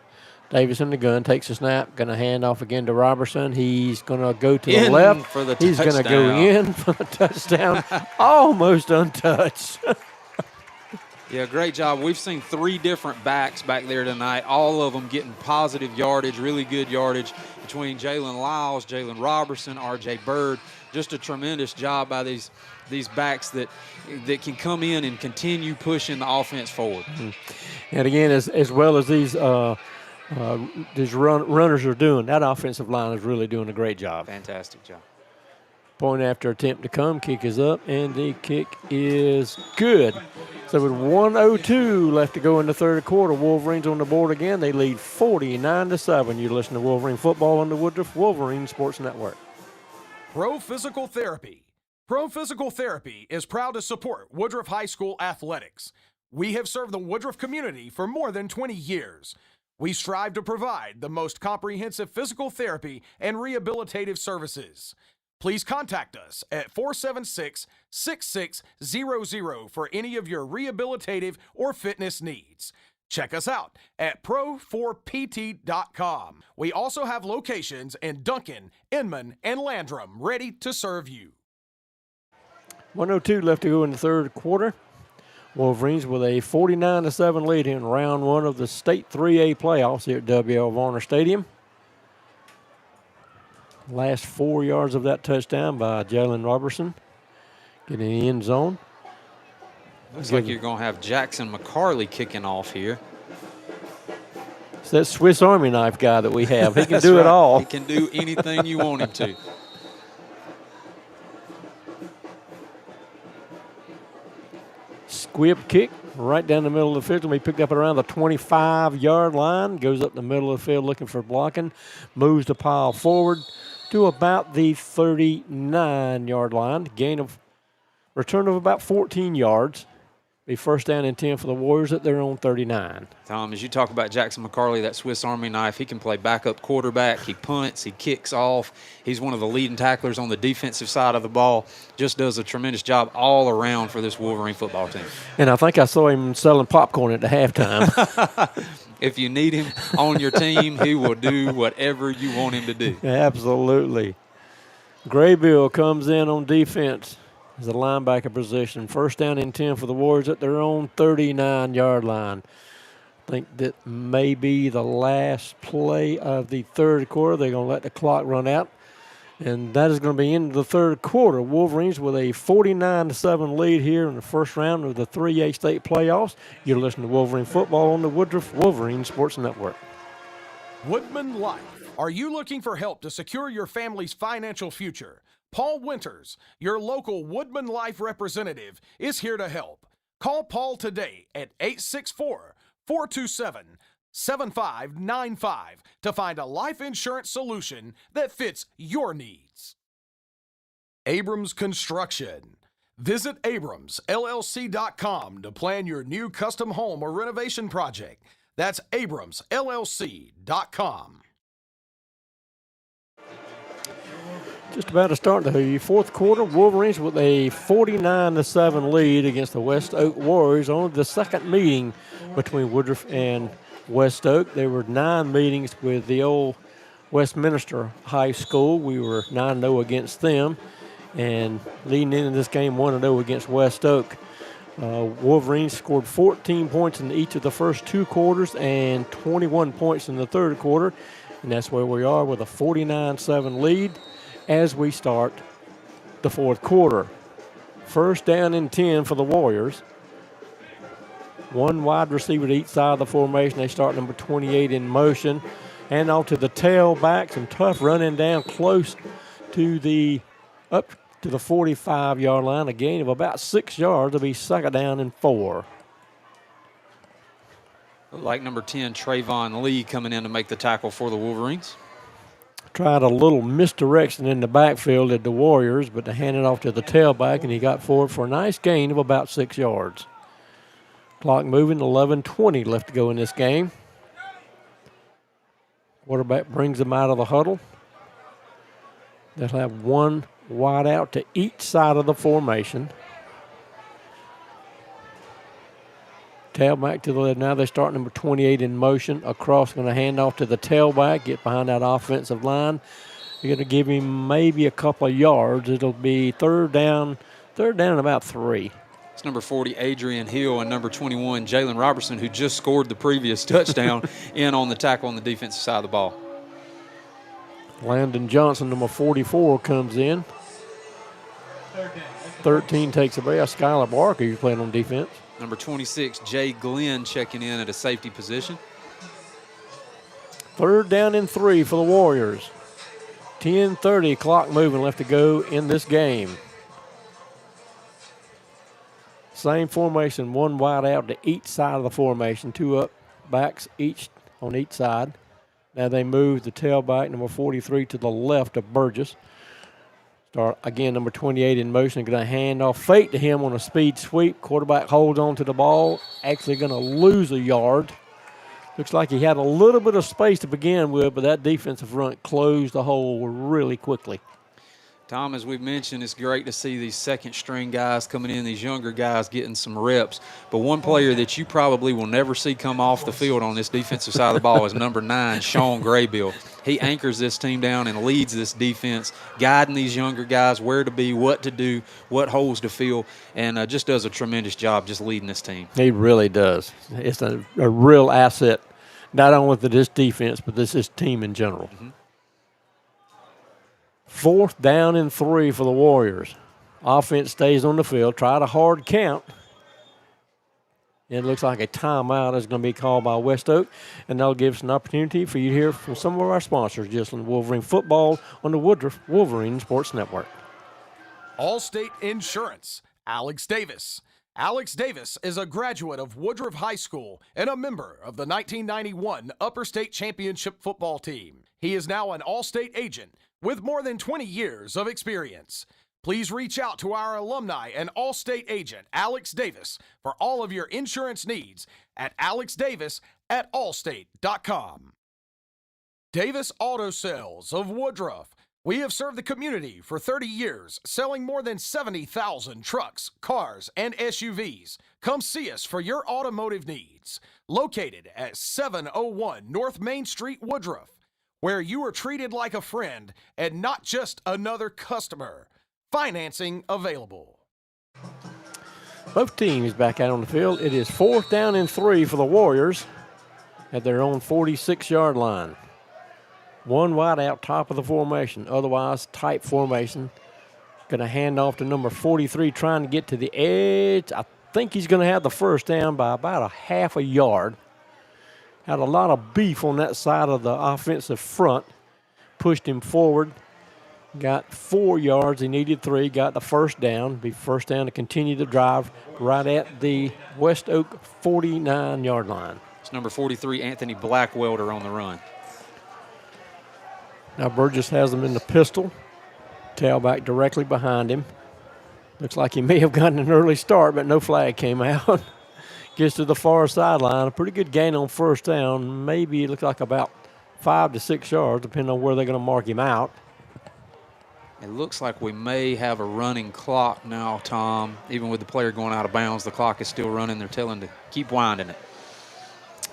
Davis in the gun, takes a snap, going to hand off again to Robertson. He's going to go to the left. For the He's going to go in for the touchdown, almost untouched. Yeah, great job. We've seen 3 different backs back there tonight, all of them getting positive yardage, really good yardage between Jalen Lyles, Jalen Robertson, R.J. Bird. Just a tremendous job by these backs that can come in and continue pushing the offense forward. And again, as well as these runners are doing, that offensive line is really doing a great job. Fantastic job. Point after attempt to come, kick is up, and the kick is good. So with 1:02 left to go in the third quarter, Wolverines on the board again. They lead 49-7. You listen to Wolverine football on the Woodruff Wolverine Sports Network. Pro Physical Therapy. Pro Physical Therapy is proud to support Woodruff High School athletics. We have served the Woodruff community for more than 20 years. We strive to provide the most comprehensive physical therapy and rehabilitative services. Please contact us at 476-6600 for any of your rehabilitative or fitness needs. Check us out at pro4pt.com. We also have locations in Duncan, Inman, and Landrum ready to serve you. 1:02 left to go in the third quarter. Wolverines with a 49-7 lead in round 1 of the state 3A playoffs here at W.L. Varner Stadium. Last 4 yards of that touchdown by Jalen Robertson. Getting in the end zone. Looks like you're going to have Jackson McCarley kicking off here. It's that Swiss Army knife guy that we have. He can That's do it right. all. He can do anything you want him to. Squib kick right down the middle of the field. He picked up around the 25-yard line. Goes up the middle of the field looking for blocking. Moves the pile forward to about the 39-yard line. Return of about 14 yards. Be first down and 10 for the Warriors at their own 39. Tom, as you talk about Jackson McCarley, that Swiss Army knife, he can play backup quarterback. He punts. He kicks off. He's one of the leading tacklers on the defensive side of the ball. Just does a tremendous job all around for this Wolverine football team. And I think I saw him selling popcorn at the halftime. If you need him on your team, he will do whatever you want him to do. Absolutely. Graybill comes in on defense as a linebacker position. First down and 10 for the Warriors at their own 39-yard line. I think that may be the last play of the third quarter. They're going to let the clock run out. And that is going to be into the third quarter. Wolverines with a 49-7 lead here in the first round of the 3A state playoffs. You're listening to Wolverine football on the Woodruff Wolverine Sports Network. Woodman Life. Are you looking for help to secure your family's financial future? Paul Winters, your local Woodman Life representative, is here to help. Call Paul today at 864-427-7595 to find a life insurance solution that fits your needs. Abrams Construction. Visit abramsllc.com to plan your new custom home or renovation project. That's abramsllc.com. Just about to start the fourth quarter. Wolverines with a 49-7 lead against the West Oak Warriors. Only the second meeting between Woodruff and West Oak. There were 9 meetings with the old Westminster High School. We were 9-0 against them. And leading into this game, 1-0 against West Oak. Wolverines scored 14 points in each of the first 2 quarters and 21 points in the third quarter. And that's where we are with a 49-7 lead as we start the fourth quarter. First down and 10 for the Warriors. 1 wide receiver to each side of the formation. They start number 28 in motion. And off to the tailback. Some tough running down close to the 45-yard line. A gain of about 6 yards. It'll be second down and 4. Like number 10, Trayvon Lee coming in to make the tackle for the Wolverines. Tried a little misdirection in the backfield at the Warriors, but they handed off to the tailback, and he got forward for a nice gain of about 6 yards. Clock moving, 11:20 left to go in this game. Quarterback brings them out of the huddle. They'll have one wide out to each side of the formation. Tailback to the left. Now they start number 28 in motion. Across, going to hand off to the tailback, get behind that offensive line. You're going to give him maybe a couple of yards. It'll be third down and about 3. It's number 40, Adrian Hill, and number 21, Jalen Robertson, who just scored the previous touchdown, in on the tackle on the defensive side of the ball. Landon Johnson, number 44, comes in. 13 takes away. Skylar Barker, you're playing on defense. Number 26, Jay Glenn, checking in at a safety position. Third down and 3 for the Warriors. 10:30, clock moving left to go in this game. Same formation, one wide out to each side of the formation, 2 up backs each on each side. Now they move the tailback, number 43, to the left of Burgess. Start again, number 28 in motion. Going to hand off fake to him on a speed sweep. Quarterback holds on to the ball. Actually going to lose a yard. Looks like he had a little bit of space to begin with, but that defensive front closed the hole really quickly. Tom, as we've mentioned, it's great to see these second-string guys coming in, these younger guys getting some reps. But one player that you probably will never see come off the field on this defensive side of the ball is number 9, Sean Graybill. He anchors this team down and leads this defense, guiding these younger guys where to be, what to do, what holes to fill, and just does a tremendous job just leading this team. He really does. It's a real asset, not only for this defense, but this team in general. Mm-hmm. 4th down and 3 for the Warriors. Offense stays on the field. Tried a hard count. It looks like a timeout is going to be called by West Oak, and that'll give us an opportunity for you to hear from some of our sponsors, just in Wolverine football on the Woodruff Wolverine Sports Network. Allstate Insurance, Alex Davis. Alex Davis is a graduate of Woodruff High School and a member of the 1991 Upper State Championship football team. He is now an Allstate agent with more than 20 years of experience. Please reach out to our alumni and Allstate agent, Alex Davis, for all of your insurance needs at alexdavis@allstate.com. Davis Auto Sales of Woodruff. We have served the community for 30 years, selling more than 70,000 trucks, cars, and SUVs. Come see us for your automotive needs. Located at 701 North Main Street, Woodruff, where you are treated like a friend and not just another customer. Financing available. Both teams back out on the field. It is 4th down and 3 for the Warriors at their own 46-yard line. One wide out, top of the formation, otherwise tight formation. Going to hand off to number 43, trying to get to the edge. I think he's going to have the first down by about a half a yard. Had a lot of beef on that side of the offensive front. Pushed him forward. Got 4 yards. He needed 3. Got the first down. Be first down to continue the drive right at the West Oak 49-yard line. It's number 43, Anthony Blackwelder, on the run. Now Burgess has him in the pistol. Tailback directly behind him. Looks like he may have gotten an early start, but no flag came out. Gets to the far sideline. A pretty good gain on first down. Maybe it looks like about 5 to 6 yards, depending on where they're going to mark him out. It looks like we may have a running clock now, Tom. Even with the player going out of bounds, the clock is still running. They're telling to keep winding it.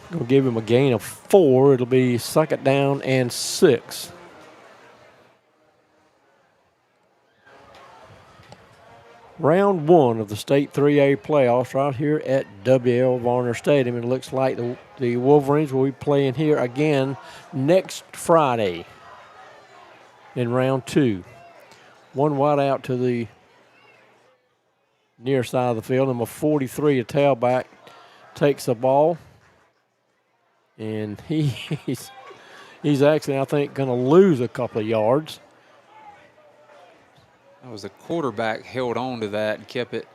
Going to give him a gain of 4. It'll be 2nd down and 6. Round 1 of the State 3A playoffs right here at W.L. Varner Stadium. It looks like the Wolverines will be playing here again next Friday in round 2. One wide out to the near side of the field. Number 43, a tailback, takes the ball. And he's actually, I think, going to lose a couple of yards. That was the quarterback held on to that and kept it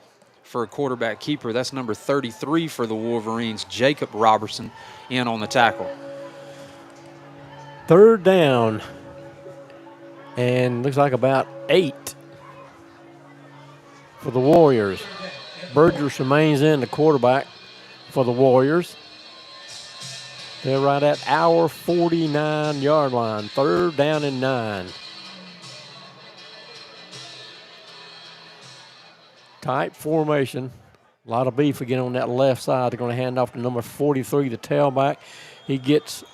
for a quarterback keeper. That's number 33 for the Wolverines, Jacob Robertson, in on the tackle. 3rd down, and looks like about 8 for the Warriors. Burgess remains in, the quarterback for the Warriors. They're right at our 49-yard line. 3rd down and 9. Tight formation. A lot of beef again on that left side. They're going to hand off to number 43, the tailback. He gets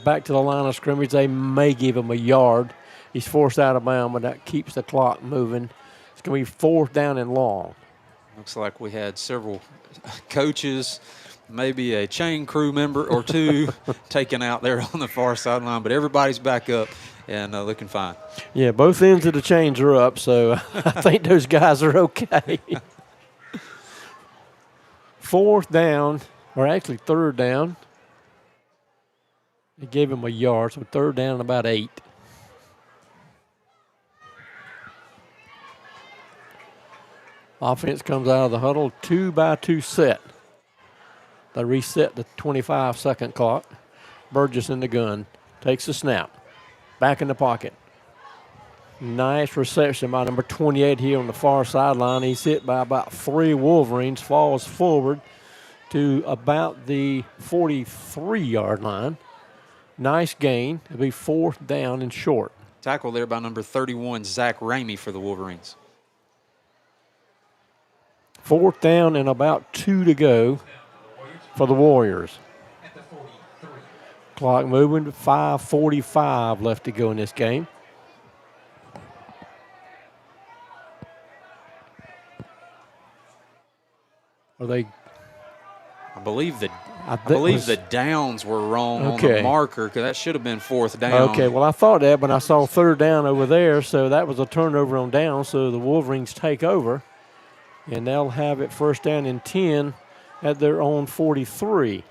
back to the line of scrimmage. They may give him a yard. He's forced out of bounds, but that keeps the clock moving. It's going to be 4th down and long. Looks like we had several coaches, maybe a chain crew member or two taken out there on the far sideline, but everybody's back up and looking fine. Yeah, both ends of the chains are up, so I think those guys are okay. 4th down, or actually 3rd down. They gave him a yard, so 3rd down and about 8. Offense comes out of the huddle, 2-by-2 set. They reset the 25-second clock. Burgess in the gun, takes the snap, back in the pocket. Nice reception by number 28 here on the far sideline. He's hit by about 3 Wolverines, falls forward to about the 43-yard line. Nice gain. It'll be 4th down and short. Tackle there by number 31, Zach Ramey for the Wolverines. 4th down and about 2 to go for the Warriors. Clock moving to 5:45 left to go in this game. Are they? I believe the downs were wrong on the marker, because that should have been 4th down. Okay, well, I thought that, but I saw 3rd down over there, so that was a turnover on down, so the Wolverines take over, and they'll have it 1st down and 10 at their own 43.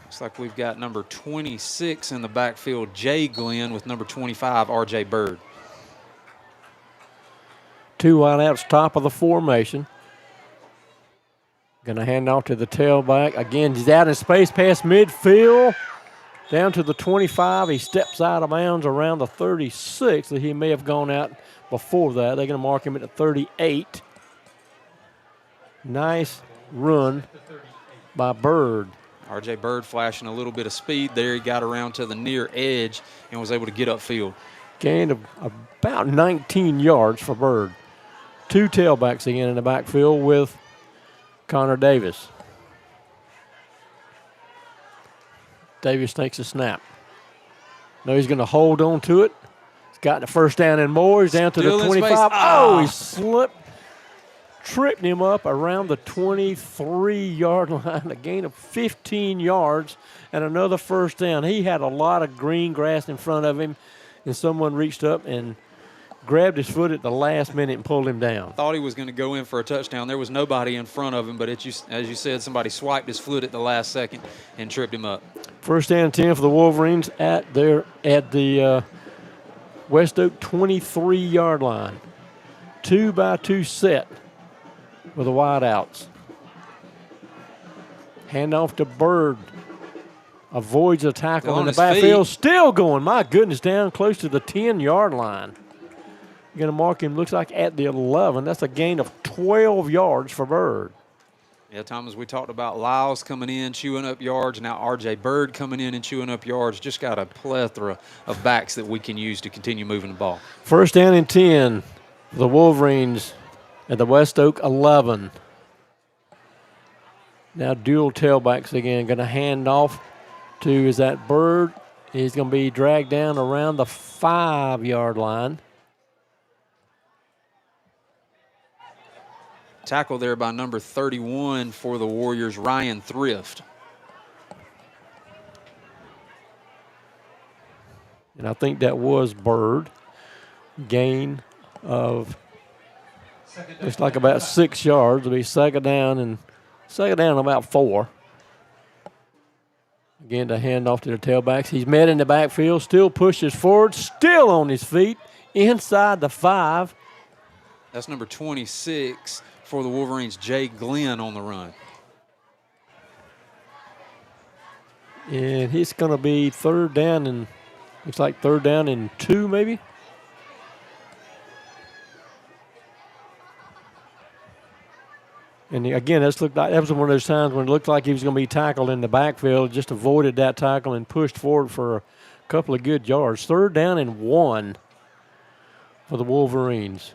Looks like we've got number 26 in the backfield, Jay Glenn, with number 25, R.J. Bird. 2 wideouts, top of the formation. Going to hand off to the tailback. Again, he's out in space past midfield. Down to the 25. He steps out of bounds around the 36. That he may have gone out before that. They're going to mark him at the 38. Nice run by Bird. R.J. Bird flashing a little bit of speed there. He got around to the near edge and was able to get upfield. Gain of about 19 yards for Bird. 2 tailbacks again in the backfield with Connor Davis. Davis takes a snap. Now he's going to hold on to it. He's got the 1st down and more. He's down to the 25. Oh, he slipped. Tripped him up around the 23-yard line. A gain of 15 yards and another 1st down. He had a lot of green grass in front of him, and someone reached up and grabbed his foot at the last minute and pulled him down. Thought he was going to go in for a touchdown. There was nobody in front of him, but as you said, somebody swiped his foot at the last second and tripped him up. 1st down and 10 for the Wolverines at the West Oak 23-yard line. 2-by-2 set with the wideouts. Handoff to Bird. Avoids a tackle in the backfield. Still going. My goodness, down close to the 10-yard line. You're going to mark him, looks like, at the 11. That's a gain of 12 yards for Bird. Yeah, Thomas, we talked about Lyles coming in, chewing up yards. Now R.J. Bird coming in and chewing up yards. Just got a plethora of backs that we can use to continue moving the ball. 1st down and 10 for the Wolverines at the West Oak 11. Now dual tailbacks again. Going to hand off to, is that Bird? He's going to be dragged down around the 5-yard line. Tackle there by number 31 for the Warriors, Ryan Thrift. And I think that was Bird. Gain of, looks like about 6 yards. It'll be 2nd down about 4. Again, to hand off to the tailbacks. He's met in the backfield, still pushes forward, still on his feet, inside the 5. That's number 26 for the Wolverines, Jay Glenn on the run. And it's going to be third down and looks like third down and 2 maybe. And again, that was one of those times when it looked like he was going to be tackled in the backfield, just avoided that tackle and pushed forward for a couple of good yards. Third down and 1 for the Wolverines.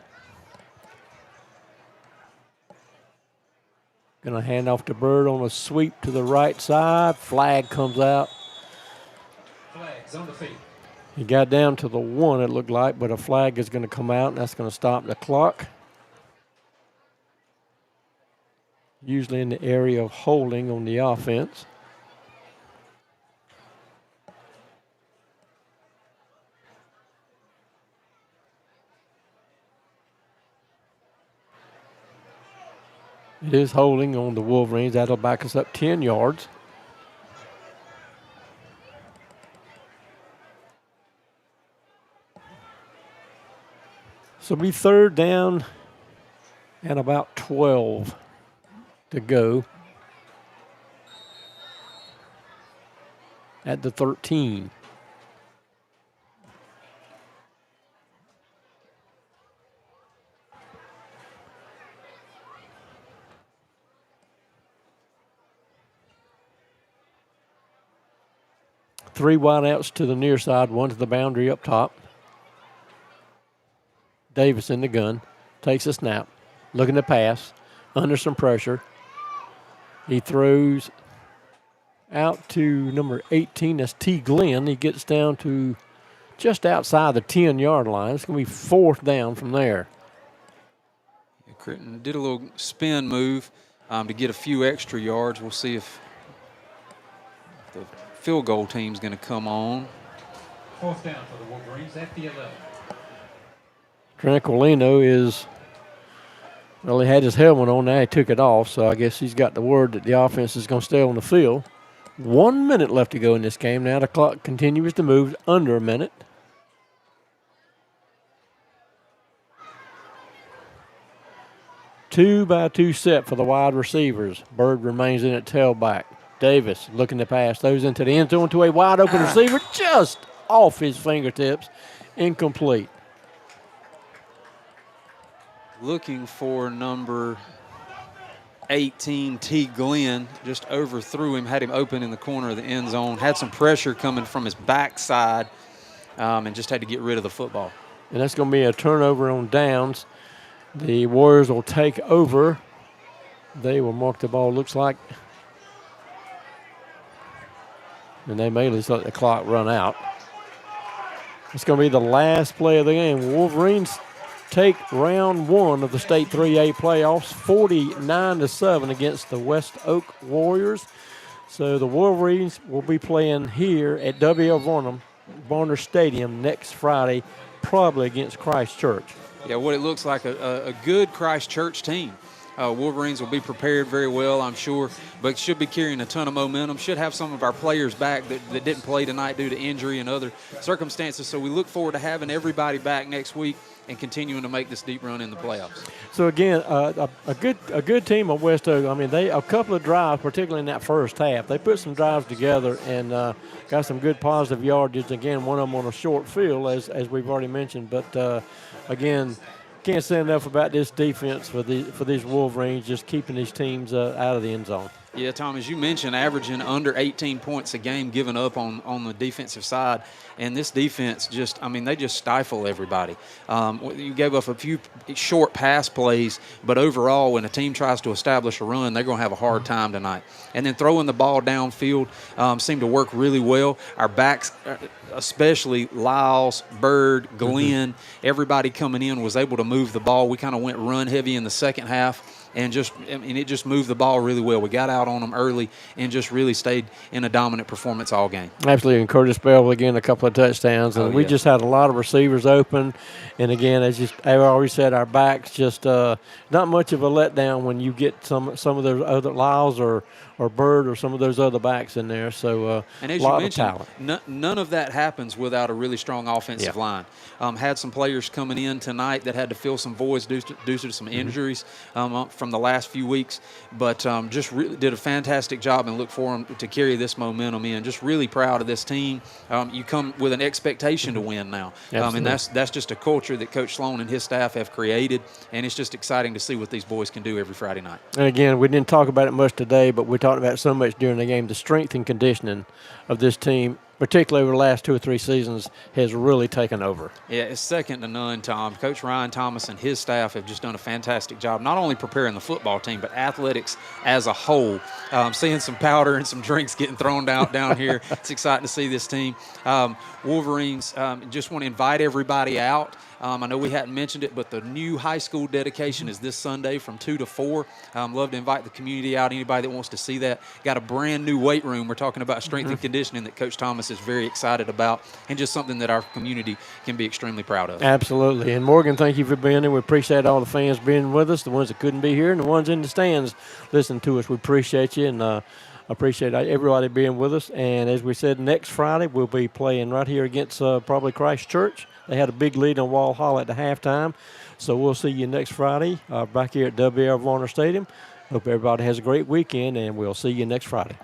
Going to hand off to Bird on a sweep to the right side. Flag comes out. Flags on the field. He got down to the 1, it looked like, but a flag is going to come out, and that's going to stop the clock. Usually in the area of holding on the offense. It is holding on the Wolverines. That'll back us up 10 yards. So it'll be third down and about 12 to go at the 13. Three wideouts to the near side, one to the boundary up top. Davis in the gun, takes a snap, looking to pass, under some pressure. He throws out to number 18, that's T. Glenn. He gets down to just outside the 10-yard line. It's going to be fourth down from there. Critton did a little spin move to get a few extra yards. We'll see if the field goal team's going to come on. Fourth down for the Wolverines at the 11. Tranquilino is, well, he had his helmet on, now he took it off, so I guess he's got the word that the offense is going to stay on the field. 1 minute left to go in this game. Now the clock continues to move under a minute. Two by two set for the wide receivers. Bird remains in at tailback. Davis looking to pass those into the end zone to a wide open receiver, just off his fingertips, incomplete. Looking for number 18, T. Glenn, just overthrew him, had him open in the corner of the end zone, had some pressure coming from his backside, and just had to get rid of the football. And that's going to be a turnover on downs. The Warriors will take over. They will mark the ball, looks like. And they may just let the clock run out. It's going to be the last play of the game. Wolverines take round one of the state 3A playoffs, 49-7 against the West Oak Warriors. So the Wolverines will be playing here at W.L. Varner Stadium next Friday, probably against Christ Church. Yeah, what it looks like a good Christ Church team. Wolverines will be prepared very well, I'm sure, but should be carrying a ton of momentum. Should have some of our players back that didn't play tonight due to injury and other circumstances. So we look forward to having everybody back next week and continuing to make this deep run in the playoffs. So again, a good team of West Oak. I mean, a couple of drives, particularly in that first half, they put some drives together and got some good positive yardage. Again, one of them on a short field, as we've already mentioned. But again, can't say enough about this defense for these Wolverines, just keeping these teams out of the end zone. Yeah, Tom, as you mentioned, averaging under 18 points a game given up on the defensive side. And this defense they just stifle everybody. You gave up a few short pass plays, but overall, when a team tries to establish a run, they're going to have a hard time tonight. And then throwing the ball downfield seemed to work really well. Our backs, especially Lyles, Bird, Glenn, everybody coming in was able to move the ball. We kind of went run heavy in the second half. and it just moved the ball really well. We got out on them early and just really stayed in a dominant performance all game. Absolutely, and Curtis Bell again a couple of touchdowns, and we yeah. just had a lot of receivers open. And again, as I always said, our backs just not much of a letdown when you get some of those other Lyles or Bird or some of those other backs in there. So and as a lot you mentioned, of talent. None of that happens without a really strong offensive line. Had some players coming in tonight that had to fill some voids due to some injuries from the last few weeks, but just really did a fantastic job, and look for them to carry this momentum in. Just really proud of this team. You come with an expectation to win now, and that's just a culture that Coach Sloan and his staff have created, and it's just exciting to see what these boys can do every Friday night. And again, we didn't talk about it much today, but we talked about it so much during the game. The strength and conditioning of this team, particularly over the last 2 or 3 seasons, has really taken over. Yeah, it's second to none, Tom. Coach Ryan Thomas and his staff have just done a fantastic job, not only preparing the football team, but athletics as a whole. Seeing some powder and some drinks getting thrown down here. It's exciting to see this team. Wolverines, just want to invite everybody out. I know we hadn't mentioned it, but the new high school dedication is this Sunday from 2 to 4. Love to invite the community out, anybody that wants to see that. Got a brand new weight room. We're talking about strength and conditioning that Coach Thomas is very excited about, and just something that our community can be extremely proud of. Absolutely. And Morgan, thank you for being here. We appreciate all the fans being with us, the ones that couldn't be here and the ones in the stands listening to us. We appreciate you, and appreciate everybody being with us. And as we said, next Friday we'll be playing right here against probably Christ Church. They had a big lead on Wall Hall at the halftime. So we'll see you next Friday back here at WL Varner Stadium. Hope everybody has a great weekend, and we'll see you next Friday.